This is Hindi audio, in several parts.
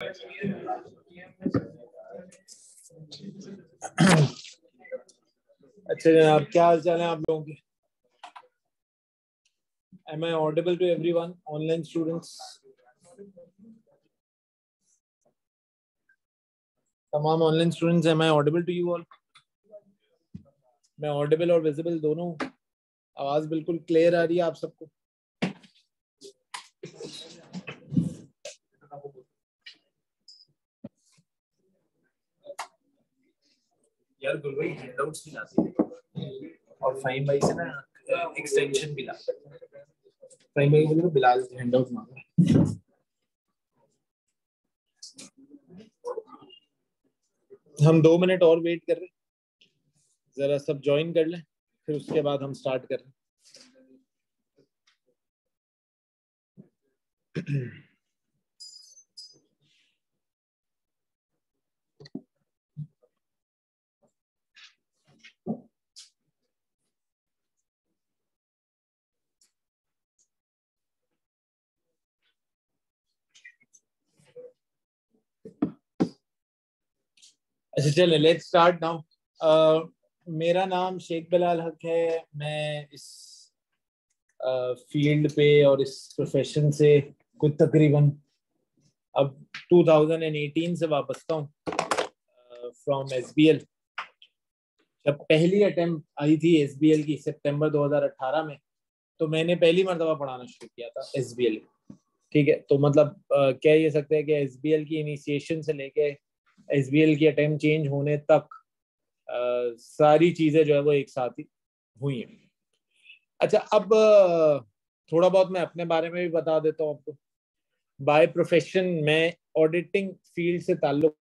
अच्छा जनाब, क्या हाल चाल है आप लोगों के? Am I audible to everyone? Online students, तमाम online students, am I audible to you all? मैं ऑडिबल और विजिबल दोनों? आवाज बिल्कुल क्लियर आ रही है आप सबको? यार गुलवाई हैंडआउट्स भी लाती है और फाइन भाई से ना एक्सटेंशन भी लाता है। फाइन भाई बोले बिलाल हैंडआउट मांगा। हम 2 मिनट और वेट कर रहे हैं, जरा सब ज्वाइन कर लें, फिर उसके बाद हम स्टार्ट कर रहे हैं। अच्छा चले, लेट्स स्टार्ट नाउ। मेरा नाम शेख बिलाल हक है। मैं इस फील्ड पे और इस प्रोफेशन से कुछ तकरीबन अब 2018 से वाबस्ता हूँ, फ्रॉम एसबीएल। जब पहली अटेम्प्ट आई थी एसबीएल की सितंबर 2018 में, तो मैंने पहली मरतबा पढ़ाना शुरू किया था एसबीएल। ठीक है, तो मतलब कह ये सकते हैं कि एसबीएल की इनिशिएशन से लेके एसबीएल की अटेम्प्ट चेंज होने तक सारी चीजें जो है वो एक साथ ही हुई हैं। अच्छा, अब थोड़ा बहुत मैं अपने बारे में भी बता देता हूँ आपको। बाय प्रोफेशन मैं ऑडिटिंग फील्ड से ताल्लुक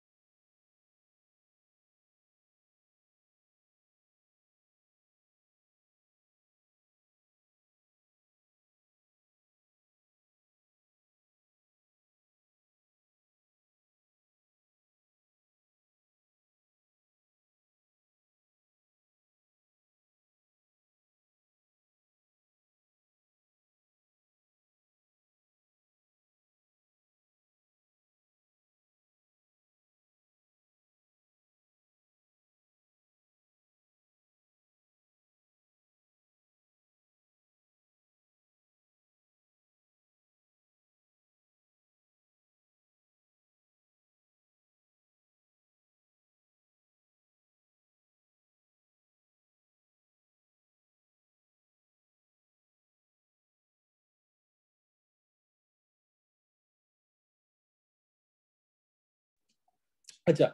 अच्छा,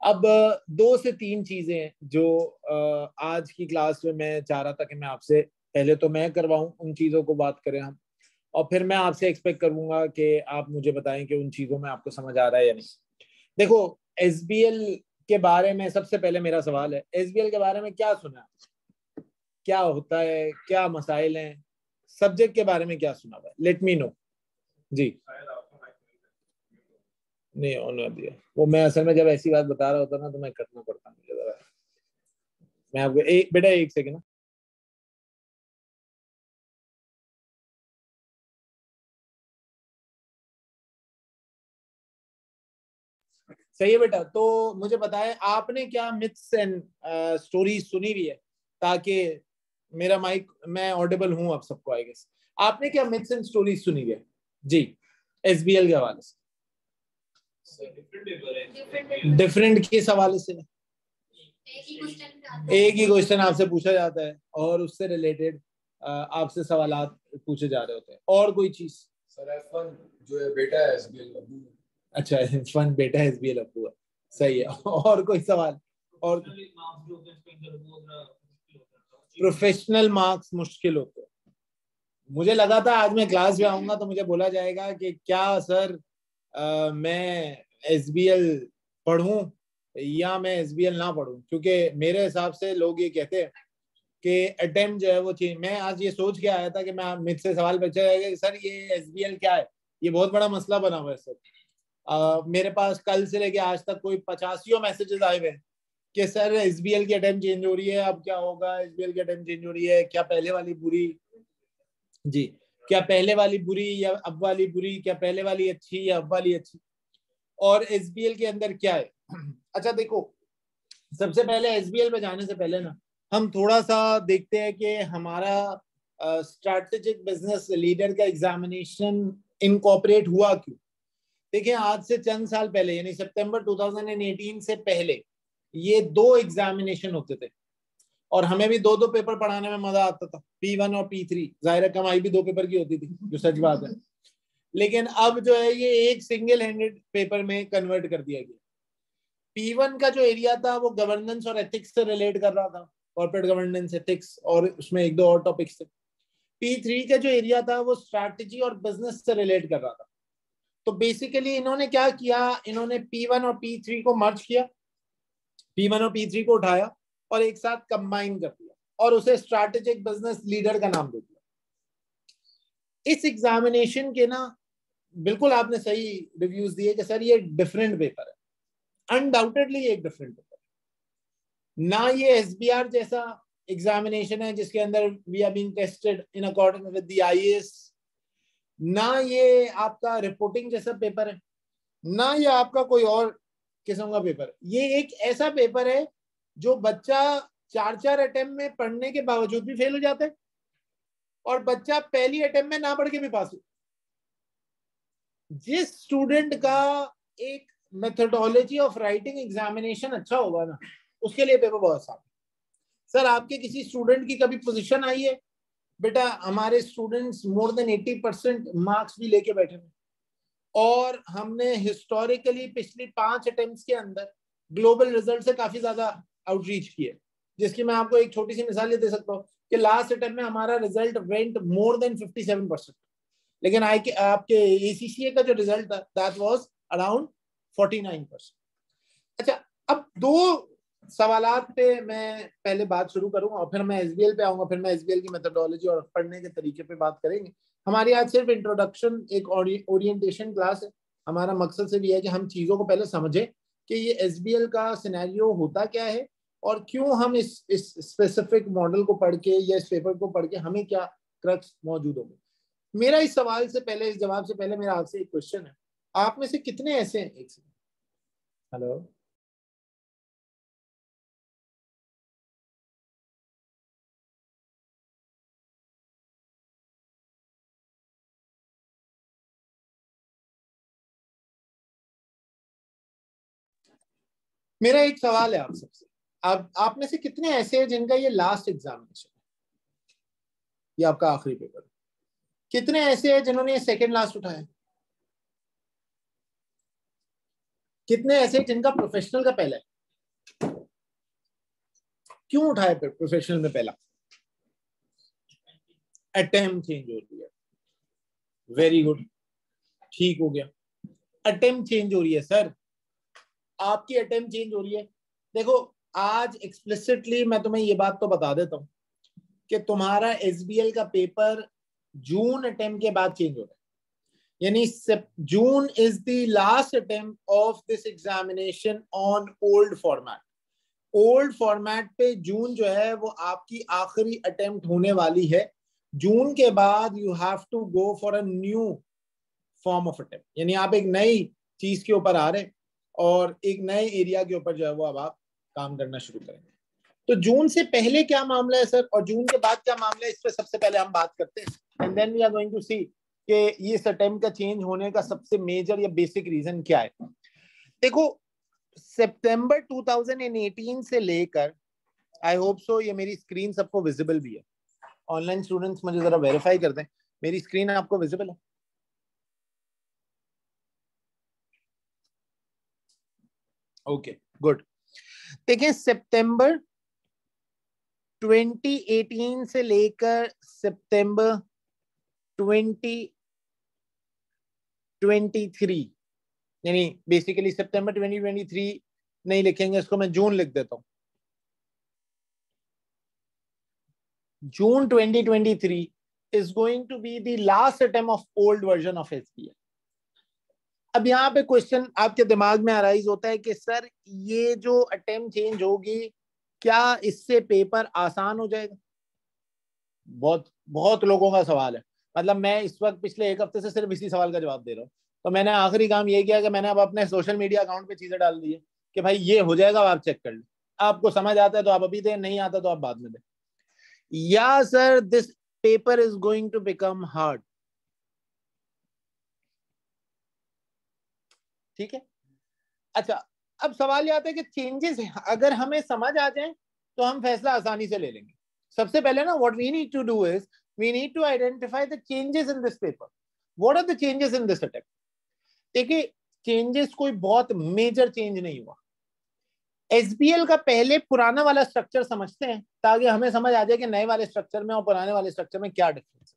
अब 2 से 3 चीजें जो आज की क्लास में मैं चाह रहा था कि मैं आपसे पहले तो मैं करवाऊं, उन चीजों को बात करें हम, और फिर मैं आपसे एक्सपेक्ट करूंगा कि आप मुझे बताएं कि उन चीजों में आपको समझ आ रहा है या नहीं। देखो, एसबीएल के बारे में सबसे पहले मेरा सवाल है, एसबीएल के बारे में क्या सुना, क्या होता है, क्या मसाइल हैं, सब्जेक्ट के बारे में क्या सुना हुआ है? Let me know. जी नहीं होने दिया वो, मैं असल में जब ऐसी बात बता रहा होता ना तो मैं करना पड़ता मुझे जरा। मैं आपको एक बेटा एक सेकंड। सही है बेटा, तो मुझे बताएं आपने क्या मिथ्स एंड स्टोरीज सुनी हुई है, ताकि मेरा माइक, मैं ऑडिबल हूं आप सबको आई गेस। आपने क्या मिथ्स एंड स्टोरीज सुनी हुई है जी एसबीएल के हवाले से? डिफरेंट किस हवाले से? एक ही क्वेश्चन आपसे पूछा जाता है और उससे रिलेटेड आपसे सवालात पूछे जा रहे होते हैं, और कोई चीज? सर F1 जो है बेटा है एसबीएल अब्बू। अच्छा, F1 बेटा है एसबीएल अब्बू है, सही है। और कोई सवाल? और प्रोफेशनल मार्क्स मुश्किल होते हैं। मुझे लगा था आज मैं क्लास में आऊंगा तो मुझे बोला जाएगा कि क्या सर मैं एसबीएल पढ़ूं या मैं एसबीएल ना पढ़ूं, क्योंकि मेरे हिसाब से लोग ये कहते हैं कि अटेम्प्ट जो है वो चेंज। मैं आज ये सोच के आया था कि मैं मुझसे सवाल पूछा जाएगा कि सर ये एसबीएल क्या है, ये बहुत बड़ा मसला बना हुआ है सर। मेरे पास कल से लेके आज तक कोई 85 मैसेजेस आए हुए हैं कि सर एसबीएल की अटेम्प्ट चेंज हो रही है, अब क्या होगा, एसबीएल की अटेम्प्ट चेंज हो रही है, क्या पहले वाली बुरी? जी, क्या पहले वाली बुरी या अब वाली बुरी, क्या पहले वाली अच्छी या अब वाली अच्छी? और एसबीएल के अंदर क्या है। अच्छा देखो, सबसे पहले एसबीएल पे जाने से पहले ना हम थोड़ा सा देखते हैं कि हमारा स्ट्रैटेजिक बिजनेस लीडर का एग्जामिनेशन इनकॉर्पोरेट हुआ क्यों। देखिए, आज से चंद साल पहले यानी सितंबर 2018 से पहले ये 2 एग्जामिनेशन होते थे और हमें भी 2-2 पेपर पढ़ाने में मजा आता था, P1 और P3। जाहिर कमाई भी 2 पेपर की होती थी, जो सच बात है। लेकिन अब जो है ये एक सिंगल हैंडेड पेपर में कन्वर्ट कर दिया गया। P1 का जो एरिया था वो गवर्नेंस और एथिक्स से रिलेट कर रहा था, कॉर्पोरेट गवर्नेंस, एथिक्स और उसमें 1-2 और टॉपिक्स थे। P3 का जो एरिया था वो स्ट्रैटेजी और बिजनेस से रिलेट कर रहा था। तो बेसिकली इन्होंने क्या किया, इन्होंने P1 और P3 को मर्ज किया, P1 और P3 को उठाया और एक साथ कंबाइन कर दिया और उसे स्ट्रैटेजिक बिजनेस लीडर का नाम दे दिया। इस एग्जामिनेशन के ना बिल्कुल आपने सही रिव्यूज दिए कि सर ये डिफरेंट पेपर है, अनडाउटेडली एक डिफरेंट पेपर है। ना ये एसबीआर जैसा एग्जामिनेशन है जिसके अंदर we are being tested in according with the IAS, ना ये आपका रिपोर्टिंग जैसा पेपर है, ना ये आपका कोई और किस्म का पेपर। ये एक ऐसा पेपर है जो बच्चा 4-4 अटेम्प्ट में पढ़ने के बावजूद भी फेल हो जाता है और बच्चा पहली अटेम्प्ट में ना पढ़ के भी पास हो। जिस स्टूडेंट का एक मेथोडोलॉजी ऑफ राइटिंग एग्जामिनेशन अच्छा होगा ना, उसके लिए पेपर बहुत आसान है। सर आपके किसी स्टूडेंट की कभी पोजीशन आई है, बेटा हमारे स्टूडेंट्स मोर देन 80% मार्क्स भी लेके बैठे हैं और हमने हिस्टोरिकली पिछली 5 अटेम्प्ट्स के अंदर ग्लोबल रिजल्ट से काफी ज्यादा आउटरीच किए, जिसकी मैं आपको एक छोटी सी मिसाल ये दे सकता हूँ कि लास्ट अटेम्प्ट में हमारा रिजल्ट वेंट मोर देन 57%, लेकिन आपके एसीसीए का जो रिजल्ट था दैट वाज अराउंड 49%। अच्छा, अब 2 सवालात पे मैं पहले बात शुरू करूंगा और फिर मैं एसबीएल पे आऊंगा, फिर मैं एसबीएल की मेथोडोलॉजी और पढ़ने के तरीके पे बात करेंगे। हमारी आज सिर्फ इंट्रोडक्शन, एक ओरिएंटेशन क्लास है। हमारा मकसद सिर्फ ये है कि हम चीजों को पहले समझें कि ये एसबीएल का सिनेरियो होता क्या है और क्यों हम इस स्पेसिफिक मॉडल को पढ़ के या इस पेपर को पढ़ के हमें क्या क्रक्स मौजूद होंगे। मेरा इस सवाल से पहले, इस जवाब से पहले मेरा आपसे एक क्वेश्चन है, आप में से कितने ऐसे हैं, एक सेकंड, हेलो, मेरा एक सवाल है आप सबसे, आप में से कितने ऐसे हैं जिनका ये लास्ट एग्जामिनेशन है, ये आपका आखिरी पेपर है? कितने ऐसे हैं जिन्होंने ये सेकंड लास्ट उठाया? कितने ऐसे हैं जिनका प्रोफेशनल का पहला है? क्यों उठाया प्रोफेशनल में पहला? अटेम्प्ट चेंज हो रही है, वेरी गुड, ठीक हो गया। अटेम्प्ट चेंज हो रही है सर, आपकी अटेम्प्ट चेंज हो रही है। देखो, आज एक्सप्लिसिटली मैं तुम्हें ये बात तो बता देता हूँ कि तुम्हारा एसबीएल का पेपर जून अटेम्प्ट के बाद चेंज हो रहा है, यानी June is the last attempt of this examination on old format. Old format पे जून जो है वो आपकी आखिरी अटेम्प्ट होने वाली है। जून के बाद you have to go for a new form of attempt, यानी आप एक नई चीज के ऊपर आ रहे हैं और एक नए एरिया के ऊपर जो है वो अब आप काम करना शुरू करेंगे। तो जून से पहले क्या मामला है सर और जून के बाद क्या मामला है, इस पर सबसे पहले हम बात करते हैं and then we are going to see कि ये अटेम्प्ट का चेंज होने का सबसे मेजर या बेसिक रीजन क्या है। देखो, सितंबर 2018 से लेकर, आई होप सो ये मेरी स्क्रीन सबको विजिबल भी है, ऑनलाइन स्टूडेंट्स मुझे जरा वेरीफाई कर दें मेरी स्क्रीन आपको विजिबल है? Okay, good. देखिए, सितंबर 2018 से लेकर सितंबर 2023, यानी बेसिकली सितंबर 2023 नहीं लिखेंगे, इसको मैं जून लिख देता हूं। जून 2023 is going to be the last attempt of old version of SBL. अब यहाँ पे क्वेश्चन आपके दिमाग में अराइज होता है कि सर ये जो अटेम्प्ट चेंज होगी क्या इससे पेपर आसान हो जाएगा? बहुत बहुत लोगों का सवाल है, मतलब मैं इस वक्त पिछले 1 हफ्ते से सिर्फ इसी सवाल का जवाब दे रहा हूँ। तो मैंने आखिरी काम ये किया कि मैंने अब अपने सोशल मीडिया अकाउंट पे चीजें डाल दी है कि भाई ये हो जाएगा, आप चेक कर लें, आपको समझ आता है तो आप अभी दें, नहीं आता तो आप बाद में दें। या sir this paper is going to become hard. ठीक है, अच्छा अब सवाल ये आता है कि चेंजेस अगर हमें समझ आ जाए तो हम फैसला आसानी से ले लेंगे। सबसे पहले ना what we need to do is we need to identify the changes in this paper. What are the changes in this attempt? देखिए चेंजेस कोई बहुत मेजर चेंज नहीं हुआ। एसबीएल का पहले पुराना वाला स्ट्रक्चर समझते हैं ताकि हमें समझ आ जाए कि नए वाले स्ट्रक्चर में और पुराने वाले स्ट्रक्चर में क्या डिफरेंस है।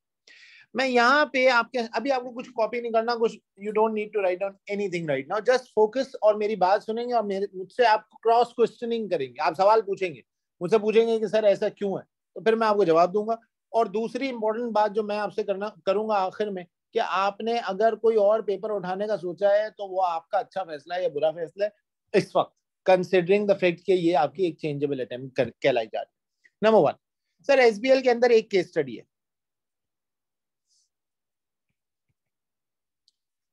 मैं यहाँ पे आपके अभी आपको कुछ कॉपी नहीं करना, कुछ you don't need to write down anything right now, just focus और मेरी बात सुनेंगे और मेरे मुझसे आप क्रॉस क्वेश्चनिंग करेंगे, आप सवाल पूछेंगे, मुझसे पूछेंगे कि सर ऐसा क्यों है, तो फिर मैं आपको जवाब दूंगा। और दूसरी इंपॉर्टेंट बात जो मैं आपसे करना करूंगा आखिर में, कि आपने अगर कोई और पेपर उठाने का सोचा है तो वो आपका अच्छा फैसला है या बुरा फैसला है इस वक्त, कंसिडरिंग द फैक्ट कि ये आपकी एक चेंजेबल अटेम्प्ट कहलाई जा रही है। नंबर वन, सर एसबीएल के अंदर एक केस स्टडी है।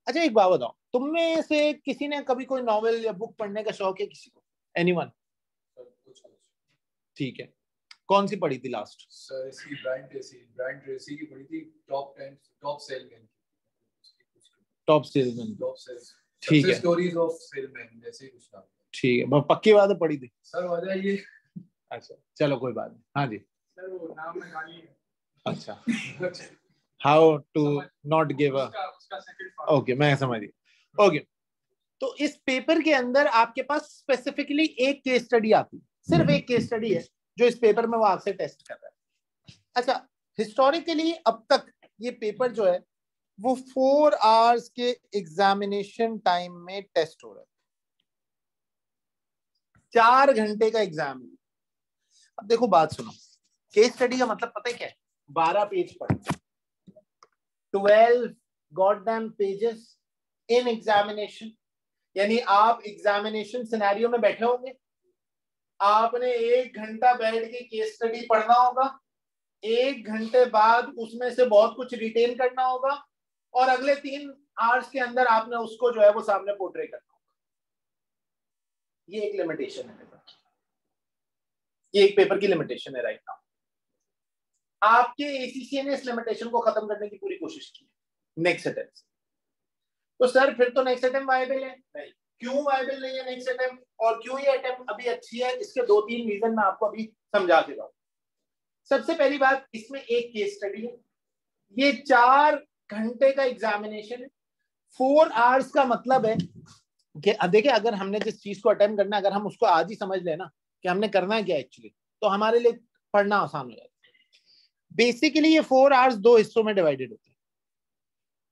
अच्छा एक बात बताओ, तुम में से किसी ने कभी कोई नॉवेल या बुक पढ़ने का शौक है किसी को? एनीवन? ठीक है, कौन सी पढ़ी थी लास्ट? सर इसकी ब्रायन ट्रेसी की पढ़ी थी, टॉप सेलमैन। Top salesman. ठीक है, स्टोरीज ऑफ सेलमैन जैसे कुछ नाम। ठीक है, पक्की बात है पढ़ी थी सर वजह ये। अच्छा चलो कोई बात नहीं, हाँ जी सर वो नाम में गाली है। अच्छा how to not give a, okay मैं समझ गया। ओके, तो इस पेपर के अंदर आपके पास स्पेसिफिकली एक केस स्टडी आती है, सिर्फ एक केस स्टडी है जो इस पेपर में वो आपसे टेस्ट कर रहा है। अच्छा हिस्टोरिकली अब तक ये पेपर जो है वो 4 आवर्स के एग्जामिनेशन टाइम में टेस्ट हो रहा है, 4 घंटे का एग्जाम। अब देखो बात सुनो, केस स्टडी का मतलब पता है क्या है? 12 पेज पढ़, 12 गॉडडैम पेजेस इन एग्जामिनेशन। यानी आप एग्जामिनेशन सिनेरियो में बैठे होंगे, आपने 1 घंटा बैठ के केस स्टडी पढ़ना होगा, 1 घंटे बाद उसमें से बहुत कुछ रिटेन करना होगा और अगले 3 आवर्स के अंदर आपने उसको जो है वो सामने पोर्ट्रे करना होगा। ये एक लिमिटेशन है पेपर की, ये एक पेपर की लिमिटेशन है राइट नाउ। आपके एसीसी ने इस लिमिटेशन को खत्म करने की पूरी कोशिश की नेक्स्ट अटेम्प्ट। तो सर फिर तो नेक्स्ट अटेम्प्ट वायबल है? नहीं। क्यों वायबल नहीं है नेक्स्ट अटेम्प्ट, और क्यों ये अटेम्प्ट अभी अच्छी है, इसके 2-3 रीजन मैं आपको अभी समझा देता हूं। सबसे पहली बात, इसमें एक केस स्टडी है, ये 4 घंटे का एग्जामिनेशन है। 4 आवर्स का मतलब है कि देखिए अगर हमने जिस चीज को अटेम्प्ट करना है, अगर हम उसको आज ही समझ लेना कि हमने करना है क्या एक्चुअली, तो हमारे लिए पढ़ना आसान हो जाता है। बेसिकली ये 4 आवर्स 2 हिस्सों में डिवाइडेड होते हैं।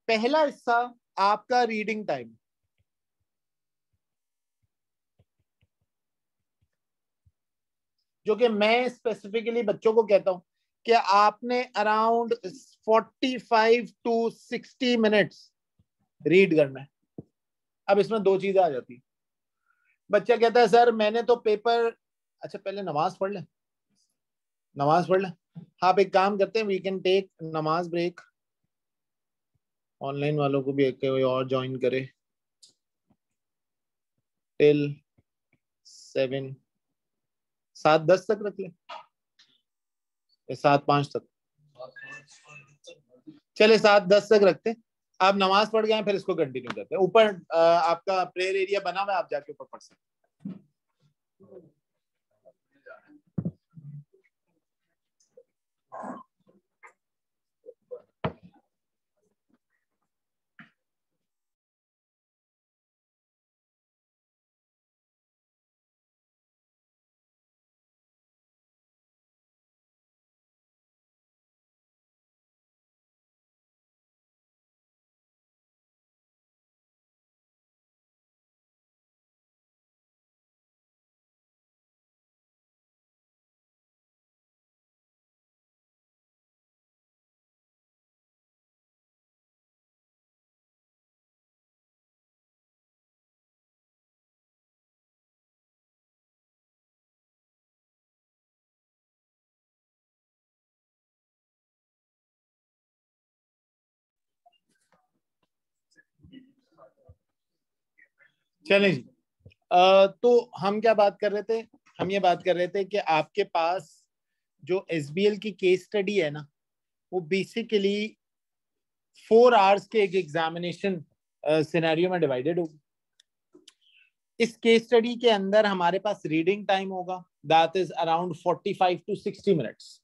पहला हिस्सा आपका रीडिंग टाइम, जो कि मैं स्पेसिफिकली बच्चों को कहता हूं कि आपने अराउंड 45 टू 60 मिनट्स रीड करना है। अब इसमें 2 चीजें आ जाती है। बच्चा कहता है सर मैंने तो पेपर, अच्छा पहले नमाज पढ़ ले, नमाज पढ़ ले। आप एक काम करते हैं, वी कैन टेक नमाज ब्रेक, ऑनलाइन वालों को भी कोई और ज्वाइन करे टिल 7:10 तक रख ले, 7:05 तक, चले 7:10 तक रखते। आप नमाज पढ़ गए फिर इसको कंटिन्यू करते हैं। ऊपर आपका प्रेयर एरिया बना हुआ है, आप जाके ऊपर पढ़ सकते हैं। चलें जी। तो हम क्या बात कर रहे थे, हम ये बात कर रहे थे कि आपके पास जो एसबीएल की केस स्टडी है ना, वो बेसिकली 4 आवर्स के एक एग्जामिनेशन सिनेरियो में डिवाइडेड होगी। इस केस स्टडी के अंदर हमारे पास रीडिंग टाइम होगा, that is around 45 to 60 minutes.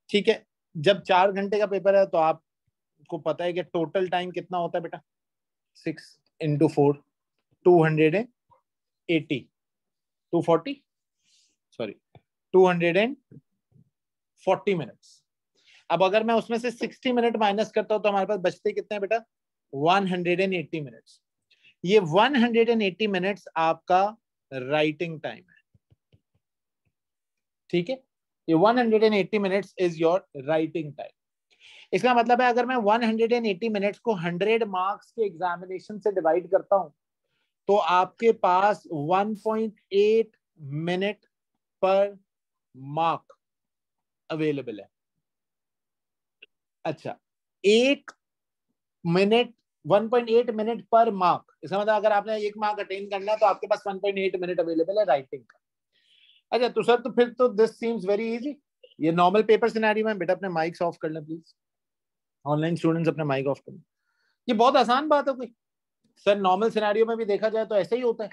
ठीक है, जब 4 घंटे का पेपर है तो आपको पता है कि टोटल टाइम कितना होता है बेटा, 6 into 4 280 240 सॉरी 240 मिनट्स। अब अगर मैं उसमें से 60 मिनट माइनस करता हूं तो हमारे पास बचते कितने हैं बेटा, 180 मिनट्स। ये 180 मिनट्स आपका राइटिंग टाइम है। ठीक है, ये 180 minutes is your writing time. इसका मतलब है अगर मैं 180 मिनट्स को 100 मार्क्स के एग्जामिनेशन से डिवाइड करता हूं तो आपके पास 1.8 मिनट पर मार्क अवेलेबल है। अच्छा, 1 मिनट 1.8 मिनट पर मार्क, इसका मतलब अगर आपने 1 मार्क अटेन करना है तो आपके पास 1.8 मिनट अवेलेबल है राइटिंग का। अच्छा तो सर, तो फिर तो दिस सीम्स वेरी इजी। ये नॉर्मल पेपर सिनेरियो में बेटा अपने माइक्स ऑफ कर लें प्लीज, ऑनलाइन स्टूडेंट्स अपने माइक ऑफ कर लें। ये बहुत आसान बात है कोई। सर नॉर्मल सिनेरियो में भी देखा जाए तो ऐसा ही होता है।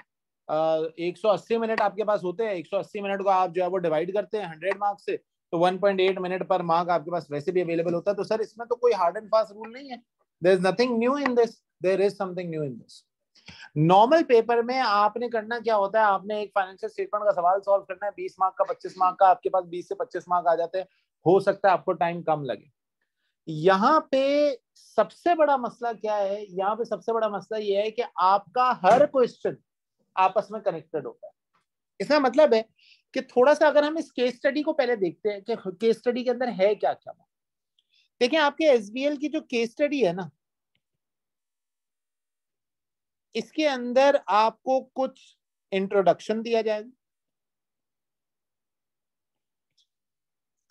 180 मिनट आपके पास होते हैं, 180 मिनट को आप जो है वो डिवाइड करते हैं 100 मार्क से, तो 1.8 मिनट पर मार्क आपके पास वैसे भी अवेलेबल होता है। तो सर इसमें तो कोई हार्ड एंड फास्ट रूल नहीं है, there is nothing new in this, there is something new in this. Normal paper में आपने करना क्या होता है, आपने एक फाइनेंशियल स्टेटमेंट का सवाल सॉल्व करना है, 20 मार्क का 25 मार्क का, आपके पास 20 से 25 मार्क आ जाते हैं, हो सकता है आपको टाइम कम लगे। यहाँ पे सबसे बड़ा मसला क्या है, यहाँ पे सबसे बड़ा मसला ये है कि आपका हर क्वेश्चन आपस में कनेक्टेड होता है। इसका मतलब है कि थोड़ा सा अगर हम इस केस स्टडी को पहले देखते हैं कि केस स्टडी के अंदर है क्या क्या। देखिए आपके एसबीएल की जो केस स्टडी है ना, इसके अंदर आपको कुछ इंट्रोडक्शन दिया जाएगा।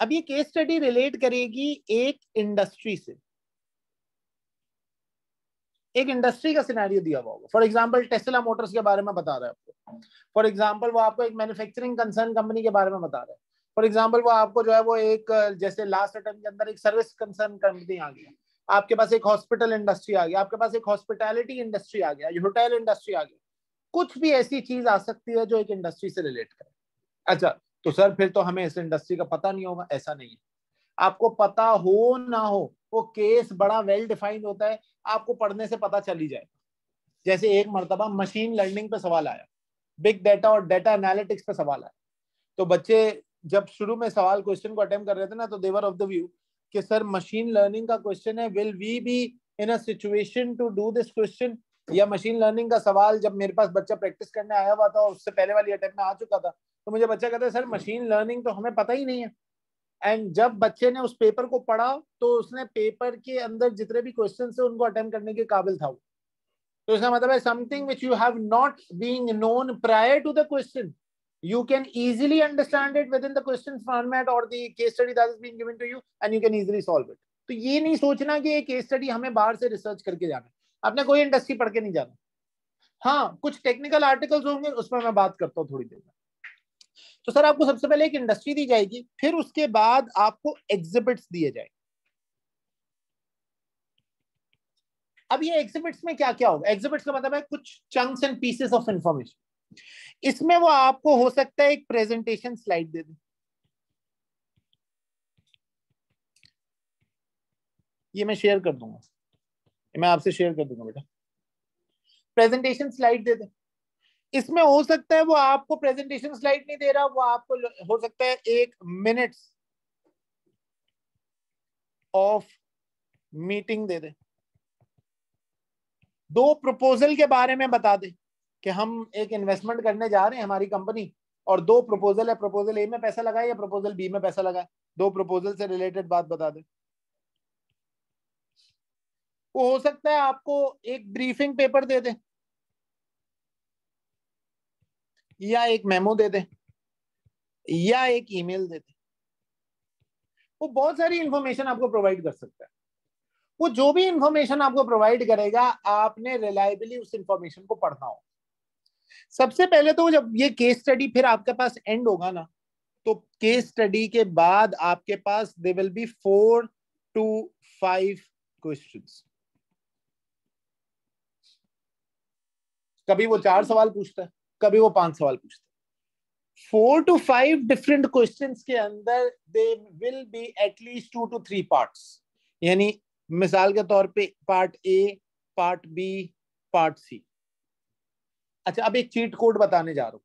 अब ये केस स्टडी रिलेट करेगी एक इंडस्ट्री से, एक इंडस्ट्री का सिनेरियो दिया हुआ होगा। फॉर एग्जांपल टेस्ला मोटर्स के बारे में बता रहा है आपको, फॉर एग्जांपल वो आपको एक मैन्युफैक्चरिंग कंसर्न कंपनी के बारे में बता रहा है, फॉर एग्जांपल वो आपको जो है वो एक जैसे लास्ट अटेम्प्ट के अंदर एक सर्विस कंसर्न कंपनी आ गया, आपके पास एक हॉस्पिटल इंडस्ट्री आ गया, आपके पास एक हॉस्पिटैलिटी इंडस्ट्री आ गया, होटल इंडस्ट्री आ गया, कुछ भी ऐसी चीज आ सकती है जो एक इंडस्ट्री से रिलेट करे। अच्छा तो सर फिर तो हमें इस इंडस्ट्री का पता नहीं होगा, ऐसा नहीं है। आपको पता हो ना हो, वो केस बड़ा वेल डिफाइंड होता है, आपको पढ़ने से पता चल ही जाएगा। जैसे एक मर्तबा मशीन लर्निंग पे सवाल आया, बिग डाटा और डाटा एनालिटिक्स पे सवाल आया, तो बच्चे जब शुरू में सवाल क्वेश्चन को अटेम्प्ट कर रहे थे ना, तो देवर ऑफ द व्यू कि सर मशीन लर्निंग का क्वेश्चन है, will we be in a situation to do this question. या मशीन लर्निंग का सवाल जब मेरे पास बच्चा प्रैक्टिस करने आया हुआ था और उससे पहले वाली अटेम्प्ट में आ चुका था, तो मुझे बच्चा कहता है सर मशीन लर्निंग तो हमें पता ही नहीं है। एंड जब बच्चे ने उस पेपर को पढ़ा तो उसने पेपर के अंदर जितने भी क्वेश्चन थे उनको अटेम्प्ट करने के काबिल था। तो इसका मतलब है something which you have not being known prior to the question, you can easily understand it within the question format or the case study that is being given to you and you can easily solve it. तो ये नहीं सोचना कि ये केस स्टडी हमें बाहर से रिसर्च करके जाना है, आपने कोई इंडस्ट्री पढ़ के नहीं जाना। हाँ कुछ टेक्निकल आर्टिकल्स होंगे, उसमें मैं बात करता हूँ थोड़ी देर में। तो सर आपको सबसे पहले एक इंडस्ट्री दी जाएगी, फिर उसके बाद आपको एग्जिबिट्स दिए जाएंगे। अब ये एग्जिबिट्स में क्या क्या होगा, एग्जिबिट्स का मतलब है कुछ chunks and pieces of information. इसमें वो आपको हो सकता है एक प्रेजेंटेशन स्लाइड दे दे, ये मैं शेयर कर दूंगा, मैं आपसे शेयर कर दूंगा बेटा, प्रेजेंटेशन स्लाइड दे दे। इसमें हो सकता है वो आपको प्रेजेंटेशन स्लाइड नहीं दे रहा, वो आपको हो सकता है 1 minute of meeting they they, 2 proposal के बारे में बता दे कि हम एक इन्वेस्टमेंट करने जा रहे हैं हमारी कंपनी, और 2 प्रपोजल है, प्रपोजल ए में पैसा लगाए या प्रपोजल बी में पैसा लगाए, 2 प्रपोजल से रिलेटेड बात बता दे। वो हो सकता है आपको एक ब्रीफिंग पेपर दे दे, या एक मेमो दे दे, या एक ईमेल दे दे। वो बहुत सारी इंफॉर्मेशन आपको प्रोवाइड कर सकता है। वो जो भी इंफॉर्मेशन आपको प्रोवाइड करेगा, आपने रिलायबली उस इंफॉर्मेशन को पढ़ना हो। सबसे पहले तो जब ये केस स्टडी फिर आपके पास एंड होगा ना, तो केस स्टडी के बाद आपके पास there will be 4 to 5 questions. कभी वो 4 सवाल पूछता है, कभी वो 5 सवाल पूछता है। 4 to 5 डिफरेंट क्वेश्चंस के अंदर they will be at least 2 to 3 parts. यानी मिसाल के तौर पे part A, part B, part C. अच्छा, अब एक चीट कोड बताने जा रहा हूं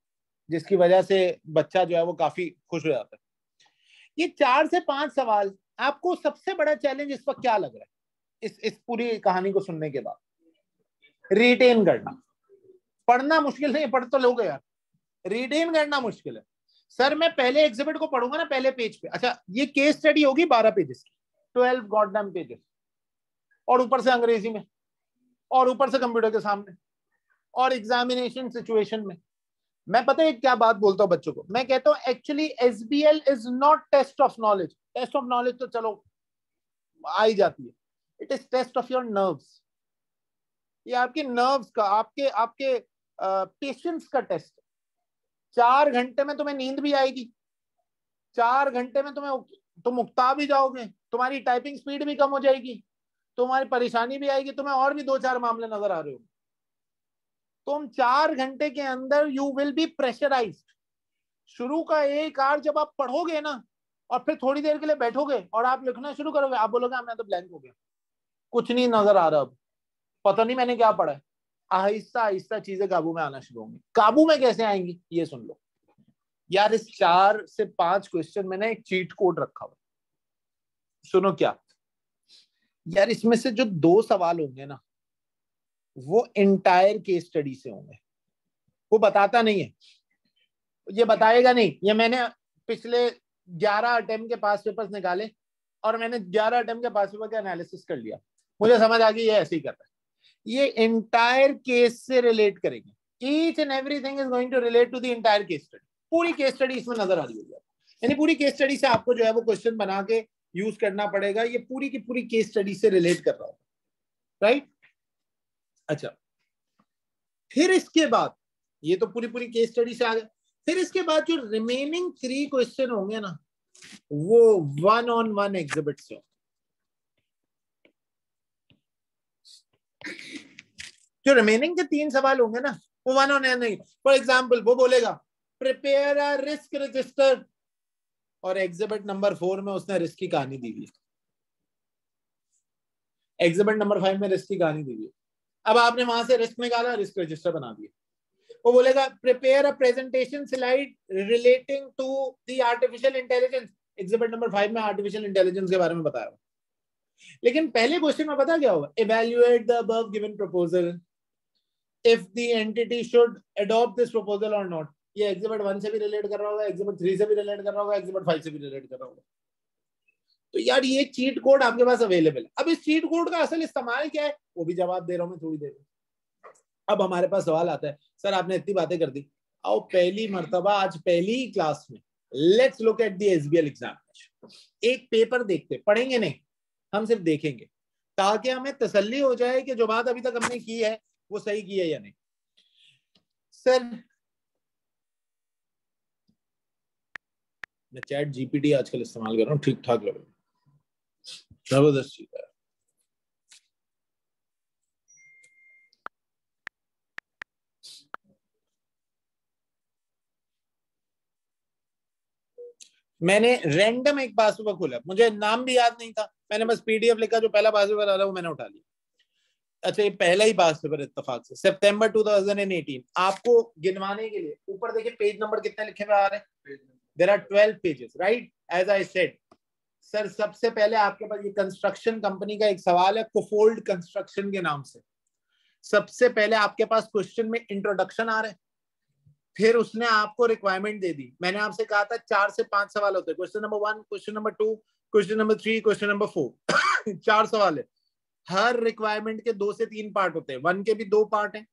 जिसकी वजह से बच्चा जो है वो काफी खुश हो जाता है। ये 4 से 5 सवाल, आपको सबसे बड़ा चैलेंज इस वक्त क्या लग रहा है इस पूरी कहानी को सुनने के बाद? रिटेन करना। पढ़ना मुश्किल नहीं, पढ़ तो लोगे यार, रिटेन करना मुश्किल है। सर मैं पहले एग्जिबिट को पढ़ूंगा ना पहले पेज पे। अच्छा, ये केस स्टडी होगी 12 पेजेस की, 12 गॉडडैम पेजेस, और ऊपर से अंग्रेजी में, और ऊपर से कंप्यूटर के सामने, और एग्जामिनेशन सिचुएशन में। मैं पता है क्या बात बोलता हूँ बच्चों को, मैं कहता हूँ actually SBL is not test of knowledge. Test of knowledge तो चलो आ ही जाती है, it is test of your nerves. ये आपके नर्व्स का, आपके आपके पेशेंस का टेस्ट। 4 घंटे में तुम्हें नींद भी आएगी, 4 घंटे में तुम उकता भी जाओगे, तुम्हारी टाइपिंग स्पीड भी कम हो जाएगी, तुम्हारी परेशानी भी आएगी, तुम्हें और भी 2-4 मामले नजर आ रहे हो। तुम 4 घंटे के अंदर यू विल बी प्रेशराइज्ड। शुरू का 1 आवर जब आप पढ़ोगे ना, और फिर थोड़ी देर के लिए बैठोगे और आप लिखना शुरू करोगे, आप बोलोगे मैं तो ब्लैंक हो गया, कुछ नहीं नजर आ रहा, अब पता नहीं मैंने क्या पढ़ा है। आहिस्ता आहिस्ता चीजें काबू में आना शुरू होंगी। काबू में कैसे आएंगी ये सुन लो यार। इस 4 से 5 क्वेश्चन में ना एक चीट कोड रखा हुआ, सुनो क्या यार। इसमें से जो 2 सवाल होंगे ना, वो इंटायर केस स्टडी से होंगे। वो बताता नहीं है, ये बताएगा नहीं। ये मैंने पिछले 11 अटेम्प्ट के पास पेपर्स निकाले और मैंने 11 अटेम्प्ट के पास पेपर का एनालिसिस कर लिया, मुझे समझ आ गई ये ऐसे ही कर रहा है। ये इंटायर केस से रिलेट करेंगे। Each and everything is going to relate to the entire case study. पूरी केस स्टडी इसमें नजर आ रही होगी, यानी पूरी केस स्टडी से आपको जो है वो क्वेश्चन बना के यूज करना पड़ेगा। ये पूरी की पूरी केस स्टडी से रिलेट कर रहा होगा, राइट? अच्छा, फिर इसके बाद ये तो पूरी पूरी केस स्टडी से आ गए। फिर इसके बाद जो रिमेनिंग 3 क्वेश्चन होंगे ना, वो 1-on-1 एग्जिबिट से। जो रिमेनिंग के 3 सवाल होंगे ना, वो 1-on-1 नहीं। फॉर एग्जाम्पल वो बोलेगा प्रिपेयर अ रिस्क रजिस्टर, और एग्जिबिट नंबर 4 में उसने रिस्क की कहानी दी हुई है, एग्जिबिट नंबर 5 में रिस्क की कहानी दी हुई है। अब आपने वहां से रिस्क निकाला, रिस्क रजिस्टर बना दिया। वो बोलेगा prepare a presentation slide relating to the artificial intelligence, exhibit number 5 में आर्टिफिशियल इंटेलिजेंस के बारे में बताया। लेकिन पहले क्वेश्चन में पता क्या होगा? Evaluate the above given proposal if the entity should adopt this proposal और नॉट। ये एग्जिबिट 1 से भी रिलेट कर रहा होगा, एग्जिबिट 3 से भी रिलेट कर रहा होगा, एग्जिबिट 5 से भी रिलेट कर रहा होगा। तो यार ये चीट कोड आपके पास अवेलेबल है। अब इस चीट कोड का असल इस्तेमाल क्या है वो भी जवाब दे रहा हूं मैं थोड़ी देर में। अब हमारे पास सवाल आता है, सर आपने इतनी बातें कर दी, आओ पहली मर्तबा आज पहली ही क्लास में let's look at the SBL examination. एक पेपर देखते, पढ़ेंगे नहीं, हम सिर्फ देखेंगे, ताकि हमें तसल्ली हो जाए कि जो बात अभी तक हमने की है वो सही की है या नहीं। सर मैं चैट जीपीटी आजकल इस्तेमाल कर रहा हूँ, ठीक ठाक लग रहा है, जबरदस्त चीज है। मैंने रैंडम एक पास पेपर खोला, मुझे नाम भी याद नहीं था, मैंने बस पीडीएफ लिखा, जो पहला पास पेपर आ रहा है वो मैंने उठा लिया। अच्छा, ये पहला ही पास पेपर इत्तेफाक से सितंबर 2018। आपको गिनवाने के लिए ऊपर देखिए पेज नंबर कितने लिखे हुए आ रहे हैं। There are 12 pages, right? As I said sir, सबसे पहले आपके पास ये कंस्ट्रक्शन कंपनी का एक सवाल है, कोफोल्ड कंस्ट्रक्शन के नाम से। सबसे पहले आपके पास क्वेश्चन में इंट्रोडक्शन आ रहा है, फिर उसने आपको रिक्वायरमेंट दे दी। मैंने आपसे कहा था 4 से 5 सवाल होते हैं, question number 1, question number 2, question number 3, question number 4 4 सवाल है। हर रिक्वायरमेंट के 2 से 3 पार्ट होते हैं। 1 के भी 2 पार्ट हैं,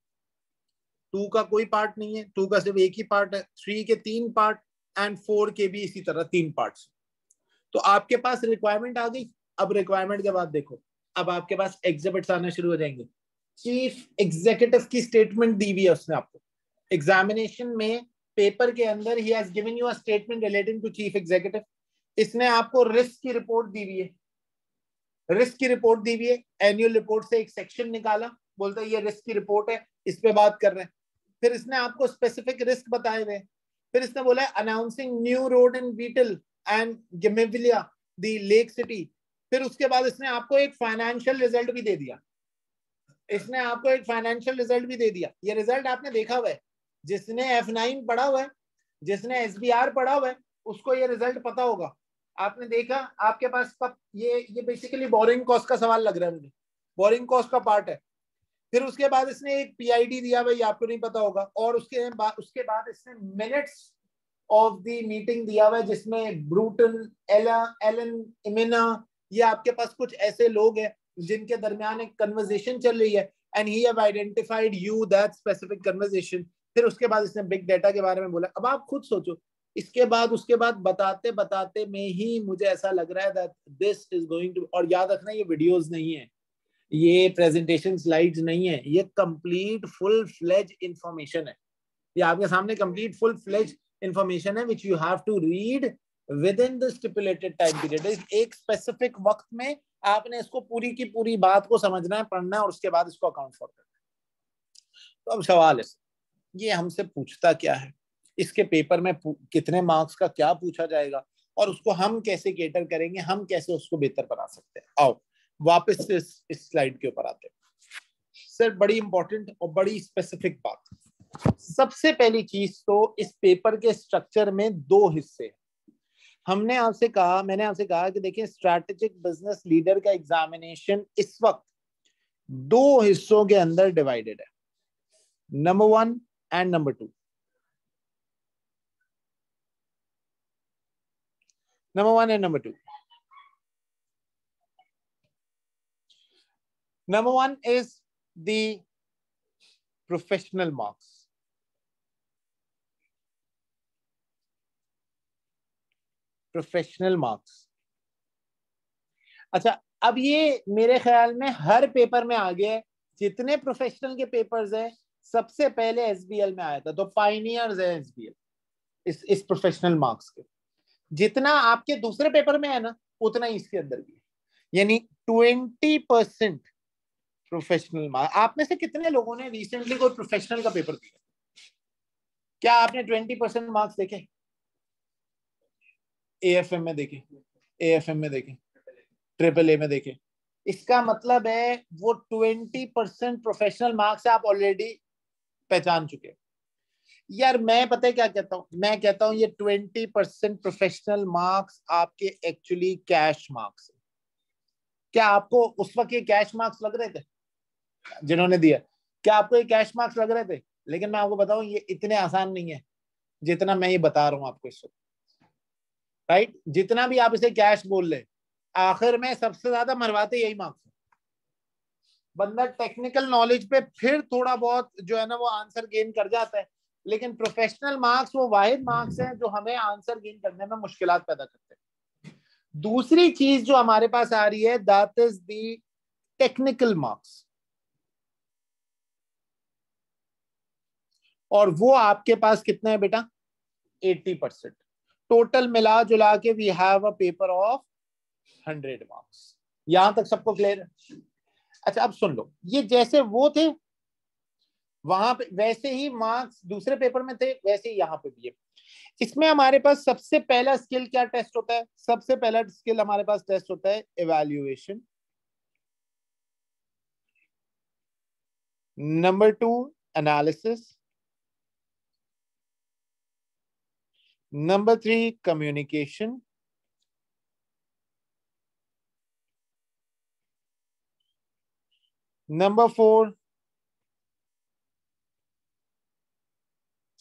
2 का कोई पार्ट नहीं है, 2 का सिर्फ एक ही पार्ट है, 3 के 3 पार्ट एंड 4 के भी इसी तरह 3 पार्ट्स। तो आपके पास रिक्वायरमेंट आ गई। अब रिक्वायरमेंट के बाद देखो, अब आपके पास एग्जिबिट्स आना शुरू हो जाएंगे। चीफ एग्जीक्यूटिव की स्टेटमेंट दी हुई है उसने आपको, एग्जामिनेशन में पेपर के अंदर ही has given you a statement relating to chief executive, इसने आपको रिस्क की रिपोर्ट दी हुई है, रिस्क की रिपोर्ट दी हुई है, एनुअल रिपोर्ट से एक सेक्शन निकाला, बोलता है ये रिस्क की रिपोर्ट है, इस पे बात कर रहे हैं। फिर इसने आपको स्पेसिफिक रिस्क बताए हुए, फिर इसने बोला है announcing new road in beetle and गिमेविलिया द लेक सिटी, फिर उसके बाद इसने आपको एक फाइनेंशियल रिजल्ट भी दे दिया, इसने आपको एक फाइनेंशियल रिजल्ट भी दे दिया। ये रिजल्ट आपने देखा हुआ है, जिसने F9 पढ़ा हुआ है, जिसने SBR पढ़ा हुआ है, उसको ये रिजल्ट पता होगा। आपने देखा आपके पास कब ये बेसिकली बोरिंग कॉस्ट का सवाल लग रहा है मुझे, बोरिंग कॉस्ट का पार्ट है। फिर उसके बाद इसने एक PID दिया भाई, आपको नहीं पता होगा, और उसके बाद इसने मिनट्स ऑफ द मीटिंग दिया हुआ है, जिसमें ब्रूटन, एलन इमिना, ये आपके पास कुछ ऐसे लोग हैं जिनके दरमियान एक कन्वर्सेशन चल रही है, and he have identified you that specific conversation. फिर उसके बाद इसने बिग डेटा के बारे में बोला। अब आप खुद सोचो, इसके बाद उसके बाद बताते बताते में ही मुझे ऐसा लग रहा है that this is going to, और याद रखना ये वीडियोस नहीं है, ये प्रेजेंटेशन स्लाइड्स नहीं है, ये कंप्लीट फुल फ्लेज इंफॉर्मेशन है, ये आपके सामने कंप्लीट फुल फ्लेज इंफॉर्मेशन है which you have to read within the stipulated time period. एक स्पेसिफिक वक्त में आपने इसको पूरी की पूरी बात को समझना है, पढ़ना है, और उसके बाद इसको अकाउंट फॉर करना है। तो अब सवाल है, ये हमसे पूछता क्या है, इसके पेपर में कितने मार्क्स का क्या पूछा जाएगा, और उसको हम कैसे केटर करेंगे, हम कैसे उसको बेहतर बना सकते हैं। आओ वापस इस स्लाइड के ऊपर आते हैं। सर बड़ी इंपॉर्टेंट और बड़ी स्पेसिफिक बात, सबसे पहली चीज तो इस पेपर के स्ट्रक्चर में दो हिस्से हैं। मैंने आपसे कहा कि देखिए स्ट्रैटेजिक बिजनेस लीडर का एग्जामिनेशन इस वक्त दो हिस्सों के अंदर डिवाइडेड है, number 1 and number 2। Number 1 and number 2। Number 1 is the professional marks. Professional marks. अच्छा, अब ये मेरे ख्याल में हर पेपर में आ गया है, जितने प्रोफेशनल के पेपर्स हैं सबसे पहले SBL में आया था, तो पाइनियर्स है SBL इस प्रोफेशनल मार्क्स के। जितना आपके दूसरे पेपर में है ना, उतना ही इसके अंदर भी है, यानी 20% प्रोफेशनल मार्क्स। आप में से कितने लोगों ने रिसेंटली कोई प्रोफेशनल का पेपर दिया? क्या आपने 20% मार्क्स देखे? AFM में देखे, AFM में देखे, AAA में देखे। इसका मतलब है वो 20% प्रोफेशनल मार्क्स आप ऑलरेडी पहचान चुके। यार मैं पता है क्या कहता हूँ, मैं कहता हूँ ये 20% प्रोफेशनल मार्क्स आपके एक्चुअली कैश मार्क्स। क्या आपको उस वक्त ये कैश मार्क्स लग रहे थे जिन्होंने दिया? क्या आपको ये कैश मार्क्स लग रहे थे? लेकिन मैं आपको बताऊं ये इतने आसान नहीं है जितना मैं ये बता रहा हूं आपको इस वक्त, राइट? जितना भी आप इसे कैश बोल ले, आखिर में सबसे ज्यादा मरवाते यही मार्क्स है। बंदा टेक्निकल नॉलेज पे फिर थोड़ा बहुत जो है ना वो आंसर गेन कर जाता है, लेकिन प्रोफेशनल मार्क्स वो वाहिद मार्क्स हैं जो हमें आंसर गेन करने में मुश्किलात पैदा करते हैं। दूसरी चीज जो हमारे पास आ रही है that is the technical marks, और वो आपके पास कितना है बेटा? 80%। टोटल मिला जुला के we have a paper of 100 marks. यहां तक सबको क्लियर है? अच्छा अब सुन लो, ये जैसे वो थे वहां पे वैसे ही मार्क्स दूसरे पेपर में थे, वैसे ही यहाँ पे भी है। इसमें हमारे पास सबसे पहला स्किल क्या टेस्ट होता है? सबसे पहला स्किल हमारे पास टेस्ट होता है evaluation. Number 2 analysis. Number 3 communication. Number 4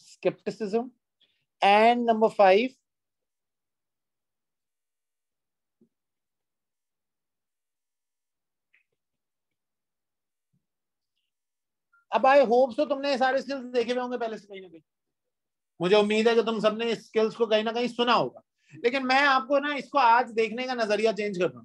skepticism. And number 5 अब आई होप सो तुमने सारे स्किल्स देखे हुए होंगे पहले से कहीं ना कहीं। मुझे उम्मीद है कि तुम सबने इस स्किल्स को कहीं ना कहीं सुना होगा, लेकिन मैं आपको ना इसको आज देखने का नजरिया चेंज कर रहा हूं।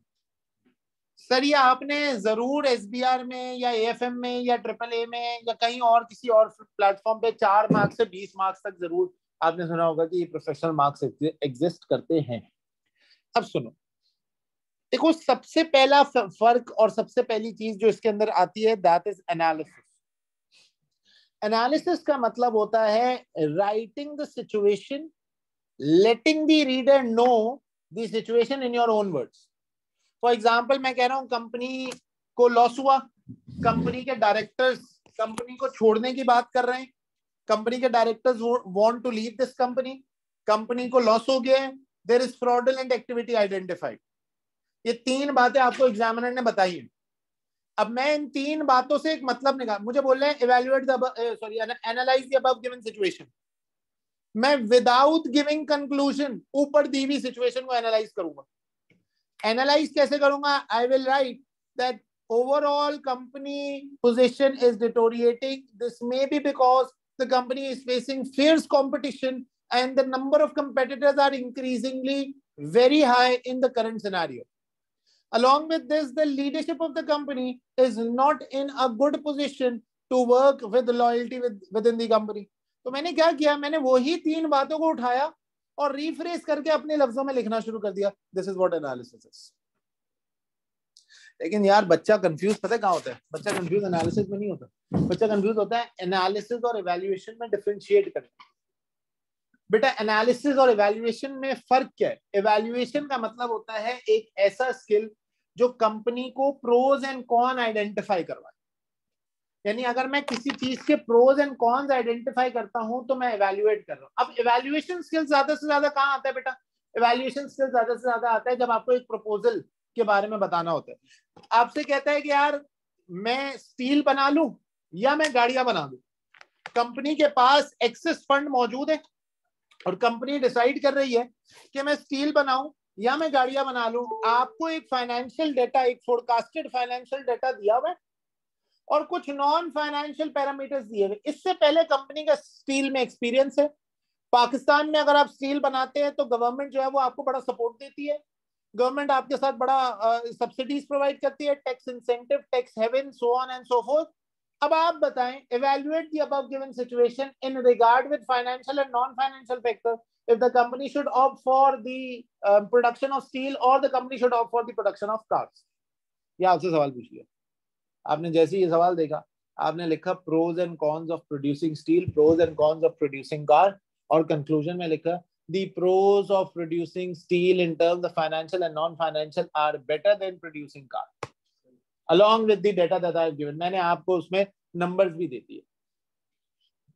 सर ये आपने जरूर एसबीआर में या एएफएम में या ट्रिपल ए में या कहीं और किसी और प्लेटफॉर्म पे 4 मार्क्स से 20 मार्क्स तक जरूर आपने सुना होगा कि ये प्रोफेशनल मार्क्स एग्जिस्ट करते हैं। अब सुनो, देखो सबसे पहला फर्क और सबसे पहली चीज जो इसके अंदर आती है दैट इज एनालिसिस। एनालिसिस का मतलब होता है writing the situation, letting the reader know the situation in your own words. For example मैं कह रहा हूं कंपनी को लॉस हुआ, कंपनी के डायरेक्टर्स कंपनी को छोड़ने की बात कर रहे हैं, कंपनी के directors want to leave this company, company को लॉस हो गया है, there is fraudulent activity identified. ये 3 बातें आपको एग्जामिनर ने बताई है। अब मैं इन 3 बातों से एक मतलब निकाल, मुझे बोल रहे हैं evaluate the analyse the above given situation. मैं विदाउट गिविंग कंक्लूजन ऊपर दी हुई सिचुएशन को एनालाइज करूंगा। एनालाइज कैसे करूंगा? I will write that overall company position is deteriorating. This may be because the company is facing fierce competition and the number of competitors are increasingly very high in the current scenario. Along with this, the leadership of the company is not in a good position to work with loyalty within the company. तो मैंने क्या किया, मैंने वही 3 बातों को उठाया और रिफ्रेश करके अपने लफ्जों में लिखना शुरू कर दिया। This is what analysis is. लेकिन यार बच्चा कंफ्यूज पता है कहाँ होता है? बच्चा कंफ्यूज एनालिसिस में नहीं होता, बच्चा कंफ्यूज होता है एनालिसिस और इवैल्यूएशन में डिफरेंशिएट करना। बेटा एनालिसिस और इवैल्यूएशन में फर्क क्या है? इवैल्यूएशन का मतलब होता है एक ऐसा स्किल जो कंपनी को प्रोज एंड कॉन आइडेंटिफाई करवाए। यानी अगर मैं किसी चीज के प्रोज एंड कॉन्स आइडेंटिफाई करता हूं तो मैं इवैल्यूएट कर रहा हूं। अब इवैल्यूएशन स्किल ज्यादा से ज्यादा कहाँ आता है बेटा? इवैल्यूएशन स्किल ज्यादा से ज्यादा आता है जब आपको एक प्रपोजल के बारे में बताना होता है। आपसे कहता है कि यार मैं स्टील बना लूं या मैं गाड़ियां बना दूं। कंपनी के पास एक्सेस फंड मौजूद है और कंपनी डिसाइड कर रही है कि मैं स्टील बनाऊं या मैं गाड़ियां बना लूं। आपको एक फाइनेंशियल डेटा, एक फोरकास्टेड फाइनेंशियल डेटा दिया हुआ है और कुछ नॉन फाइनेंशियल पैरामीटर्स दिए हुए। इससे पहले कंपनी का स्टील में एक्सपीरियंस है। पाकिस्तान में अगर आप स्टील बनाते हैं तो गवर्नमेंट जो है वो आपको बड़ा सपोर्ट देती है, गवर्नमेंट आपके साथ बड़ा सब्सिडीज प्रोवाइड करती है, tax incentive, tax haven, so on and so forth. अब आप बताएं, evaluate the above given situation in regard with financial and non financial factor if the company should opt for the production of steel or the company should opt for the production of cars। ये आपसे सवाल पूछ लिया आपने। जैसे ही ये सवाल देखा आपने लिखा pros and cons of producing steel, pros and cons of producing car, और कंक्लूजन में लिखा the pros of producing steel in terms of financial and non-financial are better than producing car along with the data that I have given। मैंने आपको उसमें नंबर्स भी दे दिए।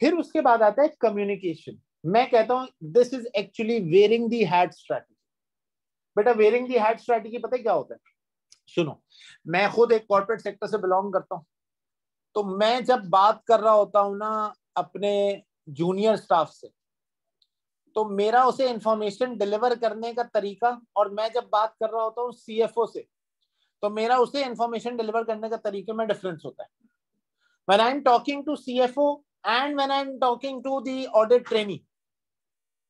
फिर उसके बाद आता है कम्युनिकेशन। मैं कहता हूं this is actually wearing the hat strategy. बेटा वेयरिंग दी हैट स्ट्रैटेजी पता है क्या होता है? सुनो, मैं खुद एक कॉर्पोरेट सेक्टर से बिलोंग करता हूं, तो मैं जब बात कर रहा होता हूं ना अपने जूनियर स्टाफ से, तो मेरा उसे इंफॉर्मेशन डिलीवर करने का तरीका, और मैं जब बात कर रहा होता हूँ सीएफओ से, तो मेरा उसे इंफॉर्मेशन डिलीवर करने का तरीके में डिफरेंस होता है। When I am talking to CFO and when I am talking to the audit trainee,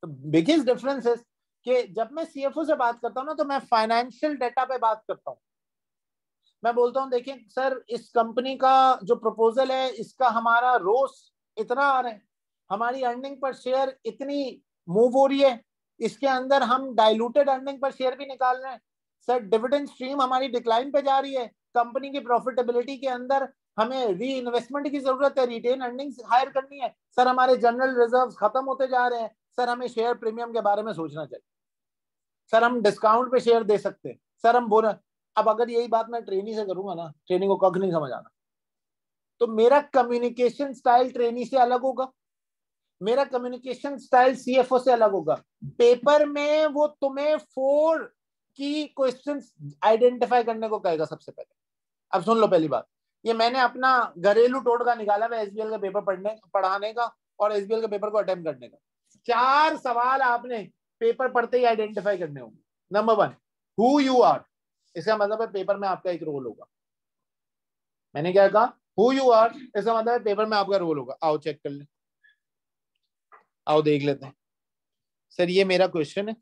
the biggest difference is कि जब मैं सीएफओ से बात करता हूँ ना तो मैं फाइनेंशियल डेटा पे बात करता हूँ। मैं बोलता हूँ देखिए सर, इस कंपनी का जो प्रपोजल है इसका हमारा रोस इतना आ रहा है, हमारी अर्निंग पर शेयर इतनी मूव हो रही है, इसके अंदर हम डाइल्यूटेड अर्निंग पर शेयर भी निकाल रहे हैं सर, डिविडेंड स्ट्रीम हमारी डिक्लाइन पे जा रही है, कंपनी की प्रॉफिटेबिलिटी के अंदर हमें री इन्वेस्टमेंट की जरूरत है, रिटेन अर्निंग्स हायर करनी है सर, हमारे जनरल रिजर्व्स खत्म होते जा रहे हैं सर, हमें शेयर प्रीमियम के बारे में सोचना चाहिए सर, हम डिस्काउंट पे शेयर दे सकते हैं सर, हम बोनस। अब अगर यही बात मैं ट्रेनी से करूंगा ना, ट्रेनी को कख नहीं समझ आना, तो मेरा कम्युनिकेशन स्टाइल ट्रेनी से अलग होगा, मेरा कम्युनिकेशन स्टाइल सीएफओ से अलग होगा। पेपर में वो तुम्हें 4 की क्वेश्चंस आइडेंटिफाई करने को कहेगा सबसे पहले। अब सुन लो पहली बात, ये मैंने अपना घरेलू टोटका निकाला हुआ एसबीएल का पेपर पढ़ाने का और एसबीएल के पेपर को अटेम्प्ट करने का। 4 सवाल आपने पेपर पढ़ते ही आइडेंटिफाई करने होंगे। नंबर 1, हु यू आर, इसका मतलब है पेपर में आपका एक रोल होगा। मैंने क्या कहा? हु यू आर, इसका मतलब है पेपर में आपका रोल होगा। आओ चेक कर ले, आओ देख लेते हैं। सर ये मेरा क्वेश्चन है,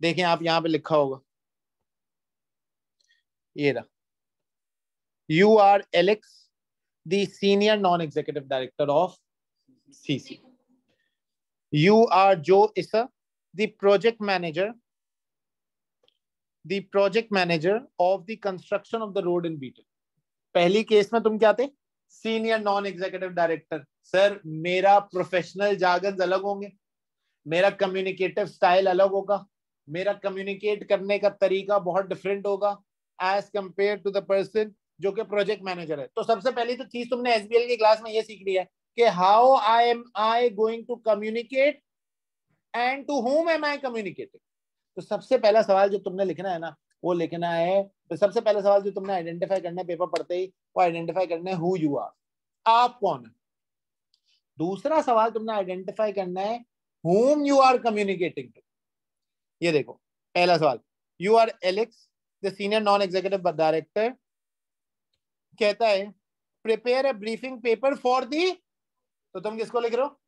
देखें आप यहां पे लिखा होगा, ये रहा, you are Alex the senior non executive director of CC, you are Jo Isa the project manager of the construction of the road in Beetle. पहली केस में तुम क्या थे, senior non executive director. Sir मेरा प्रोफेशनल जार्गन अलग होंगे, मेरा कम्युनिकेटिव स्टाइल अलग होगा, मेरा कम्युनिकेट करने का तरीका बहुत डिफरेंट होगा as compare to the person जो कि प्रोजेक्ट मैनेजर है। तो सबसे पहली तो चीज तुमने एसबीएल की क्लास में ये सीख लिया है कि how I going to communicate and to whom am I communicating। तो सबसे पहला सवाल जो तुमने लिखना है ना, वो लिखना है, तो सबसे पहला सवाल जो तुमने आइडेंटिफाई करना है पेपर पढ़ते ही, वो आइडेंटिफाई करना है हु यू आर, आप कौन है। दूसरा सवाल तुमने आइडेंटिफाई करना है whom you are communicating to। ये देखो पहला सवाल, you are Alex the senior non executive director, कहता है prepare a briefing paper for the, तो तुम किसको लिख रहे हो,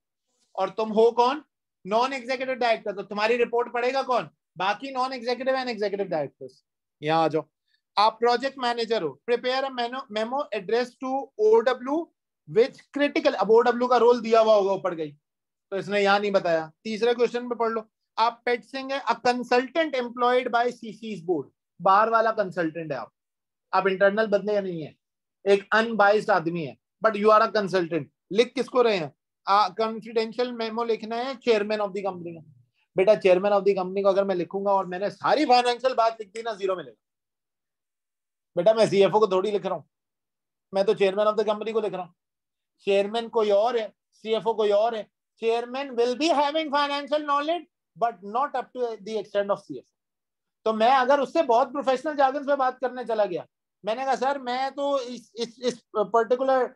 और तुम हो कौन, नॉन एग्जीक्यूटिव डायरेक्टर, तो तुम्हारी रिपोर्ट पढ़ेगा कौन, बाकी non executive and executive directors. यहां आ जाओ, आप प्रोजेक्ट मैनेजर हो, prepare memo address to OW which critical, अब ओडब्ल्यू का रोल दिया हुआ होगा ऊपर गई, तो इसने यहां नहीं बताया। तीसरे क्वेश्चन पे पढ़ लो, आप पेट सिंह है, a consultant employed by chassis board, बाहर वाला कंसल्टेंट है आप इंटरनल बंदे या नहीं है, एक अनबाइस्ड आदमी है, but you are a consultant. लिख किसको रहे हैं, कॉन्फिडेंशियल मेमो लिखना है चेयरमैन ऑफ द कंपनी का। बेटा चेयरमैन ऑफ द कंपनी को अगर मैं लिखूंगा और मैंने सारी फाइनेंशियल बात लिख दी ना, जीरो मिलेगा। बेटा मैं सीएफओ को थोड़ी लिख रहा हूँ, मैं तो चेयरमैन ऑफ द कंपनी को लिख रहा हूँ। चेयरमैन कोई और है, सीएफओ कोई और है। Chairman will be having financial knowledge but not up to the extent of CFO. तो मैं अगर उससे बहुत प्रोफेशनल जार्गन पे बात करने चला गया, मैंने कहा सर मैं तो इस पर्टिकुलर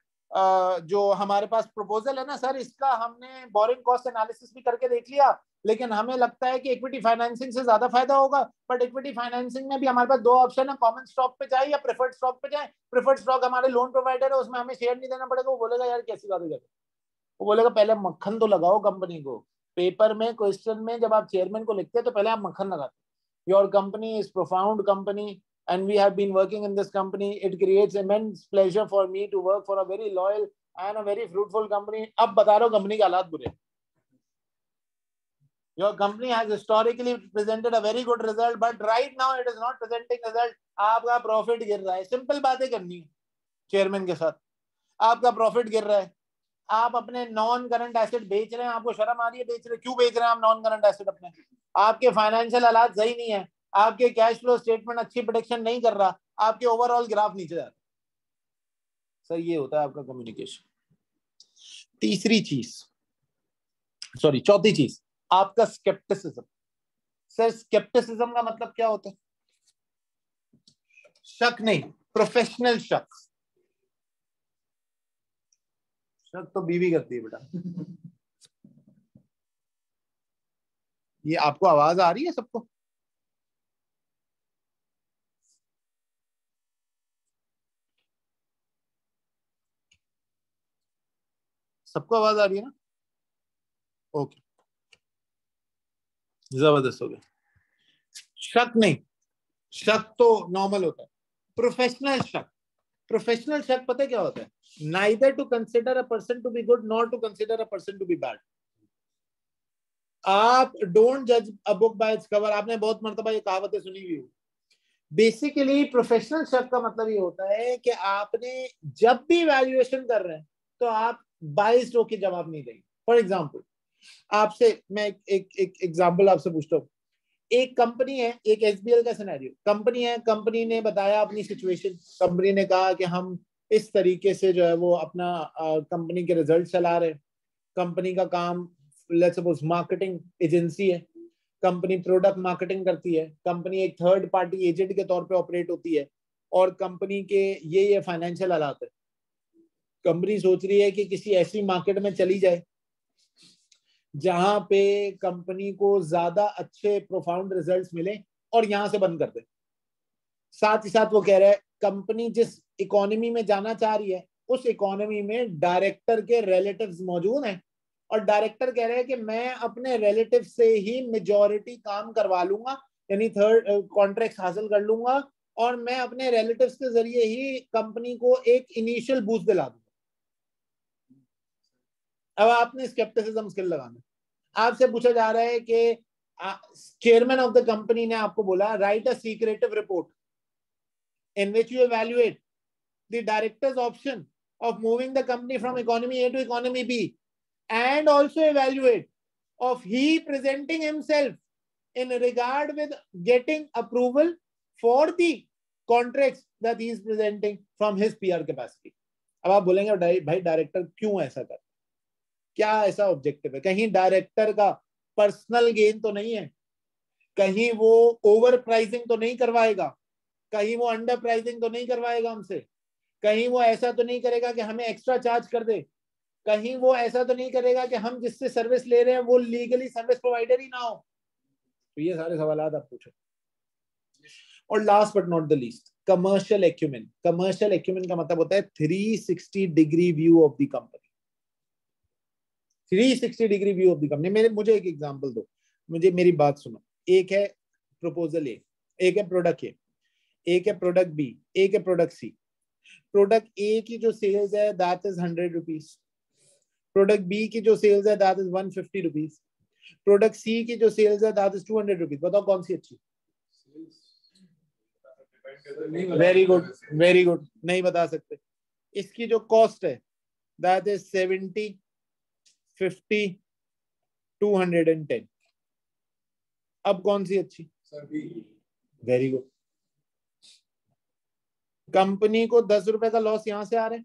जो हमारे पास प्रपोजल है ना सर, इसका हमने बोरिंग कॉस्ट एनालिसिस भी करके देख लिया, लेकिन हमें लगता है कि इक्विटी फाइनेंसिंग से ज्यादा फायदा होगा, बट इक्विटी फाइनेंसिंग में भी हमारे पास दो ऑप्शन है, कॉमन स्टॉक पे जाए या प्रेफर्ड स्टॉक पे जाए। प्रेफर्ड स्टॉक हमारे लोन प्रोवाइडर है, उसमें हमें शेयर नहीं देना पड़ेगा। वो बोलेगा यार कैसी बात है, वो बोलेगा पहले मक्खन तो लगाओ कंपनी को। पेपर में क्वेश्चन में जब आप चेयरमैन को लिखते हैं तो पहले आप मक्खन लगाते। Your company is profound company and we have been working in this company. It creates immense pleasure for me to work for a very loyal and a very fruitful company. अब बता रहा हूँ कंपनी के हालात बुरे। Your company has historically presented a very good result, but right now it is not presenting result. आपका प्रॉफिट गिर रहा है। सिंपल बातें करनी है चेयरमैन के साथ। आपका प्रॉफिट गिर रहा है, आप अपने नॉन करंट एसेट बेच रहे हैं, आपको शर्म आ रही है बेच रहे, क्यों बेच रहे हैं आप नॉन करंट एसेट अपने, आपके फाइनेंशियल हालात सही नहीं है, आपके कैश फ्लो स्टेटमेंट अच्छी प्रोडक्शन नहीं कर रहा, आपके ओवरऑल ग्राफ नीचे जा रहा है। सर ये होता है आपका कम्युनिकेशन। तीसरी चीज, सॉरी चौथी चीज, आपका स्केप्टिसिज्म। सर स्केप्टिसिज्म का मतलब क्या होता है, शक नहीं, प्रोफेशनल शक। शक तो बीवी करती है बेटा। ये आपको आवाज आ रही है सबको, सबको आवाज आ रही है ना, ओके जबरदस्त हो गया। शक नहीं, शक तो नॉर्मल होता है। प्रोफेशनल शक, प्रोफेशनल शक पता है क्या होता है, neither to consider a person to be good not to consider a person to be bad. आप डोंट जज a book by its cover, आपने बहुत मर्तबा ये कहावतें सुनी हुई हो। बेसिकली प्रोफेशनल शक का मतलब ये होता है कि आपने जब भी वैल्यूएशन कर रहे हैं तो आप बाइस्ड होकर जवाब नहीं देंगे। फॉर एग्जाम्पल आपसे मैं एक एग्जाम्पल आपसे पूछता हूँ, एक कंपनी है, एक एसबीएल का सिनेरियो, कंपनी है, कंपनी ने बताया अपनी सिचुएशन, कंपनी ने कहा कि हम इस तरीके से जो है वो अपना कंपनी के रिजल्ट चला रहे, कंपनी का काम लेट्स सपोज मार्केटिंग एजेंसी है, कंपनी प्रोडक्ट मार्केटिंग करती है, कंपनी एक थर्ड पार्टी एजेंट के तौर पे ऑपरेट होती है, और कंपनी के ये फाइनेंशियल हालात है। कंपनी सोच रही है कि किसी ऐसी मार्केट में चली जाए जहां पे कंपनी को ज्यादा अच्छे प्रोफाउंड रिजल्ट्स मिले और यहां से बंद कर दे। साथ ही साथ वो कह रहा है कंपनी जिस इकोनॉमी में जाना चाह रही है उस इकोनॉमी में डायरेक्टर के रिलेटिव्स मौजूद हैं, और डायरेक्टर कह रहे हैं कि मैं अपने रिलेटिव से ही मेजॉरिटी काम करवा लूंगा यानी थर्ड कॉन्ट्रैक्ट हासिल कर लूंगा और मैं अपने रिलेटिव्स के जरिए ही कंपनी को एक इनिशियल बूस्ट दिला दूंगा। अब आपने स्केप्टिसिज्म स्किल लगाना, आपसे पूछा जा रहा है कि चेयरमैन ऑफ द कंपनी ने आपको बोला right a secretive report in which you evaluate the directors option of moving the company from economy A to economy B, and also evaluate of he presenting himself in regard with getting approval for the contracts that he is presenting from his PR capacity. अब आप बोलेंगे भाई डायरेक्टर क्यों ऐसा कर, क्या ऐसा ऑब्जेक्टिव है? कहीं डायरेक्टर का पर्सनल गेन तो नहीं है, कहीं वो ओवर प्राइसिंग तो नहीं करवाएगा, कहीं वो अंडर प्राइसिंग तो नहीं करवाएगा हमसे, कहीं वो ऐसा तो नहीं करेगा कि हमें एक्स्ट्रा चार्ज कर दे, कहीं वो ऐसा तो नहीं करेगा कि हम जिससे सर्विस ले रहे हैं वो लीगली सर्विस प्रोवाइडर ही ना हो। तो ये सारे सवाल आप पूछो। और last but not the least, commercial acumen. Commercial acumen का मतलब होता है 360 degree view of the company. 360 degree view of the company. मुझे एक एग्जांपल दो, मुझे मेरी बात सुनो। एक है प्रपोजल ए, एक है प्रोडक्ट ए, एक है प्रोडक्ट बी, एक है प्रोडक्ट सी। प्रोडक्ट ए की जो सेल्स है that is 100 rupees, product B की जो सेल्स है that is 150 rupees, product C की जो सेल्स है दैट इज 200 रुपीज। बताओ कौन सी अच्छी? वेरी गुड, वेरी गुड, नहीं बता सकते। इसकी जो कॉस्ट है दैट इज 70, 50, 210। अब कौन सी अच्छी? Very good. कंपनी को 10 रुपए का लॉस यहां से आ रहा है,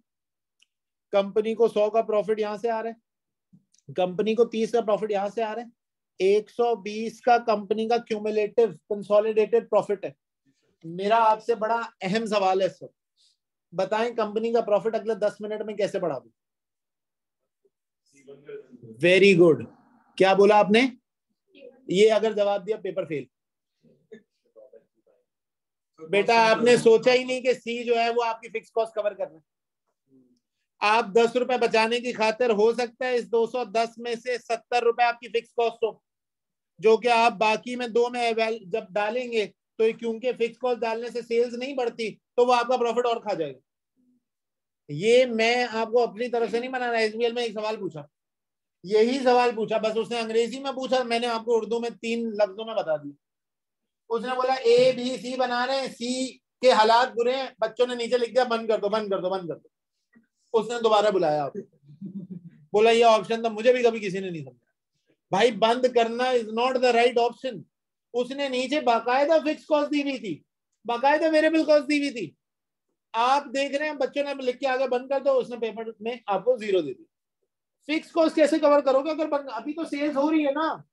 कंपनी को 100 का प्रॉफिट यहां से आ रहा है, कंपनी को 30 का प्रॉफिट यहां से आ रहा है, 120 का कंपनी का क्यूमुलेटिव कंसोलिडेटेड प्रॉफिट है। मेरा आपसे बड़ा अहम सवाल है सर, बताएं कंपनी का प्रॉफिट अगले 10 मिनट में कैसे बढ़ा दूं? वेरी गुड, क्या बोला आपने? ये अगर जवाब दिया पेपर फेल। बेटा आपने सोचा ही नहीं कि सी जो है वो आपकी फिक्स कॉस्ट कवर कर रहा है। आप 10 रुपए बचाने की खातिर हो सकता है इस 210 में से 70 रुपए आपकी फिक्स कॉस्ट हो, जो कि आप बाकी में 2 में जब डालेंगे तो क्योंकि फिक्स कॉस्ट डालने से सेल्स नहीं बढ़ती तो वो आपका प्रॉफिट और खा जाएगा। ये मैं आपको अपनी तरफ से नहीं बना रहा। एसबीएल में एक सवाल पूछा, यही सवाल पूछा, बस उसने अंग्रेजी में पूछा, मैंने आपको उर्दू में 3 लफ्जों में बता दिया। उसने बोला ए बी सी बना रहे हैं, सी के हालात बुरे हैं, बच्चों ने नीचे लिख दिया बंद कर दो बंद कर दो बंद कर दो। उसने दोबारा बुलाया आपको, बोला ये ऑप्शन था, मुझे भी कभी किसी ने नहीं समझा। भाई बंद करना is not the right option. उसने नीचे बाकायदा फिक्स कॉस्ट दी हुई थी, बाकायदा वेरिएबल कॉस्ट दी हुई थी। आप देख रहे हैं बच्चों ने लिख के आगे बंद कर दो, उसने पेपर में आपको 0 दे दी। फिक्स कॉस्ट कैसे कवर करोगे अगर अभी तो सेल्स हो रही है ना?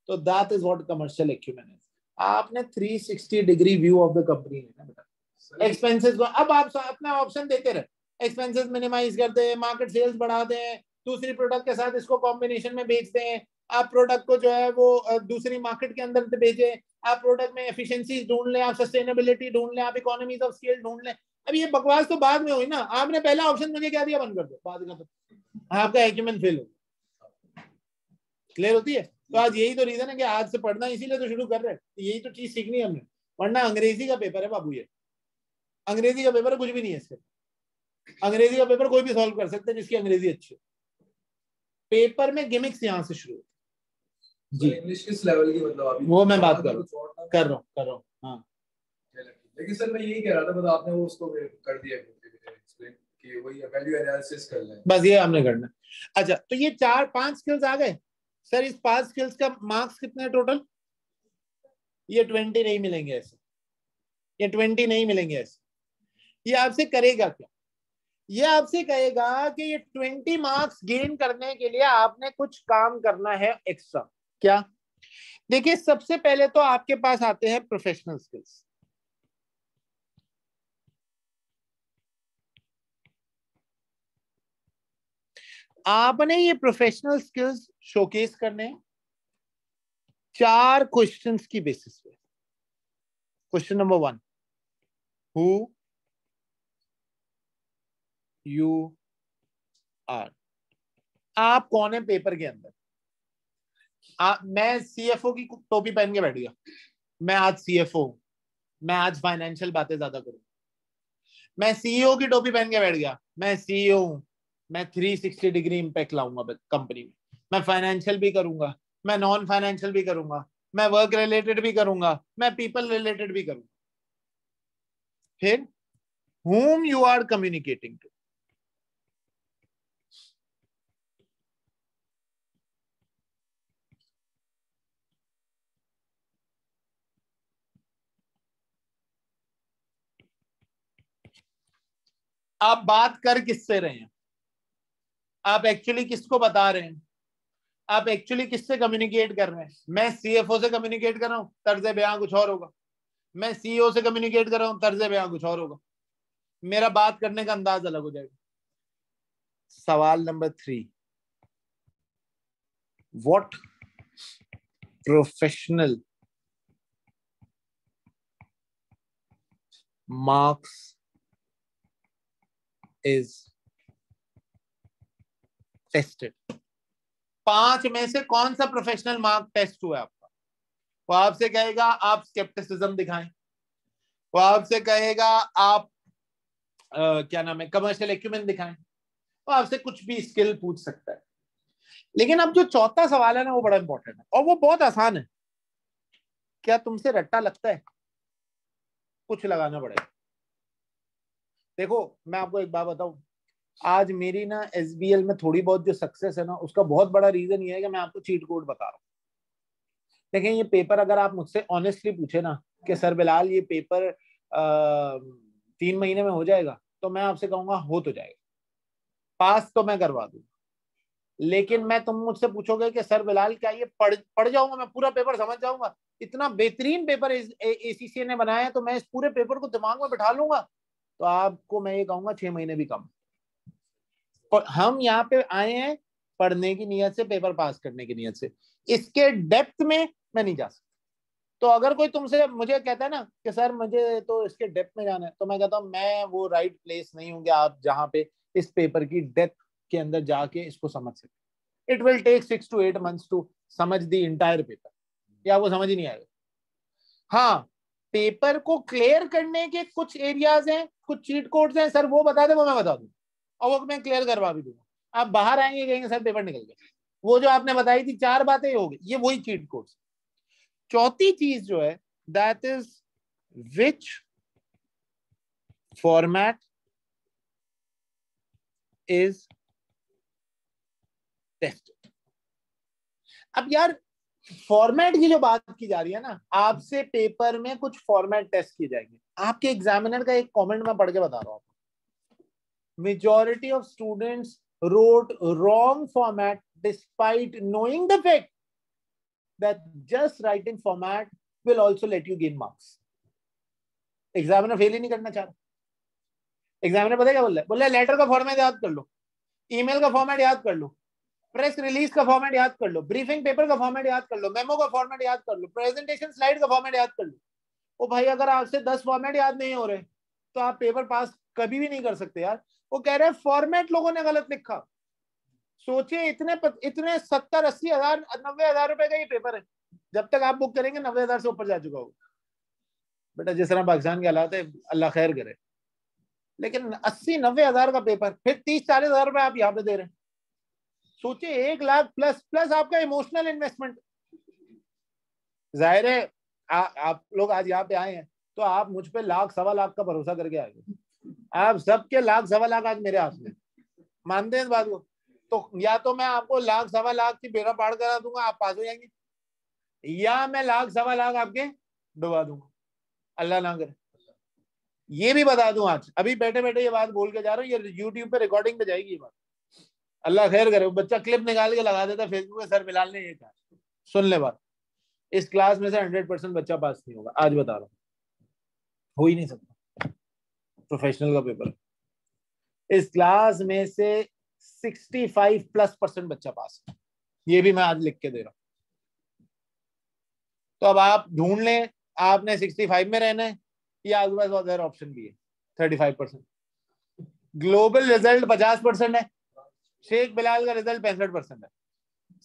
तो that is what commercial acumen है। आपने 360 degree view of the company लेना बेटा। एक्सपेंसेस को अब आप अपना ऑप्शन देते रहे, एक्सपेंसेस मिनिमाइज कर दे, मार्केट सेल्स बढ़ा दें, दूसरी प्रोडक्ट के साथ इसको कॉम्बिनेशन में बेच दें, आप प्रोडक्ट को जो है वो दूसरी मार्केट के अंदर बेचें, आप प्रोडक्ट में एफिशिएंसी ढूंढ लें, आप सस्टेनेबिलिटी ढूंढ लें, आप इकोनॉमीज ऑफ स्केल ढूंढ लें। अब ये बकवास तो बाद में हुई ना, आपने पहला ऑप्शन मुझे क्या दिया? बंद कर दो, बाद का तो आपका एक्यूमेन फेल हो। क्लियर होती है? तो आज यही तो रीजन है कि आज से पढ़ना इसीलिए तो शुरू कर रहे हैं, यही तो चीज सीखनी है हमने, वरना अंग्रेजी का पेपर है बाबू। ये अंग्रेजी का पेपर कुछ भी नहीं है इसके। अंग्रेजी का पेपर कोई भी सॉल्व कर सकता है जिसकी अंग्रेजी अच्छी है। पेपर में गिमिक्स यहां से शुरू जी। इंग्लिश किस लेवल की मतलब अभी वो मैं बात कर रहा हूँ। हाँ लेकिन सर मैं यही कह रहा था, मतलब आपने वो उसको कर दिया एक्सप्लेन कि वही वैल्यू एनालिसिस कर लें, बस ये हमने करना। अच्छा तो ये 4-5 स्किल्स आ गए सर। इस 5 स्किल्स का मार्क्स कितने टोटल? ये 20 नहीं मिलेंगे ऐसे, ये 20 नहीं मिलेंगे ऐसे। ये आपसे करेगा क्या? ये आपसे कहेगा कि ये 20 मार्क्स गेन करने के लिए आपने कुछ काम करना है एक्स्ट्रा। क्या? देखिए सबसे पहले तो आपके पास आते हैं प्रोफेशनल स्किल्स। आपने ये प्रोफेशनल स्किल्स शोकेस करने हैं 4 क्वेश्चंस की बेसिस पे। Question number 1, who you are. आप कौन है पेपर के अंदर? मैं सीएफओ की टोपी पहन के बैठ गया, मैं आज सीएफओ, मैं आज फाइनेंशियल बातें ज्यादा करूँ, मैं सीईओ की टोपी पहन के बैठ गया, मैं सीईओ हूं, मैं 360 डिग्री इंपैक्ट लाऊंगा कंपनी में, मैं फाइनेंशियल भी करूंगा, मैं नॉन फाइनेंशियल भी करूंगा, मैं वर्क रिलेटेड भी करूंगा, मैं पीपल रिलेटेड भी करूंगा। फिर whom you are communicating to, आप बात कर किससे रहे हैं, आप एक्चुअली किसको बता रहे हैं, आप एक्चुअली किससे कम्युनिकेट कर रहे हैं। मैं सीएफओ से कम्युनिकेट कर रहा हूं, तर्ज बयां कुछ और होगा। मैं सीईओ से कम्युनिकेट कर रहा हूं, तर्ज बयां कुछ और होगा। मेरा बात करने का अंदाज अलग हो जाएगा। सवाल number 3, what professional marks is tested. 5 में से कौन सा प्रोफेशनल मार्क टेस्ट हुआ है आपका? वो आपसे कहेगा आप स्केप्टिसिज्म दिखाएं, वो आपसे कहेगा आप क्या नाम है, कमर्शियल एक्यूमेंट दिखाएं, वो आपसे कुछ भी स्किल पूछ सकता है। लेकिन अब जो चौथा सवाल है ना, वो बड़ा इंपॉर्टेंट है और वो बहुत आसान है। क्या तुमसे रट्टा लगता है? कुछ लगाना पड़ेगा। देखो मैं आपको एक बात बताऊं, आज मेरी ना एसबीएल में थोड़ी बहुत जो सक्सेस है ना, उसका बहुत बड़ा रीजन ये है कि मैं आपको चीट कोड बता रहा हूँ। देखें ये पेपर अगर आप मुझसे ऑनेस्टली पूछे ना कि सर बिलाल ये पेपर 3 महीने में हो जाएगा, तो मैं आपसे कहूंगा हो तो जाएगा, पास तो मैं करवा दूंगा। लेकिन मैं तुम मुझसे पूछोगे कि सर बिलाल क्या ये पढ़ जाऊंगा, मैं पूरा पेपर समझ जाऊंगा, इतना बेहतरीन पेपर एसीसी ने बनाया है, तो मैं इस पूरे पेपर को दिमाग में बिठा लूंगा, तो आपको मैं ये कहूंगा 6 महीने भी कम। और हम यहाँ पे आए हैं पढ़ने की नीयत से, पेपर पास करने की नीयत से, इसके डेप्थ में मैं नहीं जा सकता। तो अगर कोई तुमसे मुझे कहता है ना कि सर मुझे तो इसके डेप्थ में जाना है, तो मैं कहता हूँ मैं वो राइट प्लेस नहीं हूँ कि आप जहाँ पे इस पेपर की डेप्थ के अंदर जाके इसको समझ सकते। It will take 6 to 8 months to समझ द इंटायर पेपर, या वो समझ ही नहीं आएगा। हाँ, पेपर को क्लियर करने के कुछ एरियाज हैं, कुछ चीट कोड्स हैं, सर वो बता दे, वो मैं बता दूँ और वो मैं क्लियर करवा भी दूंगा। आप बाहर आएंगे कहेंगे सर पेपर निकल गया, वो जो आपने बताई थी 4 बातें होगी, ये वही चीट कोड्स। चौथी चीज जो है that is which format is tested. अब यार फॉर्मेट की जो बात की जा रही है ना, आपसे पेपर में कुछ फॉर्मेट टेस्ट किए जाएंगे। आपके एग्जामिनर का एक कमेंट मैं पढ़ के बता रहा हूँ, majority of students wrote wrong format despite knowing the fact that just writing format will also let you gain marks. Examiner fail ही नहीं करना चाह रहा। एग्जामिनर पता है क्या बोल रहा है? बोल रहा है लेटर का फॉर्मेट याद कर लो, ईमेल का फॉर्मेट याद कर लो, प्रेस रिलीज का फॉर्मेट याद कर लो, ब्रीफिंग पेपर का फॉर्मेट याद कर लो, मेमो का फॉर्मेट याद कर लो, प्रेजेंटेशन स्लाइड का फॉर्मेट याद कर लो। ओ भाई अगर आपसे 10 फॉर्मेट याद नहीं हो रहे तो आप पेपर पास कभी भी नहीं कर सकते यार। वो कह रहे हैं फॉर्मेट लोगों ने गलत लिखा। सोचिए इतने 70-80 हजार 90,000 रुपए का ये पेपर है, जब तक आप बुक करेंगे 90,000 से ऊपर जा चुका होगा। बेटा जिस तरह पाकिस्तान के हालात है अल्लाह खैर करे, लेकिन 80-90 हजार का पेपर, फिर 30-40 हजार रुपए आप यहाँ पे दे रहे हैं। सोचिए 1 लाख प्लस आपका इमोशनल इन्वेस्टमेंट। जाहिर है आप लोग आज यहाँ पे आए हैं तो आप मुझ पे 1-1.25 लाख का भरोसा करके आए। आप सबके 1-1.25 लाख आज मेरे हाथ में, मानते हैं इस बात को? तो या तो मैं आपको 1-1.25 लाख की बेड़ा पार करा दूंगा, आप पास हो जाएंगे, या मैं 1-1.25 लाख आपके डुबा दूंगा, अल्लाह ना करे। ये भी बता दूं आज अभी बैठे बैठे ये बात बोल के जा रहा हूँ, ये यूट्यूब पे रिकॉर्डिंग पे जाएगी ये बात, अल्लाह खैर करे। बच्चा क्लिप निकाल के लगा देता फेसबुक पे, सर बिलाल ने ये कहा। सुन ले बात, इस क्लास में से 100% बच्चा पास नहीं होगा, आज बता रहा हूँ, हो ही नहीं सकता। प्रोफेशनल का पेपर, इस क्लास में से 65+% बच्चा पास है, ये भी मैं आज लिख के दे रहा हूं। तो अब आप ढूंढ लें आपने 65 में रहना है या आपके पास अदर ऑप्शन भी है 35%। ग्लोबल रिजल्ट 50% है, शेख बिलाल का रिजल्ट 65% है।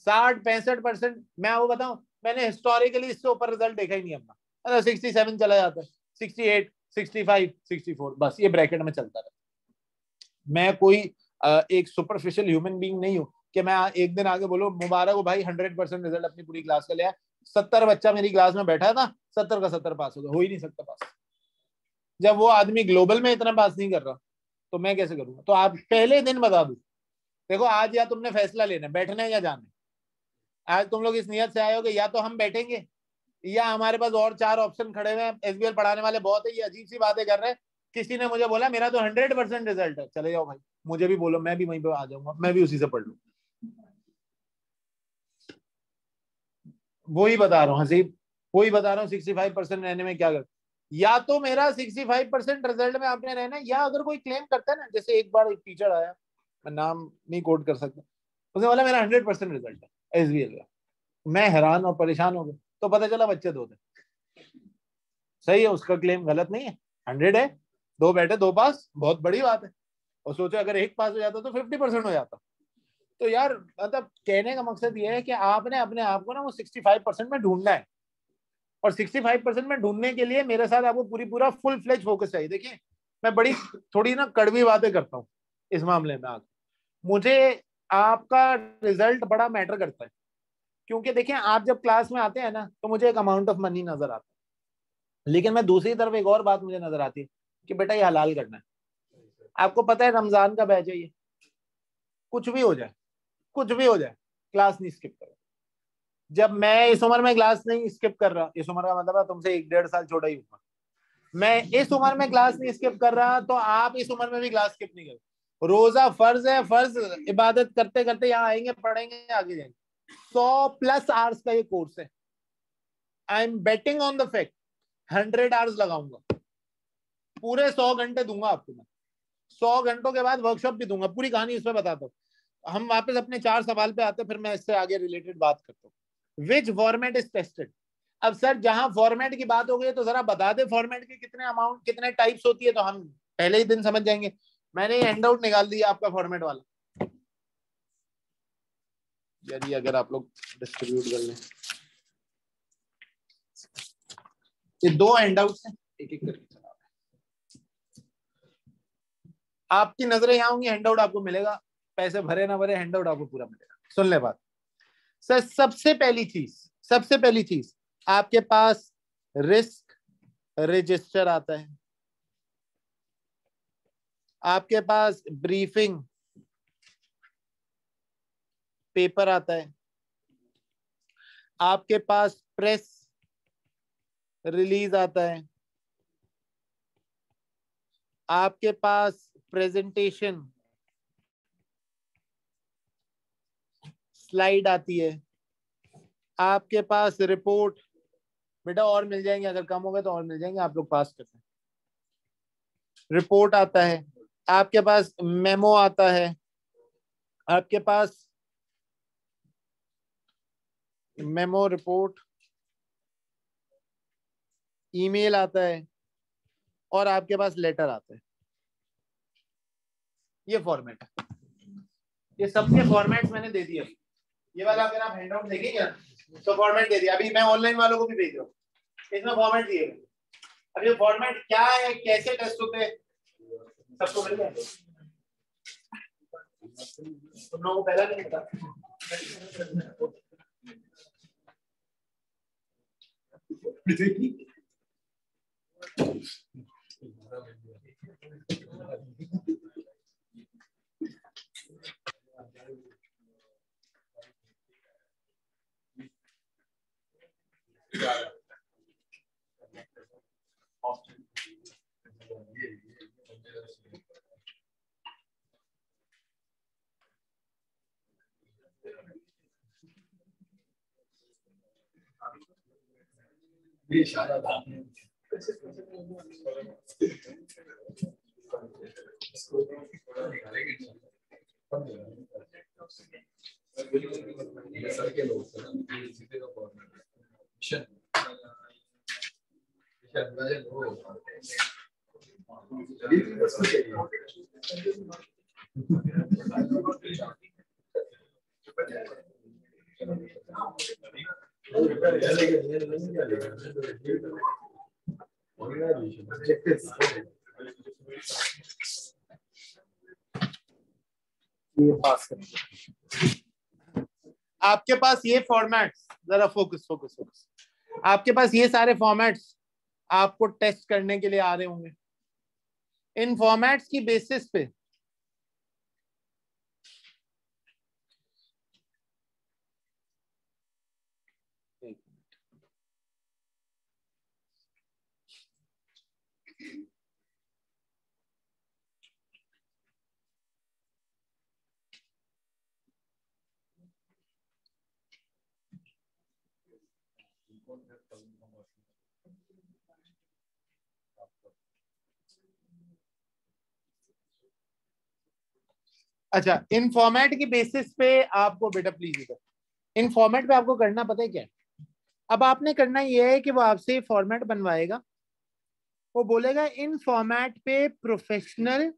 60-65%, मैं आपको बताऊं मैंने हिस्टोरिकली इससे ऊपर रिजल्ट देखा ही नहीं अपना। मतलब 67 चला जाता है, 68, 65, 64, बस ये ब्रैकेट में चलता रहता। मैं कोई एक सुपरफिशियल ह्यूमन बीइंग नहीं हूँ कि मैं एक दिन आगे बोलो मुबारक हो भाई 100% रिजल्ट अपनी पूरी क्लास का लिया। 70 बच्चा मेरी क्लास में बैठा था, 70 का 70 पास हो गया, हो ही नहीं सकता पास। जब वो आदमी ग्लोबल में इतना पास नहीं कर रहा तो मैं कैसे करूंगा? तो आप पहले दिन बता दू, देखो आज या तुमने फैसला लेना बैठना है या जाना। आज तुम लोग इस नियत से आए हो कि या तो हम बैठेंगे या हमारे पास और 4 ऑप्शन खड़े हुए हैं। एसबीएल पढ़ाने वाले बहुत है, ये अजीब सी बातें कर रहे हैं। किसी ने मुझे बोला मेरा तो 100% रिजल्ट है, चले जाओ भाई, मुझे भी बोलो, मैं भी वहीं पे आ जाऊंगा, मैं भी उसी से पढ़ लूं। वही बता रहा हूँ हसीब, वही बता रहा हूँ 65% रहने में क्या कर। या तो मेरा 65% रिजल्ट में आपने रहना है, या अगर कोई क्लेम करता है ना, जैसे एक बार एक टीचर आया, मैं नाम नहीं कोट कर सकता, उसने बोला मेरा 100% रिजल्ट है एसबीएल का। मैं हैरान और परेशान हो गया, तो पता चला बच्चे 2 थे। सही है, उसका क्लेम गलत नहीं है, 100 है, 2 बैठे 2 पास, बहुत बड़ी बात है। और सोचो अगर 1 पास हो जाता तो 50% हो जाता। तो यार मतलब कहने का मकसद ये है कि आपने अपने आप को ना वो 65% में ढूंढना है, और 65% में ढूंढने के लिए मेरे साथ आपको पूरा फुल फ्लेज फोकस चाहिए। देखिए मैं बड़ी थोड़ी ना कड़वी बातें करता हूँ इस मामले में। मुझे आपका रिजल्ट बड़ा मैटर करता है, क्योंकि देखिए आप जब क्लास में आते हैं ना तो मुझे एक अमाउंट ऑफ मनी नजर आता है, लेकिन मैं दूसरी तरफ एक और बात मुझे नजर आती है कि बेटा ये हलाल करना है। आपको पता है रमजान का बैच है ये, कुछ भी हो जाए, कुछ भी हो जाए, क्लास नहीं स्किप करो। जब मैं इस उम्र में क्लास नहीं स्किप कर रहा, इस उम्र का मतलब है तुमसे 1-1.5 साल छोटा ही हूँ, मैं इस उम्र में क्लास नहीं स्किप कर रहा, तो आप इस उम्र में भी क्लास स्किप नहीं करो। रोजा फर्ज है, फर्ज इबादत करते करते यहाँ आएंगे, पढ़ेंगे, आगे जाएंगे। 100+ आवर्स का ये कोर्स है। I am betting on the fact 100 hours लगाऊंगा, पूरे 100 घंटे दूंगा आपको मैं। 100 घंटों के बाद वर्कशॉप भी दूंगा, पूरी कहानी इसमें बताता हूँ। हम वापस अपने 4 सवाल पे आते हैं, फिर मैं इससे आगे रिलेटेड बात करता हूँ। विच फॉर्मेट इज टेस्टेड? अब सर जहां फॉर्मेट की बात हो गई तो जरा बता दे फॉर्मेट के कितने अमाउंट, कितने टाइप्स होती है, तो हम पहले ही दिन समझ जाएंगे। मैंने ये हैंडआउट निकाल दिया आपका फॉर्मेट वाला, यदि अगर आप लोग डिस्ट्रीब्यूट कर लें। ये 2 हैंडआउट्स हैं, एक एक करके चला। आपकी नजरें यहाँ होंगी, हैंडआउट आपको मिलेगा, पैसे भरे ना भरे हैंडआउट आपको पूरा मिलेगा। सुन ले बात सर, सबसे पहली चीज आपके पास रिस्क रजिस्टर आता है, आपके पास ब्रीफिंग पेपर आता है, आपके पास प्रेस रिलीज आता है, आपके पास प्रेजेंटेशन स्लाइड आती है, आपके पास रिपोर्ट, बेटा और मिल जाएंगे, अगर कम हो गए तो और मिल जाएंगे, आप लोग पास करते हैं। रिपोर्ट आता है, आपके पास मेमो आता है, आपके पास मेमो, रिपोर्ट, ईमेल आता है, और आपके पास लेटर आता है। ये फॉर्मेट है, ये सबके फॉर्मेट मैंने दे दिए। ये वाला अगर आप हैंडआउट देखेंगे तो फॉर्मेट दे दिया, अभी मैं ऑनलाइन वालों को भी भेज रहा हूँ, इसमें फॉर्मेट दिए। अब ये फॉर्मेट क्या है, कैसे टेस्ट होते हैं, सबको मिल गया? तुम लोगों को पहला नहीं पता? ये इशारा था। सर के लोग सीधे का फॉर्मेट आपके पास ये फॉर्मेट्स, जरा फोकस फोकस फोकस, आपके पास ये सारे फॉर्मेट्स आपको टेस्ट करने के लिए आ रहे होंगे। इन फॉर्मेट्स की बेसिस पे अच्छा, इन फॉर्मेट की बेसिस पे आपको बेटा प्लीज इधर, इन फॉर्मेट पे आपको करना पता है क्या है? अब आपने करना ये है कि वो आपसे फॉर्मेट बनवाएगा, वो बोलेगा इन फॉर्मेट पे professional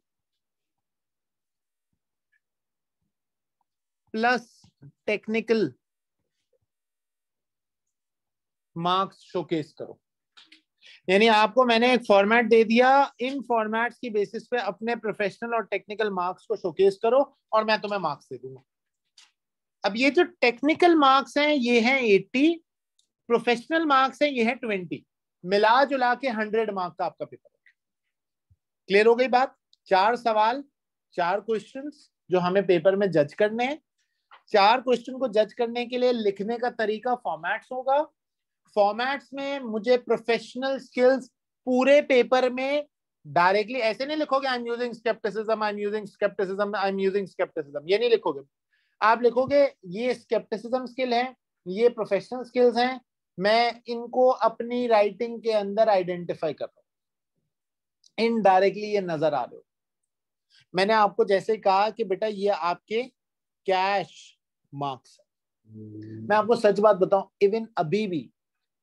plus technical marks showcase करो। यानी आपको मैंने एक फॉर्मेट दे दिया, इन फॉर्मेट्स की बेसिस पे अपने प्रोफेशनल और टेक्निकल मार्क्स को शोकेस करो और मैं तुम्हें मार्क्स दे दूंगा। अब ये जो टेक्निकल मार्क्स हैं ये हैं 80, प्रोफेशनल मार्क्स हैं ये है 20, मिला जुला के 100 मार्क का आपका पेपर है। क्लियर हो गई बात? 4 सवाल, 4 क्वेश्चंस जो हमें पेपर में जज करने हैं। 4 क्वेश्चन को जज करने के लिए लिखने का तरीका फॉर्मेट्स होगा। फॉर्मेट्स में मुझे प्रोफेशनल स्किल्स पूरे पेपर में डायरेक्टली ऐसे नहीं लिखोगे I am using scepticism, I am using scepticism, I am using scepticism, ये नहीं लिखोगे। आप लिखोगे ये स्केप्टिसिज्म स्किल है, ये प्रोफेशनल स्किल्स हैं, मैं इनको अपनी राइटिंग के अंदर आइडेंटिफाई कर रहा हूं, इनडायरेक्टली ये नजर आ रहे हो। मैंने आपको जैसे कहा कि बेटा ये आपके कैश मार्क्स है। मैं आपको सच बात बताऊं, इवन अभी भी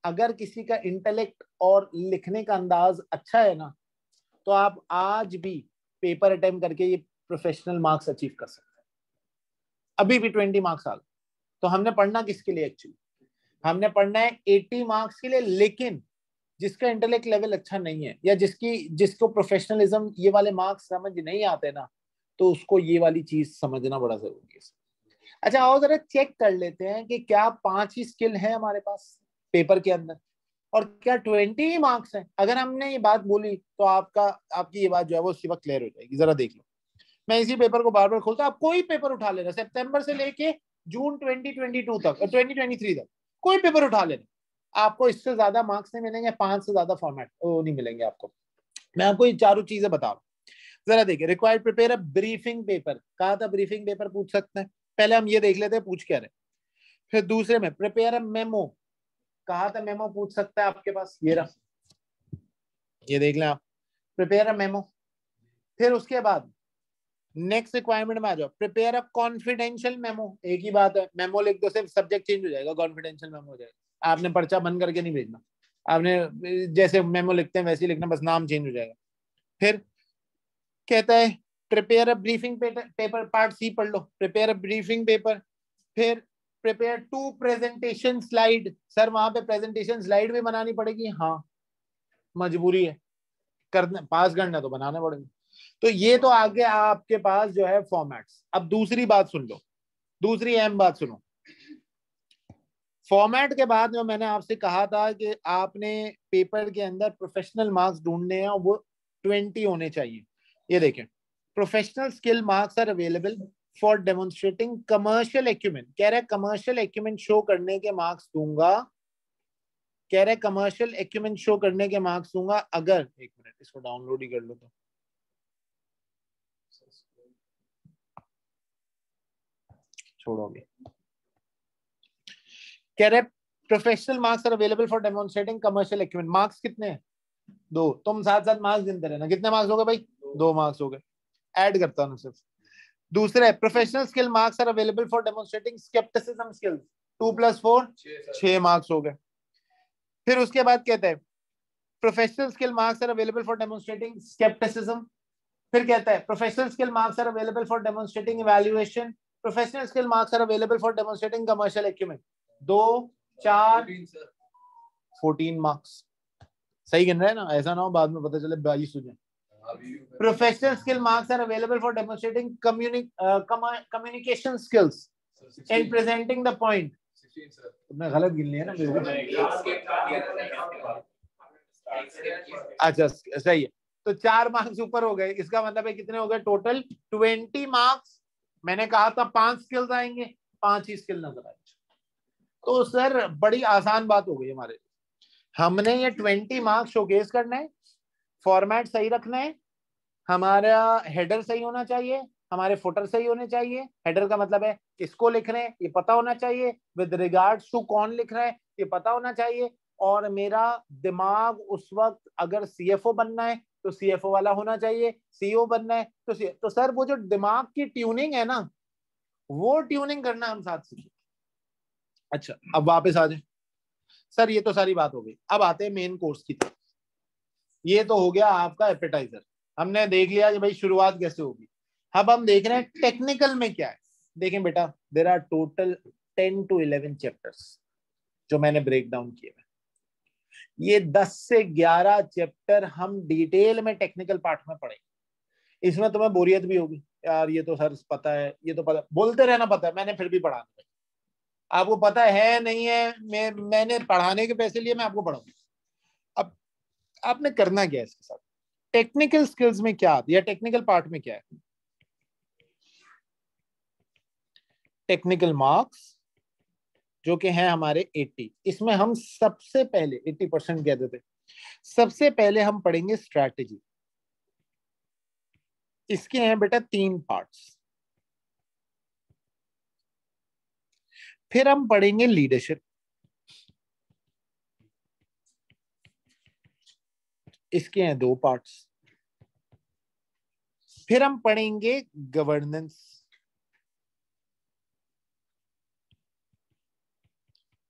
अगर किसी का इंटेलेक्ट और लिखने का अंदाज अच्छा है ना, तो आप आज भी पेपर अटेम्प्ट करके ये प्रोफेशनल मार्क्स अचीव कर सकते हैं। अभी भी 20 मार्क्स आ गए। तो हमने पढ़ना किसके लिए? एक्चुअली हमने पढ़ना है 80 मार्क्स के लिए, लेकिन जिसका इंटेलेक्ट लेवल अच्छा नहीं है या जिसको प्रोफेशनलिज्म ये वाले मार्क्स समझ नहीं आते ना, तो उसको ये वाली चीज समझना बड़ा जरूरी है। अच्छा, और जरा चेक कर लेते हैं कि क्या 5 ही स्किल है हमारे पास पेपर के अंदर, और क्या 20 ही मार्क्स हैं। अगर हमने ये बात बोली तो आपकी ये बात जो है वो उसी वक्त क्लियर हो जाएगी। जरा देख लो, मैं इसी पेपर को बार बार खोलता हूं, आप कोई पेपर उठा लेना, सितंबर से लेके जून 2022 तक, 2023 तक कोई पेपर उठा लेना, आपको इससे ज्यादा मार्क्स नहीं मिलेंगे, 5 से ज्यादा फॉर्मेट वो नहीं मिलेंगे आपको। मैं आपको ये चारों चीजें बता रहा हूँ, जरा देखिए। Required prepare a briefing paper, कहा था ब्रीफिंग पेपर पूछ सकते हैं, पहले हम ये देख लेते हैं पूछ क्या रहे। फिर दूसरे में प्रिपेयर अ मेमो, कहा था मेमो पूछ सकता है आपके पास, ये रहा, ये देख लें आप, प्रिपेयर अ मेमो। फिर उसके बाद नेक्स्ट रिक्वायरमेंट में आ जाओ, प्रिपेयर अ कॉन्फिडेंशियल मेमो। एक ही बात है, मेमो लिख दो, सिर्फ सब्जेक्ट चेंज हो जाएगा, कॉन्फिडेंशियल मेमो हो जाएगा। आपने पर्चा बंद करके नहीं भेजना, आपने जैसे मेमो लिखते हैं वैसे ही लिखना, बस नाम चेंज हो जाएगा। फिर कहता है prepare a briefing paper, part C पढ़ लो, प्रिपेयर अ ब्रीफिंग पेपर। फिर प्रिपेयर 2 प्रेजेंटेशन स्लाइड। सर वहां पे प्रेजेंटेशन स्लाइड भी बनानी पड़ेगी? हाँ, मजबूरी है, करना, पास करना तो बनाना पड़ेगा। तो ये तो आगे आपके पास जो है फॉर्मेट्स। अब दूसरी बात सुन लो, दूसरी अहम बात सुनो। फॉर्मेट के बाद जो मैंने आपसे कहा था कि आपने पेपर के अंदर प्रोफेशनल मार्क्स ढूंढने हैं और वो 20 होने चाहिए। ये देखें, professional skill marks are available for demonstrating commercial acumen. कह रहे कमर्शियल एक्यूमेंट शो करने के मार्क्स दूंगा, कह रहे कमर्शियल एक्यूमेंट शो करने के मार्क्स दूंगा अगर, एक मिनट इसको डाउनलोड ही कर लो तो छोड़ोगे। कह रहे professional marks are available for demonstrating commercial acumen. Marks कितने हैं? 2। तुम साथ साथ मार्क्स गिनते रहना, कितने मार्क्स हो गए भाई? 2 मार्क्स हो गए, ऐड करता हूं सिर्फ। दूसरा है professional skill marks are available for demonstrating scepticism skills, 2 + 4 6 marks हो गए। फिर उसके बाद कहता है professional skill marks are available for demonstrating scepticism. फिर कहता है professional skill marks are available for demonstrating evaluation. Professional skill marks are available for demonstrating commercial acumen. 2 4 14 marks. सही गिन रहे हैं ना, ऐसा ना हो बाद में पता चले 22 हो जाए। Professional skill marks are available for demonstrating communication skills in presenting the point. तुमने गलत गिन लिया ना मेरे को। अच्छा सही है, तो 4 मार्क्स ऊपर हो गए, इसका मतलब है कितने हो गए टोटल 20 मार्क्स। मैंने कहा था 5 स्किल्स आएंगे, 5 ही स्किल नजर आए। तो सर बड़ी आसान बात हो गई हमारे, हमने ये 20 मार्क्स शोकेस करना है, फॉर्मेट सही रखना है, हमारा हेडर सही होना चाहिए, हमारे फुटर सही होने चाहिए। हेडर का मतलब है किसको लिख रहे हैं ये पता होना चाहिए, विद रिगार्ड्स टू कौन लिख रहा है ये पता होना चाहिए, और मेरा दिमाग उस वक्त अगर सीएफओ बनना है तो सीएफओ वाला होना चाहिए, सीईओ बनना है तो सर वो जो दिमाग की ट्यूनिंग है ना, वो ट्यूनिंग करना हम साथ सीखें। अच्छा अब वापस आ जाए सर, ये तो सारी बात हो गई, अब आते हैं मेन कोर्स की तरफ। ये तो हो गया आपका एपेटाइजर, हमने देख लिया कि भाई शुरुआत कैसे होगी। अब हम देख रहे हैं टेक्निकल में क्या है। देखें बेटा, there are total 10 to 11 chapters जो मैंने ब्रेक डाउन किए हैं। ये 10 से 11 चैप्टर हम डिटेल में टेक्निकल पार्ट में पढ़ेंगे। इसमें तुम्हें बोरियत भी होगी, यार ये तो सर पता है, ये तो पता, बोलते रहना पता है, मैंने फिर भी पढ़ाना है, आपको पता है नहीं है, मैंने पढ़ाने के पैसे लिए, मैं आपको पढ़ाऊंगा। अब आपने करना क्या है इसके साथ, टेक्निकल स्किल्स में क्या या टेक्निकल पार्ट में क्या है, टेक्निकल मार्क्स जो कि हैं हमारे 80, इसमें हम सबसे पहले 80% कहते थे, सबसे पहले हम पढ़ेंगे स्ट्रैटेजी। इसके हैं बेटा 3 पार्ट्स। फिर हम पढ़ेंगे लीडरशिप, इसके हैं 2 पार्ट्स। फिर हम पढ़ेंगे गवर्नेंस,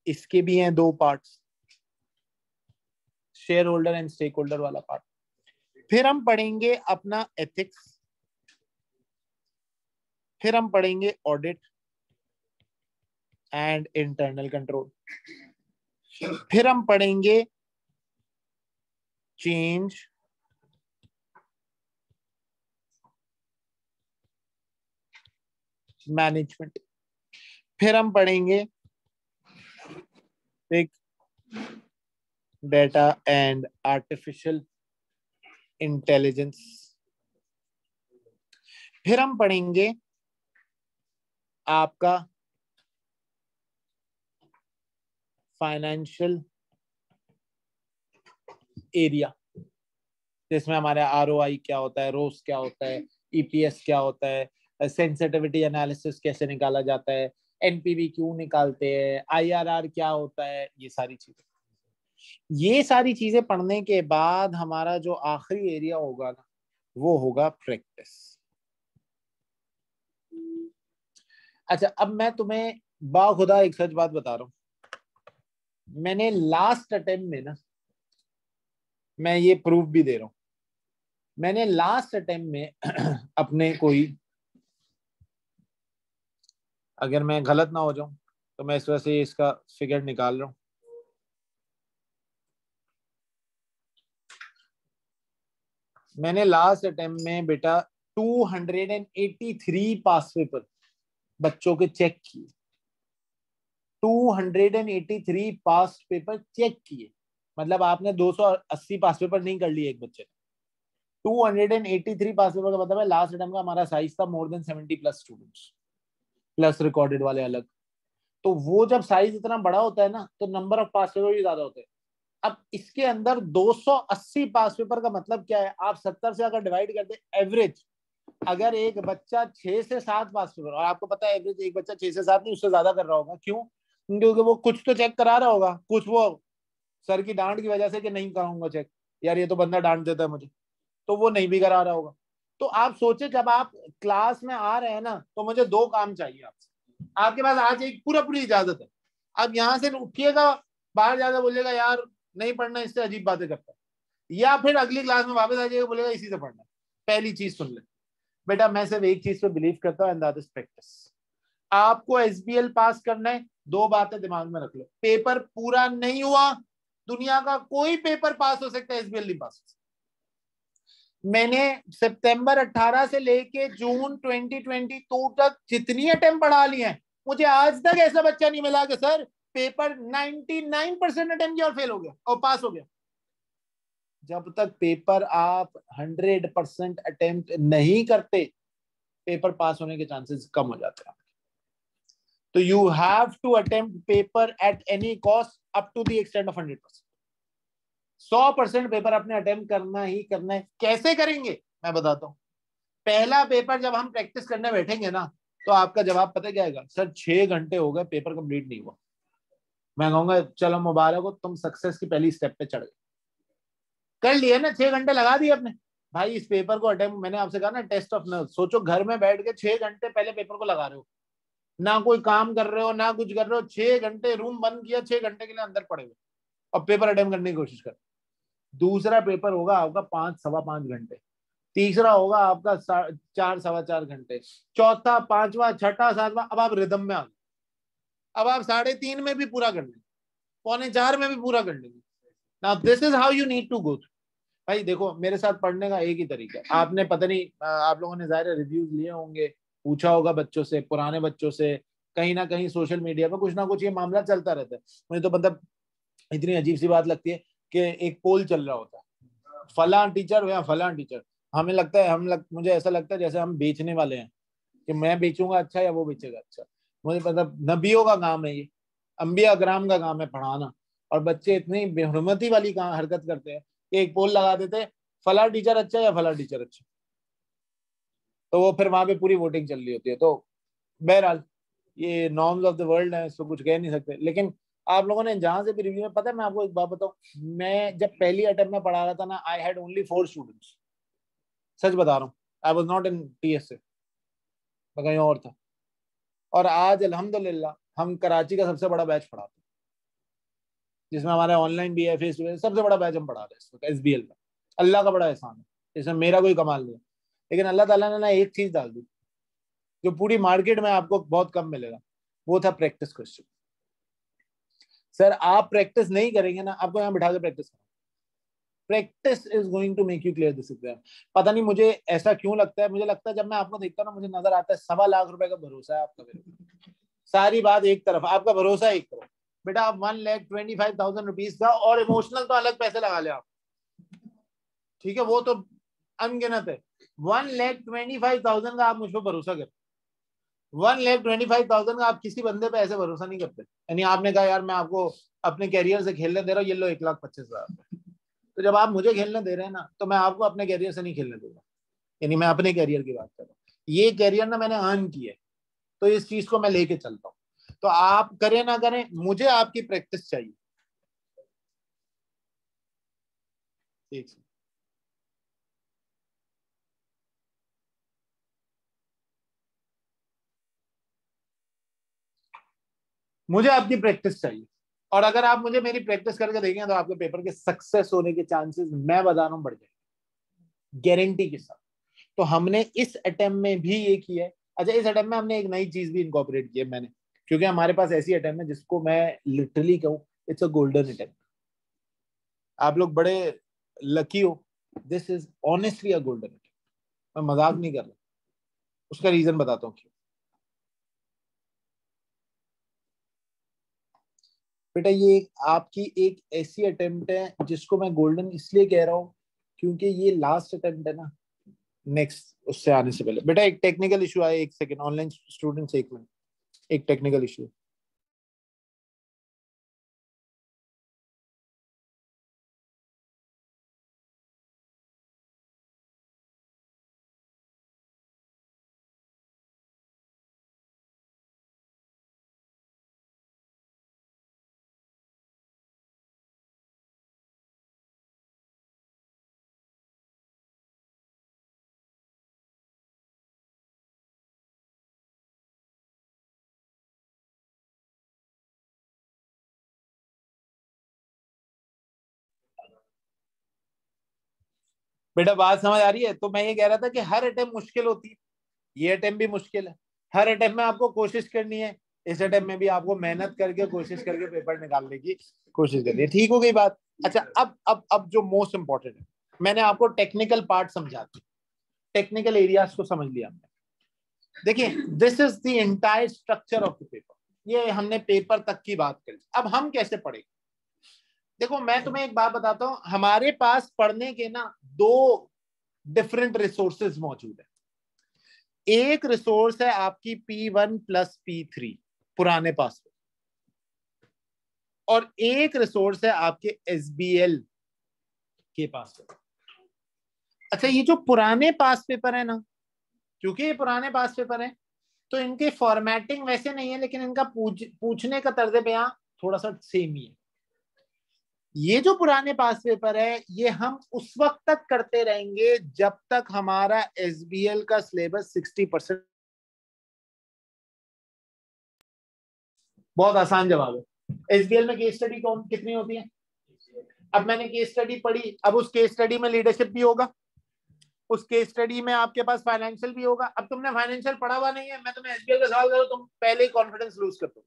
इसके भी हैं 2 parts, shareholder and stakeholder वाला पार्ट। फिर हम पढ़ेंगे अपना एथिक्स, फिर हम पढ़ेंगे ऑडिट एंड इंटरनल कंट्रोल, फिर हम पढ़ेंगे चेंज मैनेजमेंट, फिर हम पढ़ेंगे big data and artificial intelligence, फिर हम पढ़ेंगे आपका फाइनेंशियल एरिया, जिसमें हमारे आरओआई क्या होता है, रोस क्या होता है, ईपीएस क्या होता है, सेंसिटिविटी एनालिसिस कैसे निकाला जाता है, एनपीवी क्यों निकालते हैं, आईआरआर क्या होता है, ये सारी चीजें। ये सारी चीजें पढ़ने के बाद हमारा जो आखिरी एरिया होगा ना, वो होगा प्रैक्टिस। अच्छा अब मैं तुम्हें बाखुदा एक सच बात बता रहा हूं, मैंने लास्ट अटेम्प्ट में ना, मैं ये प्रूफ भी दे रहा हूं, मैंने लास्ट अटेम्प्ट में अपने कोई, अगर मैं गलत ना हो जाऊं तो मैं इस वजह से इसका फिगर निकाल रहा हूं, मैंने लास्ट अटेम्प्ट में बेटा 283 पास पेपर बच्चों के चेक किए, 283 पास पेपर चेक किए, मतलब आपने 280 पास पेपर नहीं कर लिए एक बच्चे ने, 283 पास पेपर का मतलब है लास्ट अटेम्प्ट का हमारा साइज था more than 70 plus students, plus recorded वाले अलग। तो वो जब साइज इतना बड़ा होता है ना, तो नंबर ऑफ पास पेपर भी ज्यादा होते हैं। अब इसके अंदर 280 पास पेपर का मतलब क्या है, आप 70 से अगर डिवाइड कर दे एवरेज, अगर एक बच्चा 6 से 7 पास पेपर, और आपको पता है एवरेज एक बच्चा 6 से 7 नहीं उससे ज्यादा कर रहा होगा, क्यों, क्योंकि वो कुछ तो चेक करा रहा होगा, कुछ वो सर की डांट की वजह से कि नहीं कराऊंगा चेक, यार ये तो बंदा डांट देता है मुझे, तो वो नहीं भी करा रहा होगा। तो आप सोचे जब आप क्लास में आ रहे हैं ना, तो मुझे 2 काम चाहिए आपसे, आपके पास आज एक पूरा पूरी इजाजत है, आप यहाँ से उठिएगा, बाहर जाकर बोलिएगा यार नहीं पढ़ना, इससे अजीब बातें करता है, या फिर अगली क्लास में वापस आ जाएगा बोलेगा इसी से पढ़ना। पहली चीज सुन ले बेटा, मैं सिर्फ एक चीज पे बिलीव करता हूँ एंड दैट इज प्रैक्टिस। आपको एसबीएल पास करना है, 2 बातें दिमाग में रख लो, पेपर पूरा नहीं हुआ दुनिया का कोई पेपर पास हो सकता है, एसबीएल नहीं पास हो सकता। मैंने सितंबर 18 से लेके जून 2022 तक जितनी अटेम्प्ट पढ़ा लिए हैं, मुझे आज तक ऐसा बच्चा नहीं मिला कि सर पेपर 99% अटेम्प्ट किया और फेल हो गया और पास हो गया। जब तक पेपर आप 100% अटेम्प्ट नहीं करते, पेपर पास होने के चांसेस कम हो जाते हैं। तो you have to attempt paper at any cost up to the extent of 100%। 100% paper अपने अटेम्प्ट करना ही करना है। कैसे करेंगे मैं बताता हूं। पहला पेपर जब हम प्रैक्टिस करने बैठेंगे ना, तो आपका जवाब पता क्या आएगा, सर 6 घंटे हो गए पेपर कंप्लीट नहीं हुआ। मैं कहूंगा चलो मुबारक हो, तुम सक्सेस की पहली स्टेप पे चढ़ गए, कर लिए ना, 6 घंटे लगा दिए अपने। भाई इस पेपर को अटेम्प्ट, मैंने आपसे कहा ना टेस्ट ऑफ नर्व, सोचो घर में बैठ के 6 घंटे पहले पेपर को लगा रहे हो, ना कोई काम कर रहे हो ना कुछ कर रहे हो, 6 घंटे रूम बंद किया, 6 घंटे के लिए अंदर पड़े हुए और पेपर अटेम्प्ट करने की कोशिश कर। दूसरा पेपर होगा आपका 5 सवा 5 घंटे, तीसरा होगा आपका 4 सवा 4 घंटे, चौथा, पांचवा, छठा, सातवां, अब आप रिदम में आ गए। अब आप 3:30 में भी पूरा कर लेंगे, 3:45 में भी पूरा कर लेंगे। Now this is how you need to go through. भाई देखो मेरे साथ पढ़ने का एक ही तरीका है। आपने पता नहीं, आप लोगों ने जाहिर रिव्यूज लिए होंगे, पूछा होगा बच्चों से, पुराने बच्चों से, कहीं ना कहीं सोशल मीडिया पे कुछ ना कुछ ये मामला चलता रहता है। मुझे तो मतलब इतनी अजीब सी बात लगती है कि एक पोल चल रहा होता है, फलां टीचर या फलां टीचर। हमें लगता है मुझे ऐसा लगता है जैसे हम बेचने वाले हैं कि मैं बेचूंगा अच्छा या वो बेचेगा अच्छा। मुझे मतलब नबियों का काम है ये, अंबिया अकराम का काम है पढ़ाना, और बच्चे इतनी बेहुरमती वाली हरकत करते हैं कि एक पोल लगा देते हैं, फला टीचर अच्छा या फला टीचर अच्छा। तो वो फिर वहां पे पूरी वोटिंग चल रही होती है। तो बहरहाल ये नॉर्म्स ऑफ द वर्ल्ड है, इसको कुछ कह नहीं सकते। लेकिन आप लोगों ने जहां से भी रिव्यू में, पता है मैं आपको एक बात बताऊं, मैं जब पहली अटेम्प्ट में पढ़ा रहा था ना, आई हैड ओनली 4 स्टूडेंट्स। सच बता रहा हूँ, I was not in TSA, मैं कहीं और था। और आज अल्हम्दुलिल्लाह हम कराची का सबसे बड़ा बैच पढ़ाते हैं, जिसमें हमारे ऑनलाइन भी है, फेस टू फेस, सबसे बड़ा बैच हम पढ़ा रहे हैं इस वक्त एसबीएल में। अल्लाह का बड़ा एहसान है, इसमें मेरा कोई कमाल नहीं है। लेकिन अल्लाह ताला ने ना एक चीज डाल दी जो पूरी मार्केट में आपको बहुत कम मिलेगा, वो था प्रैक्टिस क्वेश्चन। सर आप प्रैक्टिस नहीं करेंगे ना, आपको यहाँ बिठा के प्रैक्टिस करो। Practice is going to make you clear this exam. पता नहीं मुझे ऐसा क्यों लगता है, मुझे लगता है जब मैं आपको देखता हूँ ना, मुझे नजर आता है 1.25 लाख रुपए का भरोसा है आपका मेरे ऊपर। सारी बात एक तरफ, आपका भरोसा एक तरफ। बेटा आप 1,25,000 रुपीज का, और इमोशनल तो अलग पैसे लगा ले आप, ठीक है, वो तो अनगिनत है। 1,25,000 का आप मुझ पर भरोसा करते, 1,25,000 का आप किसी बंदे पे ऐसे भरोसा नहीं करते। यानी आपने कहा यार मैं आपको अपने कैरियर से खेलने दे रहा हूँ, ये लो 1,25,000। तो जब आप मुझे खेलने दे रहे हैं ना, तो मैं आपको अपने कैरियर से नहीं खेलने दूंगा। यानी मैं अपने कैरियर की बात कर रहा हूँ, ये कैरियर ना मैंने अर्न किया है, तो इस चीज को मैं लेके चलता हूँ। तो आप करें ना करें, मुझे आपकी प्रैक्टिस चाहिए। ठीक है, मुझे आपकी प्रैक्टिस चाहिए। और अगर आप मुझे मेरी प्रैक्टिस करके देंगे तो आपके पेपर के सक्सेस होने के चांसेस मैं बता रहा हूं बढ़ जाएंगे, गारंटी के साथ। तो हमने इस अटेम्प्ट में भी ये किया है। अच्छा, इस अटेम्प्ट में हमने एक नई चीज भी इनकॉर्पोरेट की है मैंने, क्योंकि हमारे पास ऐसी अटेम्प्ट है जिसको मैं लिटरली कहूँ, इट्स अ गोल्डन अटेम्प्ट। आप लोग बड़े लकी हो, this is honestly a golden attempt. मैं मजाक नहीं कर रहा, उसका रीजन बताता हूँ क्यों। बेटा ये आपकी एक ऐसी अटेम्प्ट है जिसको मैं गोल्डन इसलिए कह रहा हूँ क्योंकि ये लास्ट अटेम्प्ट है ना, नेक्स्ट उससे आने से पहले। बेटा एक टेक्निकल इशू आया, एक सेकंड, ऑनलाइन स्टूडेंट्स एक मिनट, एक टेक्निकल इशू। बेटा बात समझ आ रही है? तो मैं ये कह रहा था कि हर अटेम्प्ट मुश्किल होती है, ये अटेम्प्ट भी मुश्किल है। हर अटेम्प्ट में आपको कोशिश करनी है इस अटेम्प्ट में भी आपको मेहनत करके कोशिश करके पेपर निकालने की कोशिश करनी है। ठीक हो गई बात। अच्छा, अब जो मोस्ट इंपॉर्टेंट है, मैंने आपको टेक्निकल पार्ट समझा दिया, टेक्निकल एरियाज को समझ लिया हमने। देखिए, this is the entire structure of the paper. ये हमने पेपर तक की बात करी। अब हम कैसे पढ़ेंगे? देखो, मैं तुम्हें एक बात बताता हूं, हमारे पास पढ़ने के ना दो डिफरेंट रिसोर्सेज मौजूद है। एक रिसोर्स है आपकी P1 प्लस P3 पुराने पासवर्ड, और एक रिसोर्स है आपके SBL के पासवर्ड। अच्छा, ये जो पुराने पास पेपर है ना, क्योंकि ये पुराने पास पेपर है तो इनके फॉर्मेटिंग वैसे नहीं है, लेकिन इनका पूछने का तर्ज बयां थोड़ा सा सेम ही है। ये जो पुराने पास पेपर है, ये हम उस वक्त तक करते रहेंगे जब तक हमारा SBL का सिलेबस 60%। बहुत आसान जवाब है। SBL में केस स्टडी कौन कितनी होती है? अब मैंने केस स्टडी पढ़ी, अब उस केस स्टडी में लीडरशिप भी होगा, उस केस स्टडी में आपके पास फाइनेंशियल भी होगा। अब तुमने फाइनेंशियल पढ़ा हुआ नहीं है, मैं तुम्हें SBL का सवाल करूं, तुम पहले ही कॉन्फिडेंस लूज कर दो।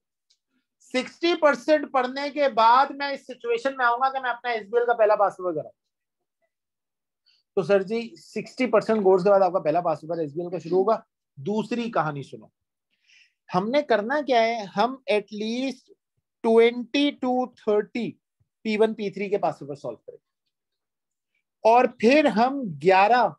60% पढ़ने के बाद मैं इस सिचुएशन में आऊंगा कि मैं अपना SBL का पहला पास पेपर कराऊं। तो सर जी, 60% कोर्स के बाद आपका पहला पास पेपर SBL का शुरू होगा। दूसरी कहानी सुनो, हमने करना क्या है, हम एटलीस्ट 20 to 30 P1 P3 के पास पेपर सॉल्व करेंगे, और फिर हम 11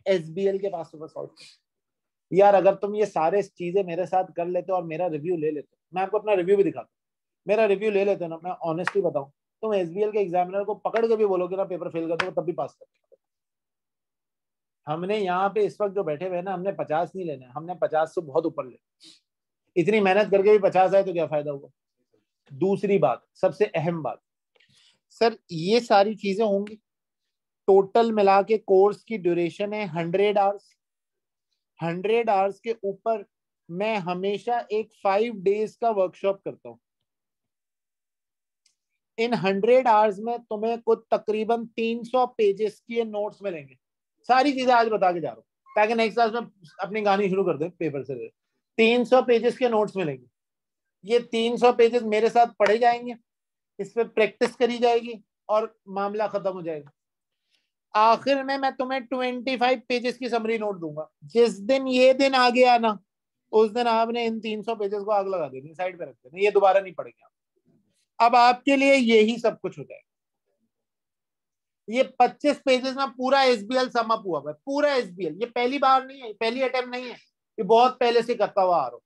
SBL के पास पेपर सॉल्व करेंगे। यार, अगर तुम ये सारे चीजें मेरे साथ कर लेते हो और मेरा रिव्यू ले लेते हो, मैं आपको अपना रिव्यू भी दिखाता हूँ, मेरा रिव्यू ले लेते हो ना, मैं ऑनेस्टली बताऊं, तुम SBL के एग्जामिनर को पकड़ के भी बोलोगे ना पेपर फेल कर दो, तब भी पास कर। हमने यहाँ पे इस वक्त जो बैठे हुए ना, हमने 50 नहीं लेने, हमने 50 से बहुत ऊपर ले। इतनी मेहनत करके भी 50 आए तो क्या फायदा हुआ? दूसरी बात, सबसे अहम बात, सर ये सारी चीजें होंगी, टोटल मिला के कोर्स की ड्यूरेशन है 100 आवर्स। 100 आवर्स के ऊपर मैं हमेशा एक 5 डेज का वर्कशॉप करता हूं। इन 100 आवर्स में तुम्हें कुछ तकरीबन 300 पेजेस की नोट्स मिलेंगे। सारी चीजें आज बता के जा रहा हूँ ताकि नेक्स्ट क्लास में अपनी कहानी शुरू कर दे पेपर से। 300 पेजेस के नोट्स मिलेंगे। ये 300 पेजेस मेरे साथ पढ़े जाएंगे, इस पे प्रैक्टिस करी जाएगी और मामला खत्म हो जाएगा। आखिर में मैं तुम्हें 25 पेजेस की समरी नोट दूंगा। जिस दिन ये दिन आ गया ना, उस दिन आपने इन 300 पेजेस को आग लगा देनी, साइड पे रख देना, ये दोबारा नहीं पढ़ेंगे आप। अब आपके लिए यही सब कुछ हो जाएगा। ये 25 पेजेस में पूरा SBL सम अप हुआ है, पूरा SBL। ये पहली बार नहीं है, पहली अटेम्प्ट नहीं है, ये बहुत पहले से करता हुआ आ रहा हूं,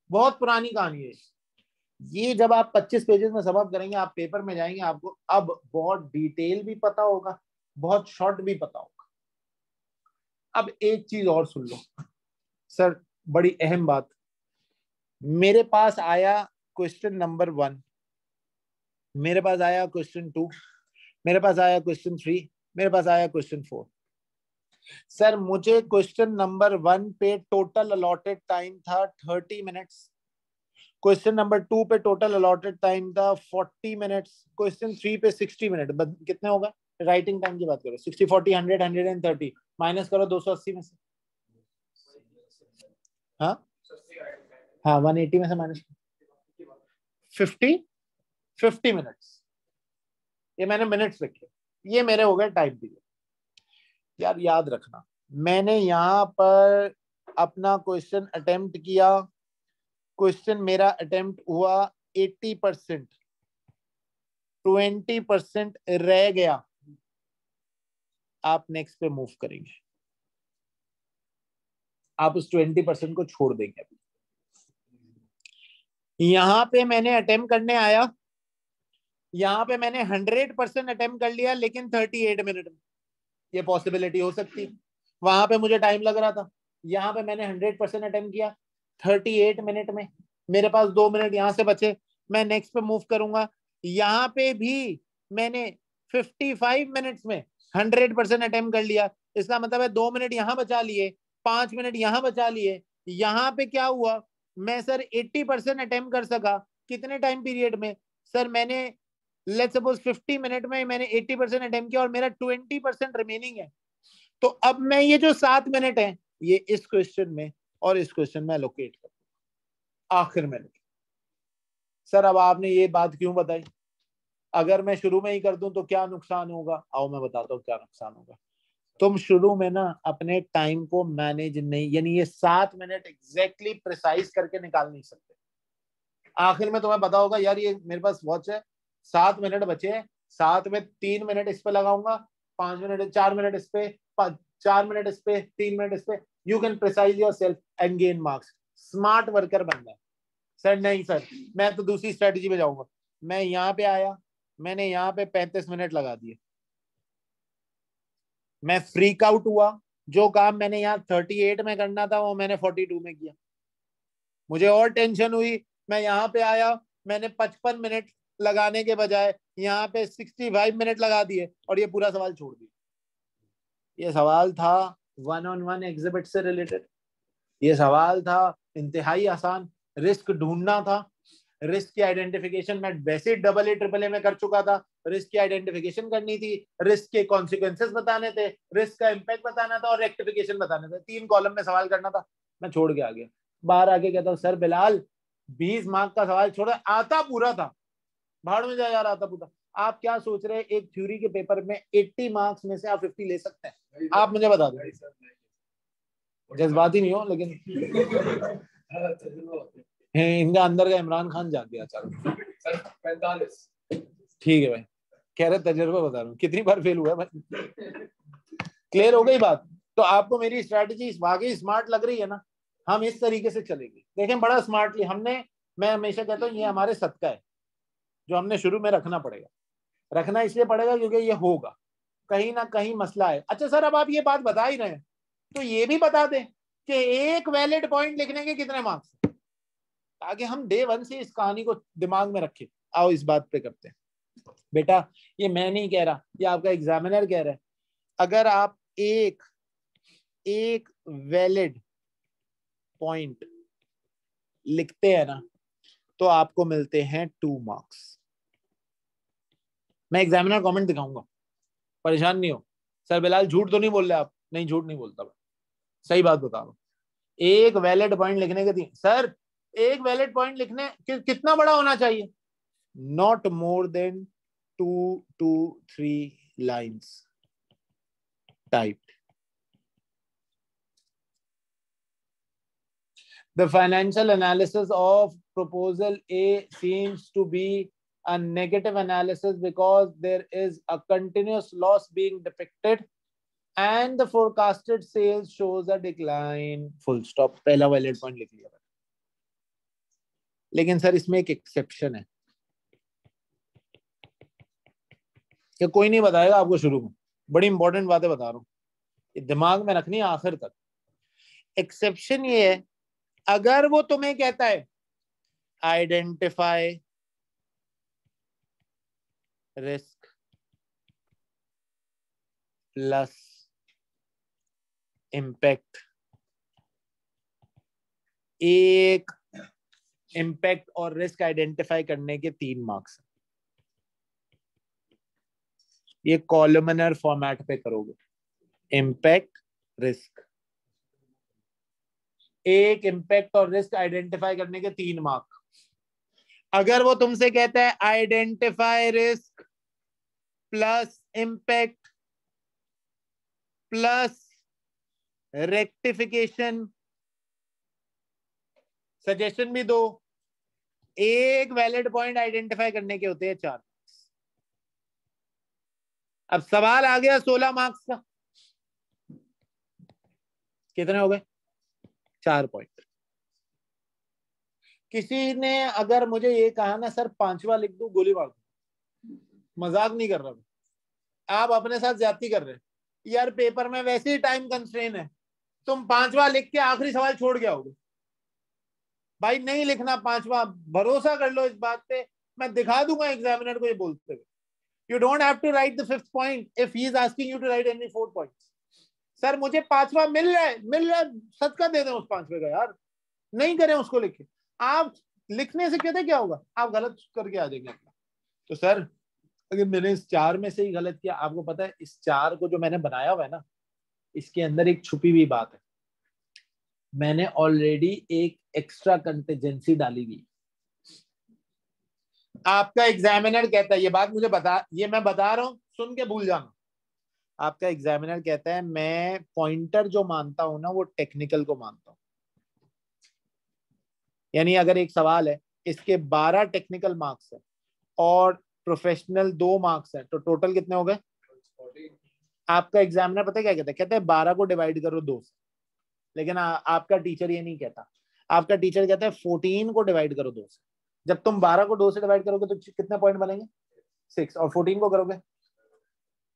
बहुत पुरानी कहानी है। ये जब आप 25 पेजेस में सम अप करेंगे, आप पेपर में जाएंगे, आपको अब बहुत डिटेल भी पता होगा, बहुत शॉर्ट भी पता होगा। अब एक चीज और सुन लो सर, बड़ी अहम बात, मेरे पास आया क्वेश्चन नंबर 1, मेरे पास आया क्वेश्चन 2, मेरे पास आया क्वेश्चन 3, मेरे पास आया क्वेश्चन 4। सर मुझे क्वेश्चन नंबर 1 पे टोटल अलॉटेड टाइम था 30 मिनट्स, क्वेश्चन नंबर 2 पे टोटल अलॉटेड टाइम था 40 मिनट्स, क्वेश्चन 3 पे 60 मिनट। कितने होगा? राइटिंग टाइम की बात करो, 60 40 100 130 माइनस करो 280 में से। हाँ हाँ, 180 में से माइनस 50 मिनट्स। ये मैंने मिनट्स रखे, ये मेरे हो गए टाइम पीरियड। यार याद रखना, मैंने यहाँ पर अपना क्वेश्चन अटेम्प्ट किया, क्वेश्चन मेरा अटेम्प्ट हुआ 80%, 20% रह गया, आप नेक्स्ट पे मूव करेंगे, आप उस 20% को छोड़ देंगे। अभी यहां पे मैंने अटेम्प्ट करने आया, यहां पे मैंने 100% अटेम्प्ट कर लिया, लेकिन 38 मिनट में। ये पॉसिबिलिटी हो सकती है, वहां पे मुझे टाइम लग रहा था, यहाँ पे मैंने 100% अटेम्प्ट किया 38 मिनट में, मेरे पास 2 मिनट यहाँ से बचे, मैं नेक्स्ट पे मूव करूंगा। यहाँ पे भी मैंने 55 मिनट्स में 100% अटेम्प्ट कर लिया, इसका मतलब है 2 मिनट यहाँ बचा लिए, 5 मिनट यहाँ बचा लिए। यहाँ पे क्या हुआ, मैं सर 80% अटेम्प्ट कर सका, कितने टाइम पीरियड में? सर मैंने लेट्स सपोज 50 मिनट में मैंने 80% अटेम्प्ट किया और मेरा 20% रिमेनिंग है। तो अब मैं ये जो 7 मिनट है, ये इस क्वेश्चन में और इस क्वेश्चन में एलोकेट कर आखिर में। सर अब आपने ये बात क्यों बताई, अगर मैं शुरू में ही कर दूं तो क्या नुकसान होगा? आओ मैं बताता हूँ क्या नुकसान होगा। तुम शुरू में ना अपने टाइम को मैनेज नहीं, यानी ये 7 मिनट एग्जैक्टली प्रिसाइज करके निकाल नहीं सकते। आखिर में तुम्हें पता होगा यार ये मेरे पास वॉच है, 7 मिनट बचे हैं, 7 में 3 मिनट इस पे लगाऊंगा, 5 मिनट 4 मिनट इस पे, 4 मिनट इस पे, 3 मिनट इस पे। You can precise your self and gain marks. Smart worker बनना है। सर नहीं सर, मैं तो दूसरी स्ट्रेटेजी पे जाऊंगा। मैं यहाँ पे आया, मैंने यहाँ पे 35 मिनट लगा दिए, मैं फ्रीक आउट हुआ। जो काम मैंने यहाँ 38 में करना था वो मैंने 42 में किया। मुझे और टेंशन हुई, मैं यहाँ पे आया, मैंने 55 मिनट लगाने के बजाय यहाँ पे 65 मिनट लगा दिए और ये पूरा सवाल छोड़ दिया। ये सवाल था 1-on-1 एग्जिबिट से रिलेटेड। ये सवाल था इंतहाई आसान, रिस्क ढूंढना था। रिस्क की आइडेंटिफिकेशन मैं वैसे डबल ए ट्रिपल ए में कर चुका था। रिस्क की आइडेंटिफिकेशन करनी थी, रिस्क के कॉन्सिक्वेंसेस बताने थे, रिस्क का इम्पैक्ट बताना था और रेक्टिफिकेशन बताने थे। 3 कॉलम में सवाल करना था, मैं छोड़ के आ गया। बाहर आके कहता हूँ सर बिलाल 20 मार्क का सवाल छोड़ा, आता पूरा था, भाड़ में जा यार, आता पूरा। आप क्या सोच रहे हैं एक थ्योरी के पेपर में 80 मार्क्स में से आप 50 ले सकते हैं? आप मुझे बता दो। जज्बाती नहीं हो लेकिन इनका अंदर का इमरान खान जाग गया। चलो 45 ठीक है भाई, कह रहे तजर्बा बता रहा हूँ, कितनी बार फेल हुआ है भाई। क्लियर हो गई बात? तो आपको मेरी स्ट्रैटेजी वाकई स्मार्ट लग रही है ना? हम इस तरीके से चलेंगे, देखें बड़ा स्मार्टली हमने, मैं हमेशा कहता हूँ ये हमारे सदका है जो हमने शुरू में रखना पड़ेगा। रखना इसलिए पड़ेगा क्योंकि ये होगा, कहीं ना कहीं मसला है। अच्छा सर अब आप ये बात बता ही रहे हैं तो ये भी बता दें कि एक वैलिड पॉइंट लिखने के कितने मार्क्स, ताकि हम डे 1 से इस कहानी को दिमाग में रखें। आओ इस बात पे करते हैं। बेटा ये मैं नहीं कह रहा, ये आपका एग्जामिनर कह रहा है। अगर आप एक वैलिड पॉइंट लिखते हैं ना तो आपको मिलते हैं 2 मार्क्स। मैं एग्जामिनर कमेंट दिखाऊंगा, परेशान नहीं हो। सर बिलाल झूठ तो नहीं बोल रहे आप? नहीं झूठ नहीं बोलता, सही बात बता रहा हूं। एक वैलिड पॉइंट लिखने के 3 सर, एक वैलिड पॉइंट लिखने कितना बड़ा होना चाहिए? Not more than 2 to 3 lines typed. The financial analysis of proposal A seems to be a negative analysis because there is a continuous loss being depicted and the forecasted sales shows a decline. Full stop. पहला valid point लिख लिया। लेकिन सर इसमें एक एक्सेप्शन है, कि कोई नहीं बताएगा आपको शुरू में। बड़ी इंपॉर्टेंट बातें बता रहा हूं, ये दिमाग में रखनी है आखिर तक। एक्सेप्शन ये है, अगर वो तुम्हें कहता है आइडेंटिफाई रिस्क प्लस इम्पैक्ट, एक इम्पैक्ट और रिस्क आइडेंटिफाई करने के 3 मार्क्स, ये कॉलमनर फॉर्मेट पे करोगे। इम्पैक्ट रिस्क, एक इम्पैक्ट और रिस्क आइडेंटिफाई करने के 3 मार्क। अगर वो तुमसे कहता है identify risk plus impact plus rectification, suggestion भी दो, एक वैलिड पॉइंट आइडेंटिफाई करने के होते हैं 4 मार्क्स। अब सवाल आ गया 16 मार्क्स का, कितने हो गए? 4 पॉइंट। किसी ने अगर मुझे ये कहा ना सर 5वां लिख दूं, गोली मार दूं, मजाक नहीं कर रहा मैं, आप अपने साथ ज्यादती कर रहे हैं यार। पेपर में वैसे ही टाइम कंस्ट्रेन है, तुम 5वां लिख के आखिरी सवाल छोड़ के आओगे। भाई नहीं लिखना 5वां, भरोसा कर लो इस बात पे, मैं दिखा दूंगा एग्जामिनर को ये बोलते हुए। You don't have to write the 5th point if he is asking you to write any 4 points. Sir मुझे 5वां मिल रहा है, सदका दे दें उस 5वें का यार, नहीं करें उसको लिख के। आप लिखने से कहते क्या होगा, आप गलत करके आ जाएंगे अपना। तो सर अगर मैंने इस 4 में से ही गलत किया, आपको पता है इस 4 को जो मैंने बनाया हुआ है ना, इसके अंदर एक छुपी हुई बात है। मैंने ऑलरेडी एक एक्स्ट्रा कंटिजेंसी डाली हुई, आपका एग्जामिनर कहता है, ये बात मुझे ये मैं बता रहा हूं, सुन के भूल जाना। आपका एग्जामिनर कहता है मैं पॉइंटर जो मानता हूं ना वो टेक्निकल को मानता हूं। यानी अगर एक सवाल है, इसके 12 टेक्निकल मार्क्स है और प्रोफेशनल 2 मार्क्स है, तो टोटल कितने हो गए? आपका एग्जामिनर पता है क्या कहता है? कहता है 12 को डिवाइड करो 2 से। लेकिन आपका टीचर ये नहीं कहता। आपका टीचर कहता है 14 को डिवाइड करो 2 से। जब तुम 12 को 2 से डिवाइड करोगे तो कितने पॉइंट बनेंगे? 6। और 14 को करोगे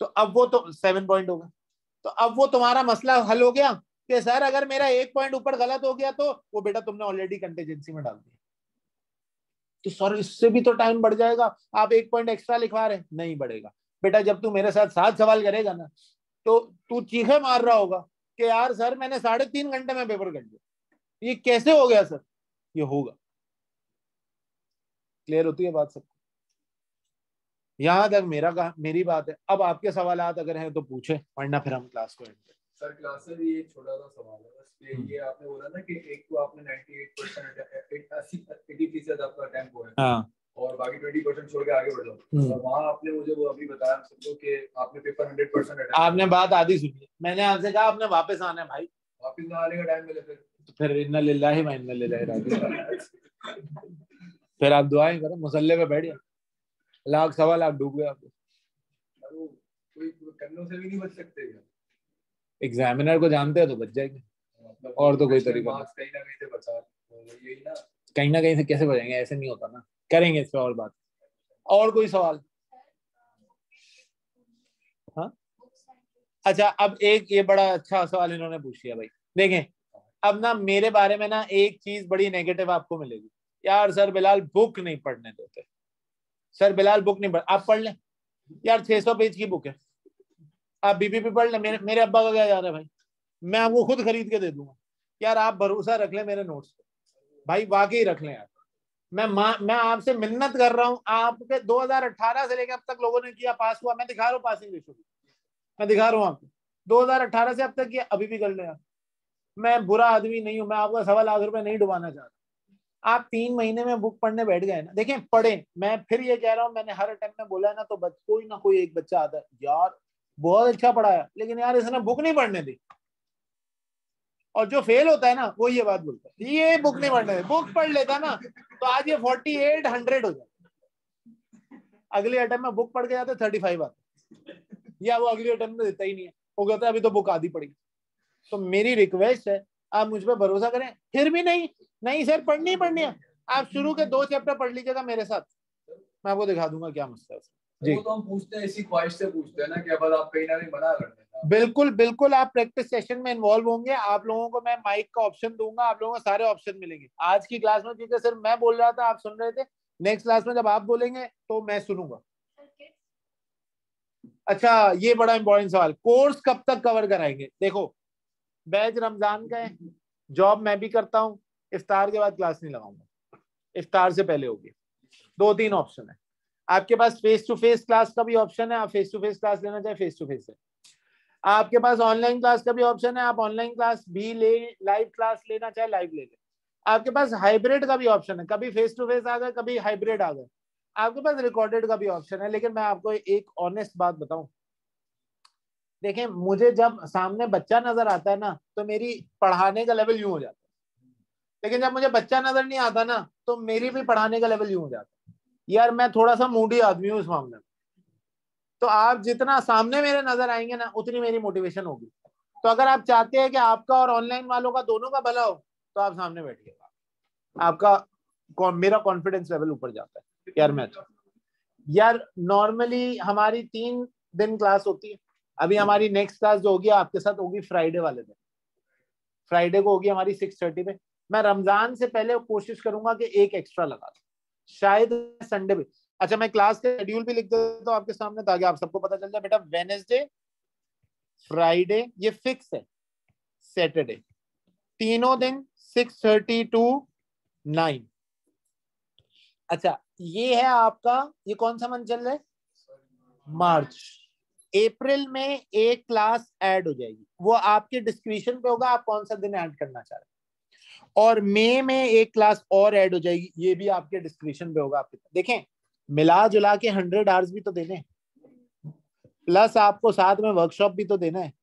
तो अब वो तो 7 पॉइंट हो गए। तो अब वो तुम्हारा मसला हल हो गया कि सर अगर मेरा 1 पॉइंट ऊपर गलत हो गया तो वो बेटा तुमने ऑलरेडी कंटीजेंसी में डाल दिया। तो सर इससे भी तो टाइम बढ़ जाएगा, आप 1 पॉइंट एक्स्ट्रा लिखवा रहे हैं। नहीं बढ़ेगा बेटा, जब तू मेरे साथ 7 सवाल करेगा ना तो तू चीखे मार रहा होगा कि यार सर मैंने 3.5 घंटे में पेपर कर दिया, ये कैसे हो गया सर? ये होगा। क्लियर होती है बात सबको? यहां तक मेरी बात है। अब आपके सवालात अगर हैं तो पूछे, वरना फिर हम क्लास को एंड करें। सर क्लास में ये छोटा सा सवाल है बस, ये आपने बोला ना कि एक को आपने 98% 80% आपका अटेम्प्ट हुआ है, हाँ, और बाकी 20% छोड़ के आगे बढ़ जाओ। और वहाँ आपने मुझे वो अभी बताया सबको कि आपने पेपर 100% अटेम्प्ट। आपने बात आधी सुनी, मैंने आपसे कहा आपने वापस आना है भाई, वापस ना आने का टाइम मिले फिर इन्ना लिल्लाहि व इन्ना इलैहि राजिऊन। फिर आप दुआएं करो, मुसल्ले पे बैठ जाओ, लाख सवा लाख डूब गए आप। कोई करने से भी नहीं बच सकते क्या? एग्जामिनर को जानते हैं तो बच जाएंगे, मतलब और तो कोई तरीका नहीं। कहीं ना कहीं से बचा, यही ना, कहीं ना कहीं से कैसे बचेंगे? ऐसे नहीं होता ना, करेंगे इस पे और बात। और कोई सवाल? हाँ अच्छा, अब एक ये बड़ा अच्छा सवाल इन्होंने पूछ लिया भाई। देखें अब ना मेरे बारे में ना एक चीज बड़ी नेगेटिव आपको मिलेगी, यार सर बिलाल बुक नहीं पढ़ने देते, सर बिलाल बुक नहीं पढ़। आप पढ़ लें यार, 600 पेज की बुक है, आप बीबीपी पढ़ लें। मेरे अब्बा का क्या जा रहा है भाई, मैं आपको खुद खरीद के दे दूंगा। यार आप भरोसा रख लें मेरे नोट्स पे, भाई वाकई रख लें यार। मैं आपसे मिन्नत कर रहा हूं, आपके 2018 से लेकर अब तक लोगों ने किया, पास हुआ। मैं दिखा रहा हूँ पासिंग रेशो, मैं दिखा रहा हूँ आपको 2018 से अब तक किया, अभी भी कर लें यार। मैं बुरा आदमी नहीं हूं, मैं आपका 1.25 लाख रुपए नहीं डुबाना चाहता। आप 3 महीने में बुक पढ़ने बैठ गए ना, देखें पढ़े। मैं फिर ये कह रहा हूँ, मैंने हर अटेम्प्ट में बोला है ना, तो कोई ना कोई एक बच्चा आता है यार बहुत अच्छा पढ़ाया, लेकिन यार इसने बुक नहीं पढ़ने दी। और जो फेल होता है ना वो ये बात बोलता है, ये बुक नहीं पढ़ने दी। बुक पढ़ लेता ना तो आज ये 4800 हो जाए। अगले अटेम्प्ट में बुक पढ़ के जाते 35 आते, या वो अगले अटेम्प्ट में देता ही नहीं है, वो कहता है अभी तो बुक आधी पड़ी। तो मेरी रिक्वेस्ट है आप मुझ पर भरोसा करें। फिर भी नहीं सर पढ़नी है, आप शुरू के 2 चैप्टर पढ़ लीजिएगा मेरे साथ, मैं आपको दिखा दूंगा क्या मसला है जी। वो तो हम पूछते हैं, इसी ख्वाहिश से पूछते हैं ना कि अब आप कहीं ना कहीं मना कर देना। बिल्कुल बिल्कुल, आप प्रैक्टिस सेशन में इन्वॉल्व होंगे, आप लोगों को मैं माइक का ऑप्शन दूंगा, आप लोगों को सारे ऑप्शन मिलेंगे। आज की क्लास में क्योंकि सिर्फ मैं बोल रहा था आप सुन रहे थे, नेक्स्ट क्लास में जब आप बोलेंगे तो मैं सुनूंगा। अच्छा ये बड़ा इंपॉर्टेंट सवाल, कोर्स कब तक कवर कराएंगे? देखो बैच रमजान का है, जॉब मैं भी करता हूँ, इफ्तार के बाद क्लास नहीं लगाऊंगा, इफ्तार से पहले होगी। 2-3 ऑप्शन है आपके पास, फेस टू फेस क्लास का भी ऑप्शन है, आप फेस टू फेस क्लास लेना चाहे फेस टू फेस है। आपके पास ऑनलाइन क्लास का भी ऑप्शन है, आप ऑनलाइन क्लास भी ले, लाइव क्लास लेना चाहे लाइव ले ले। आपके पास हाइब्रिड का भी ऑप्शन है, कभी फेस टू फेस आ गए कभी हाइब्रिड आ गए। आपके पास रिकॉर्डेड का भी ऑप्शन है। लेकिन मैं आपको एक ऑनेस्ट बात बताऊं, देखें मुझे जब सामने बच्चा नजर आता है ना तो मेरी पढ़ाने का लेवल यूं हो जाता है, लेकिन जब मुझे बच्चा नजर नहीं आता ना तो मेरी भी पढ़ाने का लेवल यूं हो जाता है। यार मैं थोड़ा सा मूडी आदमी हूँ इस मामले में, तो आप जितना सामने मेरे नजर आएंगे ना उतनी मेरी मोटिवेशन होगी। तो अगर आप चाहते हैं कि आपका और ऑनलाइन वालों का दोनों का भला हो तो आप सामने बैठिएगा, आपका मेरा कॉन्फिडेंस लेवल ऊपर जाता है। यार मैं यार नॉर्मली हमारी 3 दिन क्लास होती है। अभी हमारी नेक्स्ट क्लास जो होगी आपके साथ होगी फ्राइडे वाले दिन, फ्राइडे को होगी हमारी 6:30 पे। मैं रमजान से पहले कोशिश करूंगा कि एक एक्स्ट्रा लगा दूं, शायद संडे पे। अच्छा मैं क्लास का शेड्यूल भी लिख देता हूं आपके सामने ताकि आप सबको पता चल जाए। बेटा वेडनेसडे, फ्राइडे ये फिक्स है, सैटरडे, तीनों दिन 6:30 to 9। अच्छा ये है आपका, ये कौन सा मंथ चल रहा है? मार्च। अप्रैल में एक क्लास ऐड हो जाएगी, वो आपके डिस्क्रिप्शन पे होगा आप कौन सा दिन ऐड करना चाह रहे हैं। और मई में एक क्लास और ऐड हो जाएगी, ये भी आपके डिस्क्रिप्शन पे होगा आपके। देखें मिला जुला के 100 आवर्स भी तो देने, प्लस आपको साथ में वर्कशॉप भी तो देना है।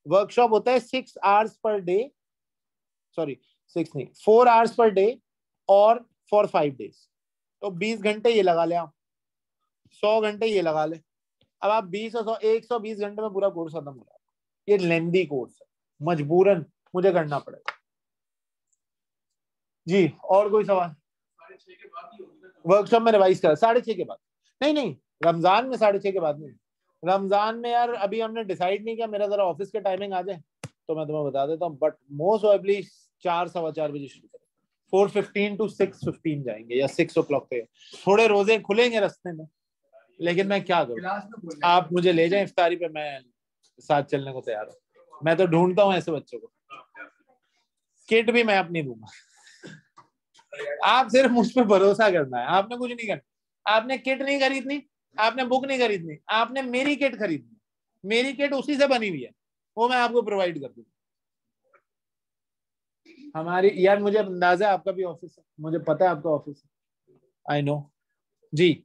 वर्कशॉप होता है 6 आवर्स पर डे, सॉरी 6 नहीं 4 आवर्स पर डे और फॉर 5 डेज। तो 20 घंटे ये लगा ले आप, 100 घंटे ये लगा ले। अब आप 20 और 100 120 घंटे में पूरा कोर्स खत्म हो रहा है। ये लेंदी कोर्स है, मजबूरन मुझे करना पड़ेगा। जी और कोई सवाल? वर्कशॉप में रिवाइज कर 6:30 के बाद? नहीं नहीं, रमजान में 6:30 के बाद नहीं। रमजान में यार अभी हमने डिसाइड नहीं किया, मेरा जरा ऑफिस के टाइमिंग आ जाए तो मैं तुम्हें बता देता हूँ, बट मोस्ट प्रोबेबली 4 सवा 4 बजे शुरू करें, 4:15 to 6:15 जाएंगे या 6 o'clock पे। थोड़े रोजे खुलेंगे रास्ते में, लेकिन मैं क्या करूँ, आप मुझे ले जाएं इफ्तारी पे, मैं साथ चलने को तैयार हूँ। मैं तो ढूंढता हूँ ऐसे बच्चों को, किट भी मैं अपनी दूंगा। आप सिर्फ मुझ पर भरोसा करना है, आपने कुछ नहीं करना। आपने किट नहीं खरीदनी, आपने बुक नहीं खरीदनी, आपने मेरी किट खरीदनी। मेरी किट उसी से बनी हुई है, वो मैं आपको प्रोवाइड कर दूंगा। हमारी यार, मुझे अंदाजा है आपका भी ऑफिस है, मुझे पता है आपका ऑफिस है, आई नो। जी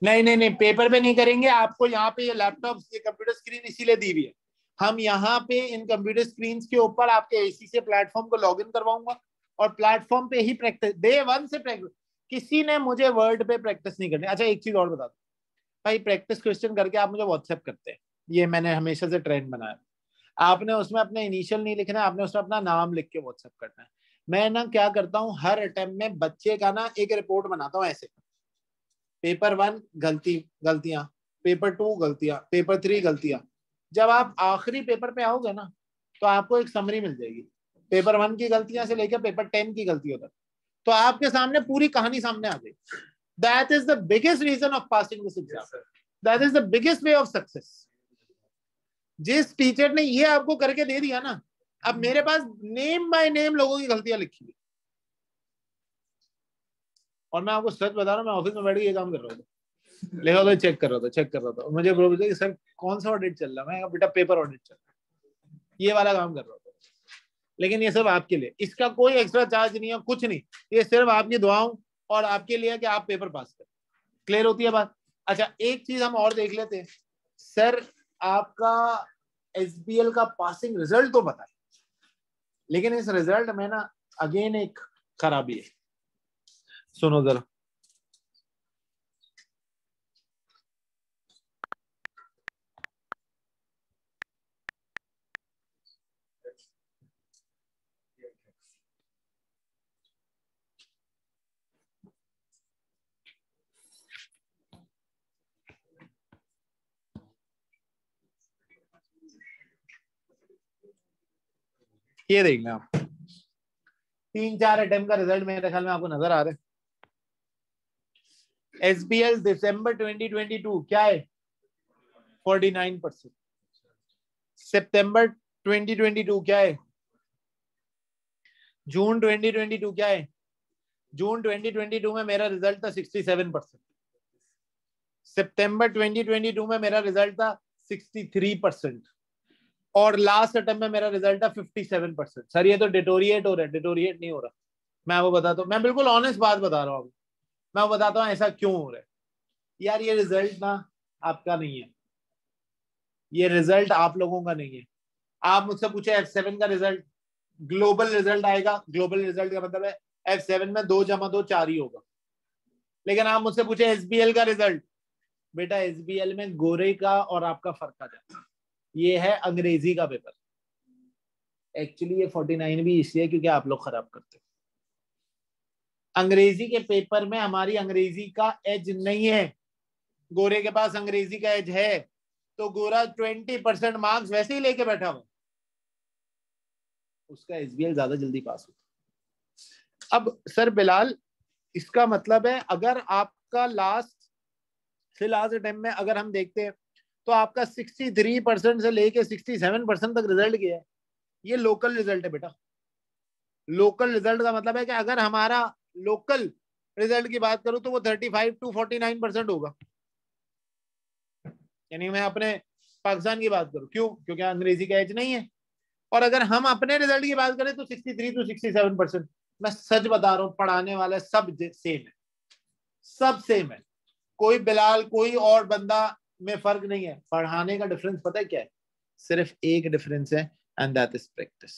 नहीं नहीं नहीं, पेपर पे नहीं करेंगे। आपको यहाँ पे ये लैपटॉप, ये कंप्यूटर स्क्रीन इसीलिए दी हुई है। हम यहाँ पे इन कंप्यूटर स्क्रीन के ऊपर आपके एसी से प्लेटफॉर्म को लॉग इन करवाऊंगा और प्लेटफॉर्म पे ही प्रैक्टिस, डे 1 से प्रैक्टिस। किसी ने मुझे वर्ड पे प्रैक्टिस नहीं करनी। अच्छा एक चीज और बता दो भाई, प्रैक्टिस क्वेश्चन करके आप मुझे व्हाट्सएप करते हैं, ये मैंने हमेशा से ट्रेंड बनाया। आपने उसमें अपने इनिशियल नहीं लिखना है, आपने उसमें अपना नाम लिख के व्हाट्सएप करना है। मैं ना क्या करता हूँ, हर अटेम्प्ट में बच्चे का ना एक रिपोर्ट बनाता हूँ ऐसे, पेपर 1 गलतियां, पेपर 2 गलतियां, पेपर 3 गलतियां। जब आप आखिरी पेपर पे आओगे ना तो आपको एक समरी मिल जाएगी, पेपर 1 की गलतियां से लेकर पेपर 10 की गलतियों तक, तो आपके सामने पूरी कहानी सामने आ जाएगी। That is the biggest reason of passing this exam, that is the biggest way of success. जिस टीचर ने ये आपको करके दे दिया ना, अब मेरे पास नेम बाय नेम लोगों की गलतियां लिखी हुई, और मैं आपको सच बता रहा हूँ, मैं ऑफिस में बैठ के ये काम कर रहा था, लिखा तो चेक कर रहा था। मुझे बोल कि सर कौन सा ऑडिट चल रहा है, मैं बेटा पेपर ऑडिट चल रहा है, ये वाला काम कर रहा था। लेकिन ये सब आपके लिए, इसका कोई एक्स्ट्रा चार्ज नहीं है, कुछ नहीं, ये सिर्फ आपकी दुआओं और आपके लिए कि आप पेपर पास करें। क्लियर होती है बात? अच्छा एक चीज हम और देख लेते हैं, सर आपका एसबीएल का पासिंग रिजल्ट तो बताए, लेकिन इस रिजल्ट में ना अगेन एक खराबी है, सुनो जरा। ये देख लें आप, 3-4 अटेम्प्ट का रिजल्ट मेरे ख्याल में आपको नजर आ रहा है। एसबीएल दिसंबर 2022 क्या है, 49%। सितंबर 2022 क्या है, जून 2022 क्या है, जून 2022 में मेरा रिजल्ट था 67%। सितंबर 2022 में मेरा रिजल्ट था 63%, और लास्ट अटेम्प्ट में मेरा रिजल्ट था 57%। सर ये तो डिटोरिएट हो रहा है, डिटोरिएट नहीं हो रहा। मैं आपको बताता हूँ, मैं बिल्कुल ऑनेस्ट बात बता रहा हूँ, मैं बताता हूँ ऐसा क्यों हो रहा है। यार ये रिजल्ट ना आपका नहीं है, ये रिजल्ट आप लोगों का नहीं है। आप मुझसे पूछे F7 का रिजल्ट, ग्लोबल रिजल्ट आएगा, ग्लोबल रिजल्ट का मतलब है F7 में 2 + 2 4 ही होगा। लेकिन आप मुझसे पूछे एसबीएल का रिजल्ट, बेटा एसबीएल में गोरे का और आपका फर्क आ जाता है। ये है अंग्रेजी का पेपर, एक्चुअली ये 49 भी इसलिए क्योंकि आप लोग खराब करते हो। अंग्रेजी के पेपर में हमारी अंग्रेजी का एज नहीं है, गोरे के पास अंग्रेजी का एज है, तो गोरा 20% मार्क्स वैसे ही लेके बैठा हुआ, उसका एसबीएल ज्यादा जल्दी पास होता। अब सर बिलाल, इसका मतलब है अगर आपका लास्ट अटेम्प्ट में अगर हम देखते हैं तो आपका 63% से लेके 67% तक रिजल्ट गया है। ये लोकल रिजल्ट है बेटा। लोकल रिजल्ट का मतलब है कि अगर हमारा लोकल रिजल्ट की बात करूं तो वो 35 to 49% होगा। यानी मैं अपने पाकिस्तान की बात करूं, क्यों? क्योंकि अंग्रेजी का एज नहीं है। और अगर हम अपने रिजल्ट की बात करें तो 63 to 67%। मैं सच बता रहा हूँ, पढ़ाने वाले सब सेम है, सब सेम है, कोई बिलाल कोई और बंदा में फर्क नहीं है। पढ़ाने का डिफरेंस पता है क्या है? सिर्फ एक डिफरेंस है, एंड दैट इज प्रैक्टिस।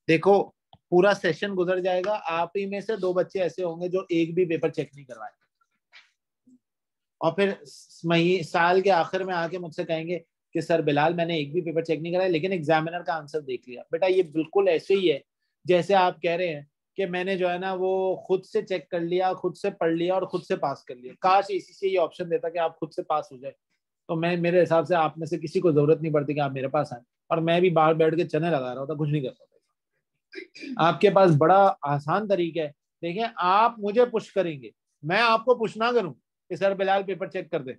देखो पूरा सेशन गुजर जाएगा, आप ही में से 2 बच्चे ऐसे होंगे जो एक भी पेपर चेक नहीं करवाए, और फिर साल के आखिर में आके मुझसे कहेंगे कि सर बिलाल मैंने एक भी पेपर चेक नहीं कराया लेकिन एग्जामिनर का आंसर देख लिया। बेटा ये बिल्कुल ऐसे ही है जैसे आप कह रहे हैं कि मैंने जो है ना वो खुद से चेक कर लिया, खुद से पढ़ लिया और खुद से पास कर लिया। काश इसी से ये ऑप्शन देता कि आप खुद से पास हो जाए, तो मैं मेरे हिसाब से आप में से किसी को जरूरत नहीं पड़ती कि आप मेरे पास आए, और मैं भी बाहर बैठ के चने लगा रहा होता, कुछ नहीं कर पाता। आपके पास बड़ा आसान तरीका है। देखिए आप मुझे पुश करेंगे, मैं आपको पुश ना करूं कि सर बिलाल पेपर चेक कर दे,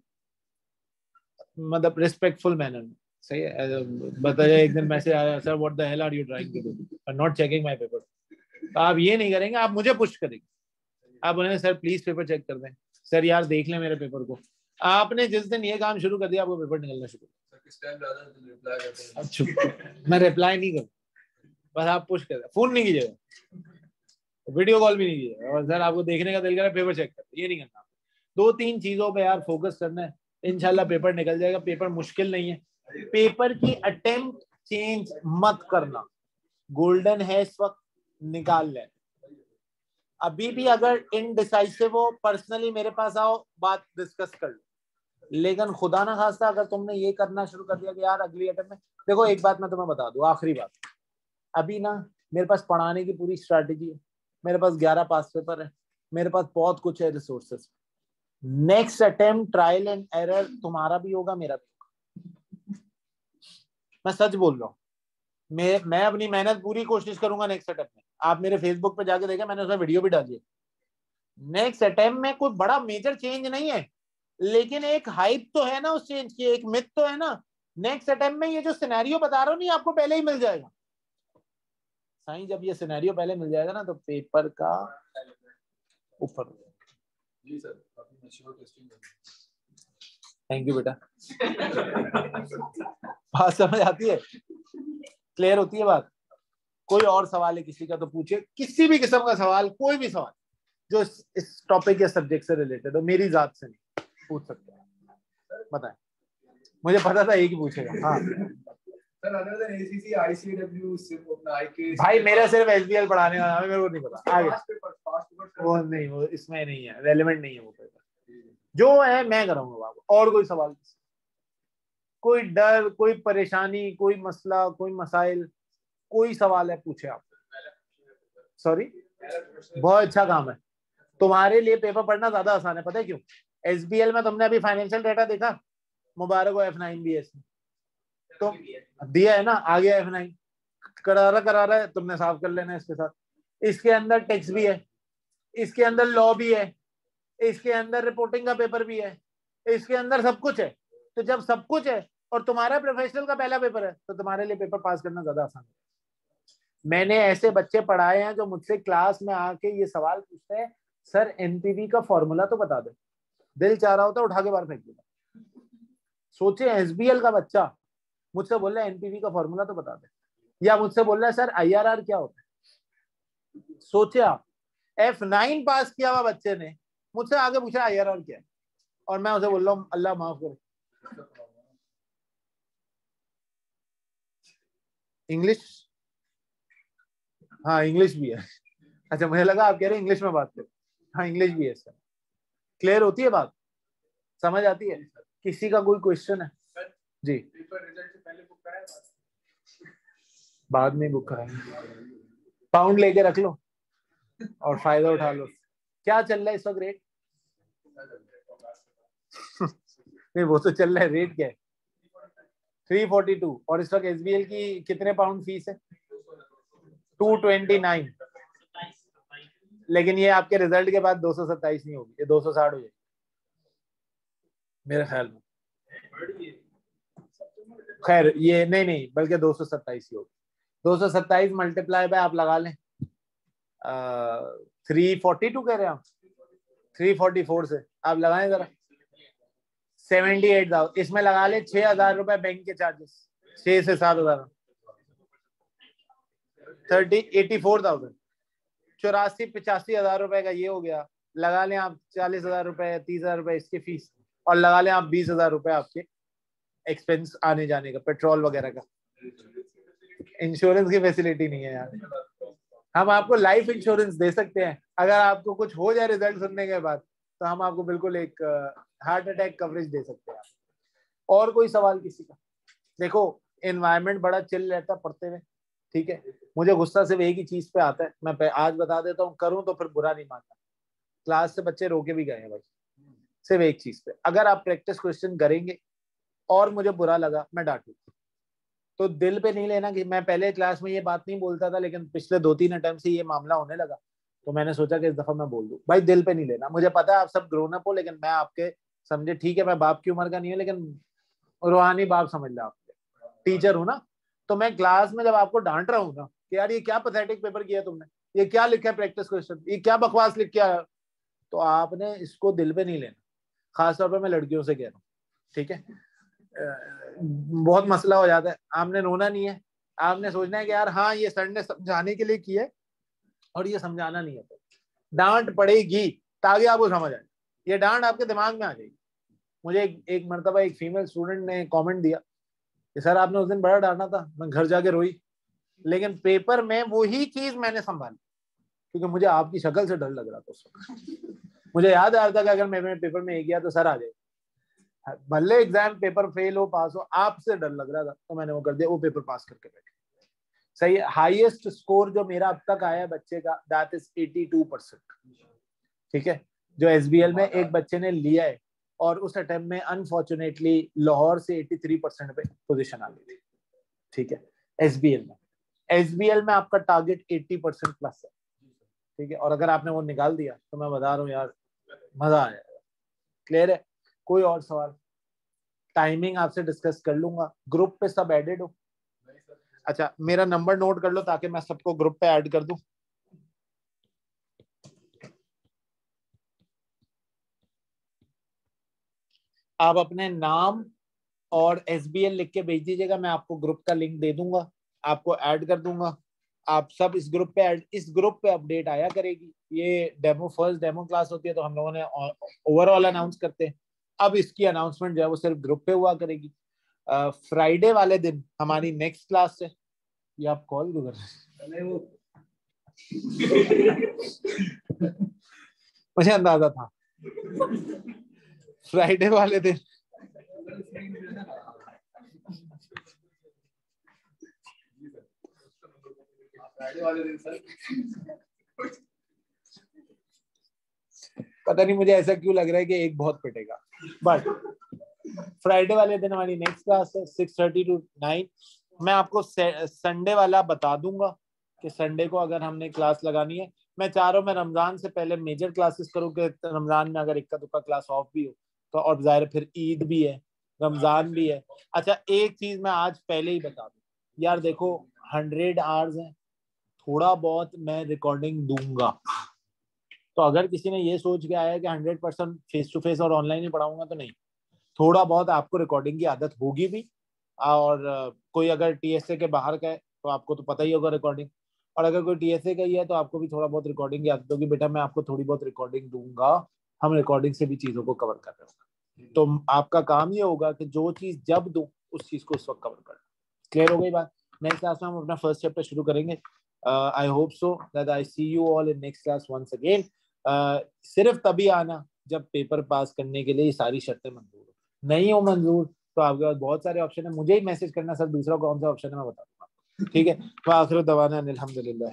मतलब रिस्पेक्टफुल मैनर में। सही है, बताइए एक दिन मैसेज आया, sir what the hell are you trying to do, not checking my paper. तो आप ये नहीं करेंगे, आप मुझे पुश करेंगे, आप बोलेंगे सर प्लीज पेपर चेक कर दें, सर यार देख लें मेरे पेपर को। आपने जिस दिन ये काम शुरू कर दिया आपको पेपर निकलना शुरू। मैं रिप्लाई नहीं करूँ, बस आप पुश कर, फोन नहीं कीजिएगा, वीडियो कॉल भी नहीं कीजिएगा, और सर आपको देखने का दिल कर रहा है पेपर चेक कर, ये नहीं करना। 2-3 चीजों पे यार फोकस करना है, इंशाल्लाह पेपर निकल जाएगा। पेपर मुश्किल नहीं है, पेपर की अटेम्प्ट चेंज मत करना, गोल्डन है इस वक्त, निकाल लें। अभी भी अगर इनडिसाइसिव हो पर्सनली मेरे पास आओ, बात डिस्कस कर लो, लेकिन खुदा ना खास्ता अगर तुमने ये करना शुरू कर दिया कि यार अगली अटेम्प्ट में, देखो एक बात मैं तुम्हें बता दूं, आखिरी बात, अभी ना मेरे पास पढ़ाने की पूरी स्ट्रैटेजी है, मेरे पास 11 पास पेपर है, मेरे पास बहुत कुछ है resources. Next attempt trial and error तुम्हारा भी होगा, मेरा भी होगा, मैं सच बोल रहा हूँ। मैं अपनी मेहनत पूरी कोशिश करूंगा नेक्स्ट अटेम्प्ट में। आप मेरे फेसबुक पे जाके देखें, मैंने उसमें वीडियो भी डाली है। नेक्स्ट अटेम्प्ट में कोई बड़ा मेजर चेंज नहीं है, लेकिन एक हाइप तो है ना उस चेंज की, एक मिथ तो है ना। नेक्स्ट अटेम्प्ट में ये जो सिनेरियो बता रहा हूँ नहीं, आपको पहले ही मिल जाएगा। साईं जब ये सिनेरियो पहले मिल जाएगा ना तो पेपर का ऊपर। जी सर, थैंक यू बेटा। बात समझ आती है, क्लियर होती है बात? कोई और सवाल है किसी का तो पूछे, किसी भी किस्म का सवाल, कोई भी सवाल जो इस टॉपिक या सब्जेक्ट से रिलेटेड हो, मेरी जात से नहीं, पूछ सकते हैं, बताएं। मुझे पता था एक ही पूछेगा। हाँ भाई मेरा सिर्फ एसबीएल पढ़ाने का नाम है, मेरे को नहीं पता आगे। वो नहीं, वो इसमें नहीं है, रेलेवेंट नहीं है वो पेपर, जो है मैं कराऊंगा बाबू। और कोई सवाल, कोई डर, कोई परेशानी, कोई मसला, कोई मसाइल, कोई सवाल है पूछे आप। सॉरी, बहुत अच्छा काम है तुम्हारे लिए, पेपर पढ़ना ज्यादा आसान है, पता है क्यों? एसबीएल में तुमने अभी फाइनेंशियल डेटा देखा, मुबारक हो F9 BS में तो दिया है ना, आ गया F9, करा रहा है, तुमने साफ कर लेना इसके साथ। इसके अंदर टैक्स भी है, इसके अंदर लॉ भी है, इसके अंदर रिपोर्टिंग का पेपर भी है, इसके अंदर सब कुछ है। तो जब सब कुछ है और तुम्हारा प्रोफेशनल का पहला पेपर है, तो तुम्हारे लिए पेपर पास करना ज्यादा आसान है। मैंने ऐसे बच्चे पढ़ाए हैं जो मुझसे क्लास में आके ये सवाल पूछते हैं, सर एनपीवी का फॉर्मूला तो बता दे। दिल चाह रहा होता है उठा के बाहर फेंक देता। सोचे एसबीएल का बच्चा मुझसे बोल रहा है एनपीवी का फॉर्मूला तो बता दे, या मुझसे बोल रहा है सर आईआरआर क्या होता है। सोचे आप, F9 पास किया हुआ बच्चे ने मुझसे आगे पूछा आईआरआर क्या है, और मैं उसे बोल रहा हूँ अल्लाह माफ करे। इंग्लिश, हाँ इंग्लिश भी है। अच्छा मुझे लगा आप कह रहे हैं इंग्लिश में बात करें। हाँ इंग्लिश भी है सर। क्लियर होती है बात, समझ आती है? किसी का कोई क्वेश्चन है जी? बाद में बुक कराएंगे, पाउंड लेके रख लो और फायदा उठा लो। क्या चल रहा है इस वक्त रेट? नहीं वो तो चल रहा है, रेट क्या है? 342। और इस वक्त एसबीएल की कितने पाउंड फीस है? 229। लेकिन ये आपके रिजल्ट के बाद 227 नहीं होगी, ये 260 हो जाएगी मेरे ख्याल में। खैर ये नहीं बल्कि 227 ही होगी। 227 मल्टीप्लाई बाय आप लगा लें 342 कह रहे हैं आप, 344 से आप लगाएं जरा 78,000, इसमें लगा ले 6,000 रुपए बैंक के चार्जेस, 6 से 7,000, 84,000। 84-85 हजार रुपए का ये हो गया, लगा लें आप 40,000 रुपए 30,000 रुपए इसकी फीस, और लगा लें आप 20,000 रुपए आपके एक्सपेंस आने जाने का, पेट्रोल वगैरह का। इंश्योरेंस की फैसिलिटी नहीं है यार। हम आपको लाइफ इंश्योरेंस दे सकते हैं, अगर आपको कुछ हो जाए रिजल्ट सुनने के बाद तो हम आपको बिल्कुल एक हार्ट अटैक कवरेज दे सकते हैं। और कोई सवाल किसी का? देखो एनवायरनमेंट बड़ा चिल रहता है पढ़ते हुए, ठीक है। मुझे गुस्सा सिर्फ एक ही चीज पे आता है, मैं आज बता देता हूँ, करूँ तो फिर बुरा नहीं मानना, क्लास से बच्चे रोके भी गए हैं भाई, सिर्फ एक चीज पे, अगर आप प्रैक्टिस क्वेश्चन करेंगे और मुझे बुरा लगा मैं डांटूंगा, तो दिल पे नहीं लेना कि मैं पहले क्लास में ये बात नहीं बोलता था लेकिन पिछले 2-3 अटेम्प्ट से ये मामला होने लगा तो मैंने सोचा कि इस दफा मैं बोल दूं। भाई दिल पे नहीं लेना, मुझे पता है आप सब ग्रोन अप हो, लेकिन मैं आपके समझे, ठीक है मैं बाप की उम्र का नहीं हूँ लेकिन रूहानी बाप समझ लो, आप टीचर हूँ ना, तो मैं क्लास में जब आपको डांट रहा हूँ ना कि यार ये क्या पैथेटिक पेपर किया तुमने, ये क्या लिखा है प्रैक्टिस क्वेश्चन, ये क्या बकवास लिख के आया, तो आपने इसको दिल पे नहीं लेना, खासतौर पर मैं लड़कियों से कह रहा हूँ, ठीक है। बहुत मसला हो जाता है, आपने रोना नहीं है, आपने सोचना है कि यार हाँ ये सर ने समझाने के लिए किया है और ये समझाना नहीं है, तो डांट पड़ेगी ताकि आपको समझ आए, ये डांट आपके दिमाग में आ जाएगी। मुझे एक मरतबा एक फीमेल स्टूडेंट ने कमेंट दिया कि सर आपने उस दिन बड़ा डांटा था, मैं घर जाके रोई, लेकिन पेपर में वही चीज मैंने संभाली क्योंकि मुझे आपकी शक्ल से डर लग रहा था उस वक्त। मुझे याद आ रहा था कि अगर मैं पेपर में एक गया तो सर आ जाए, भले एग्जाम पेपर फेल हो पास हो, आपसे डर लग रहा था तो मैंने वो कर दिया, वो पेपर पास करके बैठे। सही है, हाईएस्ट स्कोर जो मेरा अब तक आया है बच्चे का दैट इज 82%, ठीक है, जो एसबीएल में एक बच्चे ने लिया है, और उस अटेम्प्ट में अनफॉर्चुनेटली लाहौर से 83% पे पोजीशन आ गई थी, ठीक है। एसबीएल में आपका टारगेट 80% प्लस है, ठीक है, और अगर आपने वो निकाल दिया तो मैं बता रहा हूँ यार मजा आ जाएगा। क्लियर है? कोई और सवाल? टाइमिंग आपसे डिस्कस कर लूंगा, ग्रुप पे सब एडेड हो? अच्छा मेरा नंबर नोट कर लो ताकि मैं सबको ग्रुप पे ऐड कर दूं। आप अपने नाम और एसबीएल लिख के भेज दीजिएगा, मैं आपको ग्रुप का लिंक दे दूंगा, आपको ऐड कर दूंगा, आप सब इस ग्रुप पे इस ग्रुप पे अपडेट आया करेगी। ये फर्स्ट डेमो क्लास होती है तो हम लोगों ने ओवरऑल अनाउंस करते हैं, अब इसकी अनाउंसमेंट जो है वो सिर्फ ग्रुप पे हुआ करेगी। फ्राइडे वाले दिन हमारी नेक्स्ट क्लास है, ये आप कॉल क्यों कर रहे हैं? मुझे अंदाजा था फ्राइडे वाले दिन पता नहीं मुझे ऐसा क्यों लग रहा है कि एक बहुत पिटेगा, बट फ्राइडे वाले दिन हमारी नेक्स्ट क्लास है 6:30 to 9। मैं आपको संडे वाला बता दूंगा कि संडे को अगर हमने क्लास लगानी है, मैं चाह रहा हूँ मैं रमजान से पहले मेजर क्लासेस करूँ कि रमजान में अगर इक्का दुक्का क्लास ऑफ भी हो तो, और जाहिर फिर ईद भी है, रमजान भी है। अच्छा एक चीज मैं आज पहले ही बता दूं यार, देखो 100 आवर्स हैं, थोड़ा बहुत मैं रिकॉर्डिंग दूंगा, तो अगर किसी ने ये सोच के आया कि 100% फेस टू फेस और ऑनलाइन ही पढ़ाऊंगा तो नहीं, थोड़ा बहुत आपको रिकॉर्डिंग की आदत होगी भी, और कोई अगर टीएसए के बाहर का है तो आपको तो पता ही होगा रिकॉर्डिंग, और अगर कोई टीएसए का ही है तो आपको भी थोड़ा बहुत रिकॉर्डिंग की आदत होगी। बेटा मैं आपको थोड़ी बहुत रिकॉर्डिंग दूंगा, हम रिकॉर्डिंग से भी चीजों को कवर कर रहे होंगे, तो आपका काम ये होगा कि जो चीज जब दूं उस चीज को उस वक्त कवर कर। क्लियर हो गई बात? नेक्स्ट क्लास में हम अपना फर्स्ट चैप्टर शुरू करेंगे। I hope so that I see you all in next class once again. सिर्फ तभी आना जब पेपर पास करने के लिए सारी शर्तें मंजूर हो, नहीं हो मंजूर तो आपके पास बहुत सारे ऑप्शन है, मुझे ही मैसेज करना सर दूसरा कौन सा ऑप्शन है मैं बता दूंगा, ठीक है। आखिर दवाना अल्हम्दुलिल्लाह।